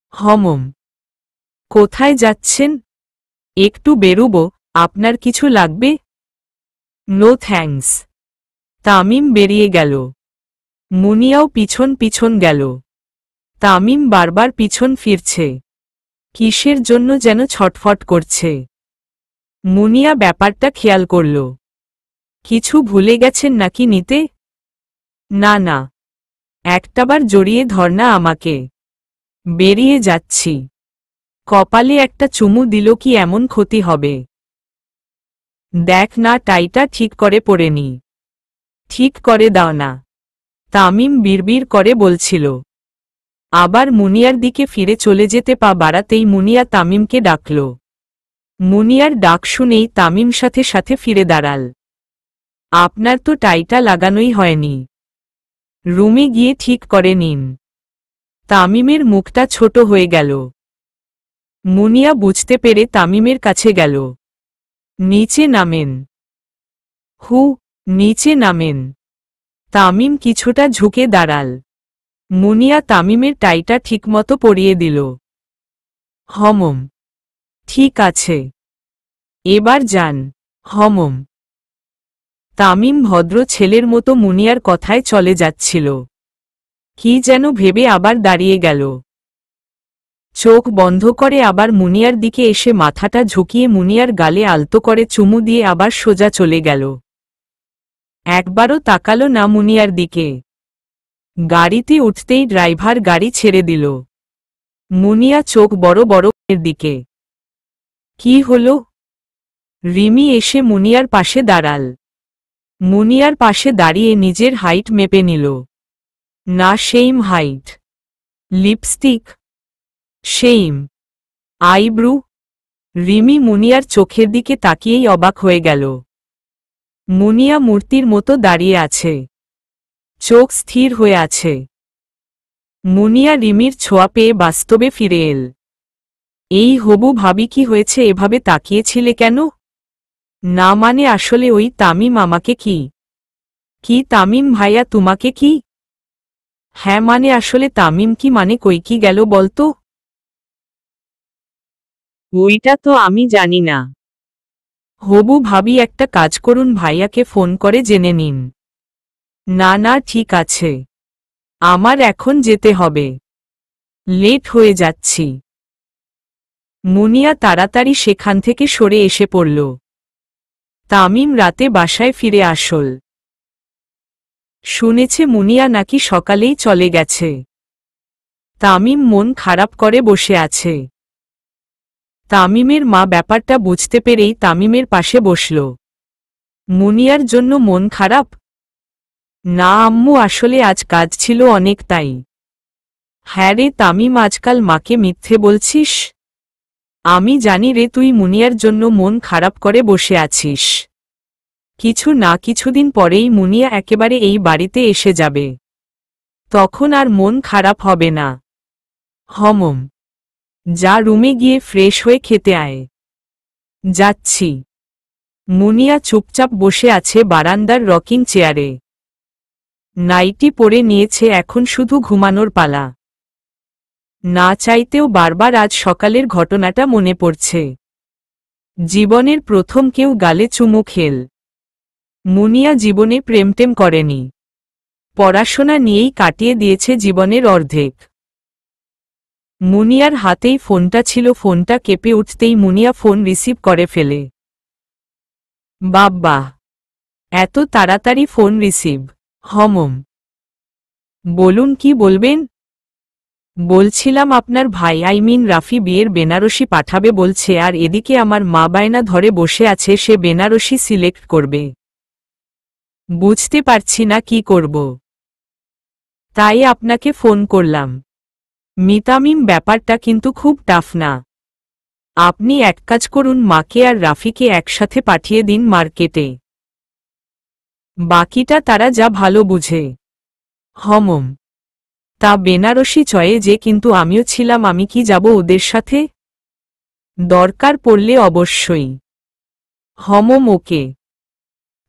হমম। কোথায় যাচ্ছেন? একটু বেরুবো, আপনার কিছু লাগবে? No thanks. তামিম বেরিয়ে গেল। মুনিয়াও পিছন পিছন গেল। তামিম বারবার পিছন ফিরছে। কিসের জন্য যেন ছটফট করছে। মুনিয়া ব্যাপারটা খেয়াল করল। কিছু ভুলে গেছেন নাকি নিতে? না না। একটাবার জড়িয়ে ধর না আমাকে। বেরিয়ে যাচ্ছি। কপালে একটা চুমু দিল কি এমন ক্ষতি হবে? দেখ না টাইটা ঠিক করে পড়েনি। ঠিক করে দাও না। তামিম বিড়বিড় করে বলছিল। আবার মুনিয়ার দিকে ফিরে চলে যেতে পা বাড়াতেই মুনিয়া তামিমকে ডাকল। মুনিয়ার ডাক শুনেই তামিম সাথে সাথে ফিরে দাঁড়াল। আপনার তো টাইটা লাগানোই হয়নি। রুমে গিয়ে ঠিক করে নিন। তামিমের মুখটা ছোট হয়ে গেল। মুনিয়া বুঝতে পেরে তামিমের কাছে গেল। নিচে নামেন। হু, নিচে নামেন। তামিম কিছুটা ঝুঁকে দাঁড়াল। মুনিয়া তামিমের টাইটা ঠিকমতো পরিয়ে দিল। হমম। ঠিক আছে। এবার যান। হমম। তামিম ভদ্র ছেলের মতো মুনিয়ার কথায় চলে যাচ্ছিল। কি যেন ভেবে আবার দাঁড়িয়ে গেল। চোখ বন্ধ করে আবার মুনিয়ার দিকে এসে মাথাটা ঝুঁকিয়ে মুনিয়ার গালে আলতো করে চুমু দিয়ে আবার সোজা চলে গেল। একবারও তাকালো না মুনিয়ার দিকে। গাড়িতে উঠতেই ড্রাইভার গাড়ি ছেড়ে দিল। মুনিয়া চোখ বড় বড় এর দিকে। কি হলো? রিমি এসে মুনিয়ার পাশে দাঁড়াল। মুনিয়ার পাশে দাঁড়িয়ে নিজের হাইট মেপে নিল। না same height. Lipstick? Same. Eyebrow? Rimi meunière চোখের দিকে তাকিয়েই অবাক হয়ে গেল। মুনিয়া মূর্তির মতো দাঁড়িয়ে আছে। চোখ স্থির হয়ে আছে। মুনিয়া রিমির ছোঁয়া পেয়ে বাস্তবে ফিরে এল। এই হবু ভাবি কি হয়েছে এভাবে তাকিয়েছিলে কেন? না মানে আসলে ওই তামিম আমাকে কি? কি তামিম ভাইয়া তোমাকে কি? হ্যাঁ মানে আসলে তামিম কি মানে কই কি গেল বলতো? ওইটা তো আমি জানি না। হবু ভাবি একটা কাজ করুন ভাইয়াকে ফোন করে জেনে নিন। না না ঠিক আছে। আমার এখন যেতে হবে। লেট হয়ে যাচ্ছি। মুনিয়া তাড়াতাড়ি সেখান থেকে সরে এসে পড়ল। তামিম রাতে বাসায় ফিরে আসল। শুনেছে মুনিয়া নাকি সকালেই চলে গেছে। তামিম মন খারাপ করে বসে আছে। তামিমের মা ব্যাপারটা বুঝতে পেরেই তামিমের পাশে বসল। মুনিয়ার জন্য মন খারাপ? না আম্মু আসলে আজ কাজ ছিল অনেক তাই। হ্যাঁ রে তামিম আজকাল মাকে মিথ্যে বলছিস? আমি জানি রে তুই মুনিয়ার জন্য মন খারাপ করে বসে আছিস। কিছু না কিছুদিন পরেই মুনিয়া একেবারে এই বাড়িতে এসে যাবে। তখন আর মন খারাপ হবে না। হমম। যা রুমে গিয়ে ফ্রেশ হয়ে খেতে আয়। যাচ্ছি। মুনিয়া চুপচাপ বসে আছে বারান্দার রকিং চেয়ারে। নাইটি পরে নিয়েছে এখন শুধু ঘুমানোর পালা। না চাইতেও বারবার আজ সকালের ঘটনাটা মনে পড়ছে। জীবনের প্রথম কেউ গালে চুমু খেল। মুনিয়া জীবনে প্রেমটেম করেনি। পড়াশোনা নিয়েই কাটিয়ে দিয়েছে জীবনের অর্ধেক। মুনিয়ার হাতেই ফোনটা ছিল। ফোনটা কেঁপে উঠতেই মুনিয়া ফোন রিসিভ করে ফেলে। বাব্বা! এত তাড়াতাড়ি ফোন রিসিভ? হমম। বলুন কি বলবেন? বলছিলাম আপনার ভাই রাফি বিয়ের বেনারসি পাঠাবে বলছে আর এদিকে আমার মা বায়না ধরে বসে আছে সে বেনারসি সিলেক্ট করবে। বুঝতে পারছি না কি করব। তাই আপনাকে ফোন করলাম। মিতামিম ব্যাপারটা কিন্তু খুব টাফ না? আপনি এক কাজ করুন মাকে আর রাফিকে একসাথে পাঠিয়ে দিন মার্কেটে। বাকিটা তারা যা ভালো বুঝে। হমম, তা বেনারসি চয়ে যে, কিন্তু আমিও ছিলাম, আমি কি যাব ওদের সাথে? দরকার পড়লে অবশ্যই। হমম, ওকে।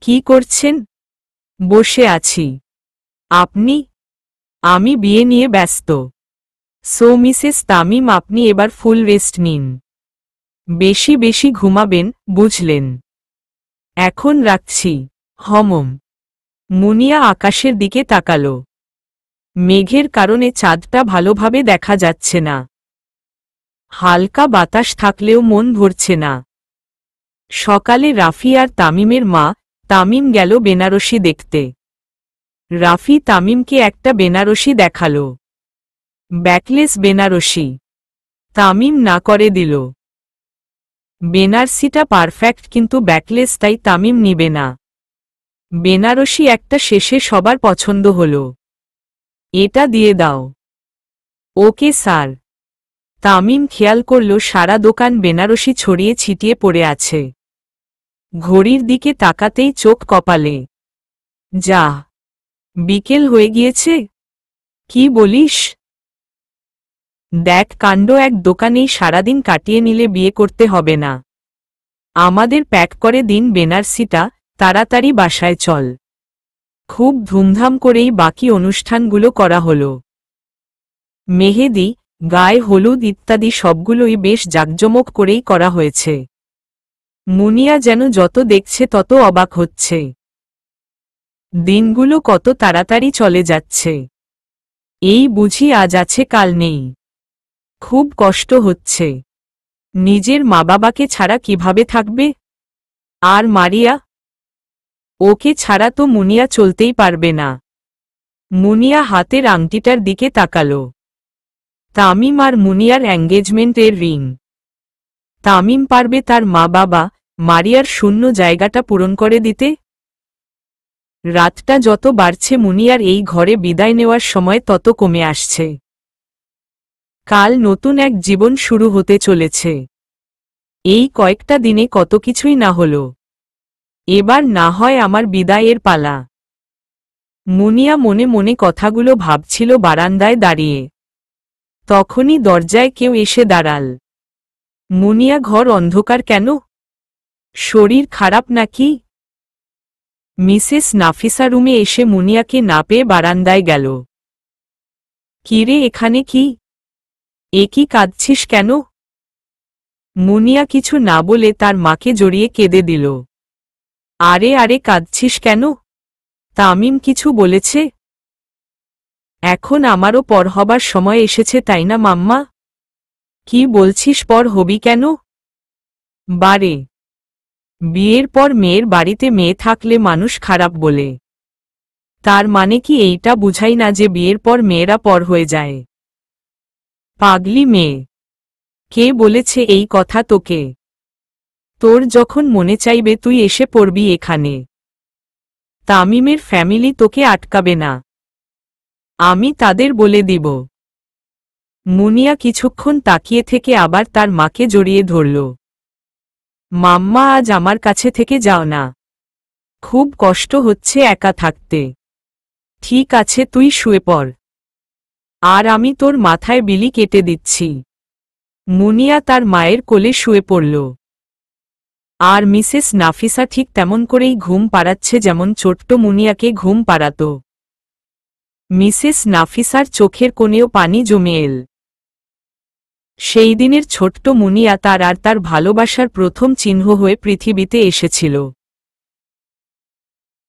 কি করছেন? বসে আছি। আপনি? আমি বিয়ে নিয়ে ব্যস্ত। সো মিসেস তামিম, আপনি এবার ফুল রেস্ট নিন। বেশি বেশি ঘুমাবেন, বুঝলেন? এখন রাখছি। হমম। মুনিয়া আকাশের দিকে তাকালো। মেঘের কারণে চাঁদটা ভালোভাবে দেখা যাচ্ছে না। হালকা বাতাস থাকলেও মন ভরছে না। সকালে রাফি আর তামিমের মা, তামিম গেল বেনারসি দেখতে। রাফি তামিমকে একটা বেনারসি দেখালো। ব্যাকলেস বেনারসি। তামিম না করে দিল। বেনারসিটা পারফেক্ট, কিন্তু ব্যাকলেস, তাই তামিম নিবে না। বেনারসি একটা শেষে সবার পছন্দ হল। এটা দিয়ে দাও। Okay sir. তামিম খেয়াল করল সারা দোকান বেনারসি ছড়িয়ে ছিটিয়ে পড়ে আছে। ঘড়ির দিকে তাকাতেই চোখ কপালে। যা, বিকেল হয়ে গিয়েছে। কি বলিস? দেখ কাণ্ড, এক দোকানেই সারাদিন কাটিয়ে নিলে বিয়ে করতে হবে না। আমাদের প্যাক করে দিন বেনারসিটা, তাড়াতাড়ি বাসায় চল। খুব ধুমধাম করেই বাকি অনুষ্ঠানগুলো করা হলো। মেহেদি, গায়ে হলুদ ইত্যাদি সবগুলোই বেশ জাঁকজমক করেই করা হয়েছে। মুনিয়া যেন যত দেখছে তত অবাক হচ্ছে। দিনগুলো কত তাড়াতাড়ি চলে যাচ্ছে। এই বুঝি আজ আছে কাল নেই। খুব কষ্ট হচ্ছে। নিজের মা বাবাকে ছাড়া কিভাবে থাকবে? আর মারিয়া? ওকে ছাড়া তো মুনিয়া চলতেই পারবে না। মুনিয়া হাতের আংটিটার দিকে তাকালো। তামিম আর মুনিয়ার এঙ্গেজমেন্টের রিং। তামিম পারবে তার মা বাবা, মারিয়ার শূন্য জায়গাটা পূরণ করে দিতে? রাতটা যত বাড়ছে মুনিয়ার এই ঘরে বিদায় নেওয়ার সময় তত কমে আসছে। কাল নতুন এক জীবন শুরু হতে চলেছে। এই কয়েকটা দিনে কত কিছুই না হলো। এবার না হয় আমার বিদায়ের পালা। মুনিয়া মনে মনে কথাগুলো ভাবছিল বারান্দায় দাঁড়িয়ে। তখনই দরজায় কেউ এসে দাঁড়াল। মুনিয়া, ঘর অন্ধকার কেন? শরীর খারাপ নাকি? মিসেস নাফিসা রুমে এসে মুনিয়াকে না পেয়ে বারান্দায় গেল। কিরে, এখানে কি? এ কি, কাঁদছিস কেন? মুনিয়া কিছু না বলে তার মাকে জড়িয়ে কেঁদে দিল। আরে আরে, কাঁদছিস কেন? তামিম কিছু বলেছে? এখন আমারও পর হবার সময় এসেছে, তাই না মাম্মা? কি বলছিস, পর হবি কেন? বারে, বিয়ের পর মেয়ের বাড়িতে মেয়ে থাকলে মানুষ খারাপ বলে। তার মানে কি এইটা বুঝাই না যে বিয়ের পর মেয়েরা পর হয়ে যায়? পাগলি মেয়ে। কে বলেছে এই কথা তোকে? তোর যখন মনে চাইবে তুই এসে পড়বি এখানে। তামিমের ফ্যামিলি তোকে আটকাবে না। আমি তাদের বলে দিব। মুনিয়া কিছুক্ষণ তাকিয়ে থেকে আবার তার মাকে জড়িয়ে ধরল। মাম্মা, আজ আমার কাছে থেকে যাও না। খুব কষ্ট হচ্ছে একা থাকতে। ঠিক আছে, তুই শুয়ে পড়। আর আমি তোর মাথায় বিলি কেটে দিচ্ছি। মুনিয়া তার মায়ের কোলে শুয়ে পড়ল। আর মিসেস নাফিসা ঠিক তেমন করেই ঘুম পাড়াচ্ছে যেমন ছোট্ট মুনিয়াকে ঘুম পাড়াত। মিসেস নাফিসার চোখের কোণেও পানি জমে এল। সেই দিনের ছোট্ট মুনিয়া তার আর তার ভালোবাসার প্রথম চিহ্ন হয়ে পৃথিবীতে এসেছিল।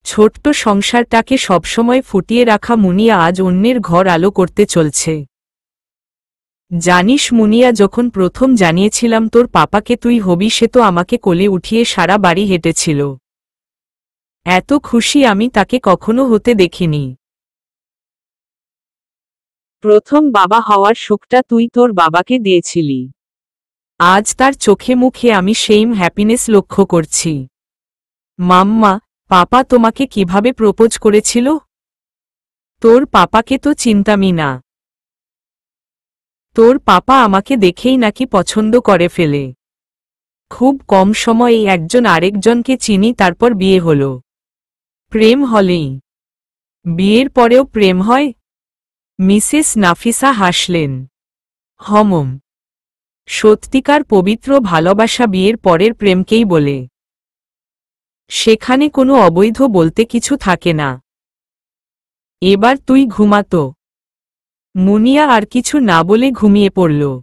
ছোট্ট সংসারটাকে সবসময় ফুটিয়ে রাখা মুনিয়া আজ অন্যের ঘর আলো করতে চলছে। জানিস মুনিয়া, যখন প্রথম জানিয়েছিলাম তোর পাপাকে তুই হবি, সে তো আমাকে কোলে উঠিয়ে সারা বাড়ি হেঁটেছিল। এত খুশি আমি তাকে কখনো হতে দেখিনি। প্রথম বাবা হওয়ার সুখটা তুই তোর বাবাকে দিয়েছিলি। আজ তার চোখে মুখে আমি সেই হ্যাপিনেস লক্ষ্য করছি। মাম্মা, পাপা তোমাকে কিভাবে প্রপোজ করেছিল? তোর পাপাকে তো চিনতামই না। তোর পাপা আমাকে দেখেই নাকি পছন্দ করে ফেলে। খুব কম সময়ে একজন আরেকজনকে চিনি, তারপর বিয়ে হলো। প্রেম হলেই বিয়ের পরেও প্রেম হয়? মিসেস নাফিসা হাসলেন। হমম, সত্যিকার পবিত্র ভালোবাসা বিয়ের পরের প্রেমকেই বলে। সেখানে কোনো অবৈধ বলতে কিছু থাকে না। এবার তুই ঘুমাতো। মুনিয়া আর কিছু না বলে ঘুমিয়ে পড়ল।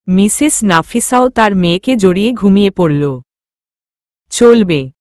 মিসেস নাফিসাও তার মেয়েকে জড়িয়ে ঘুমিয়ে পড়ল। চলবে।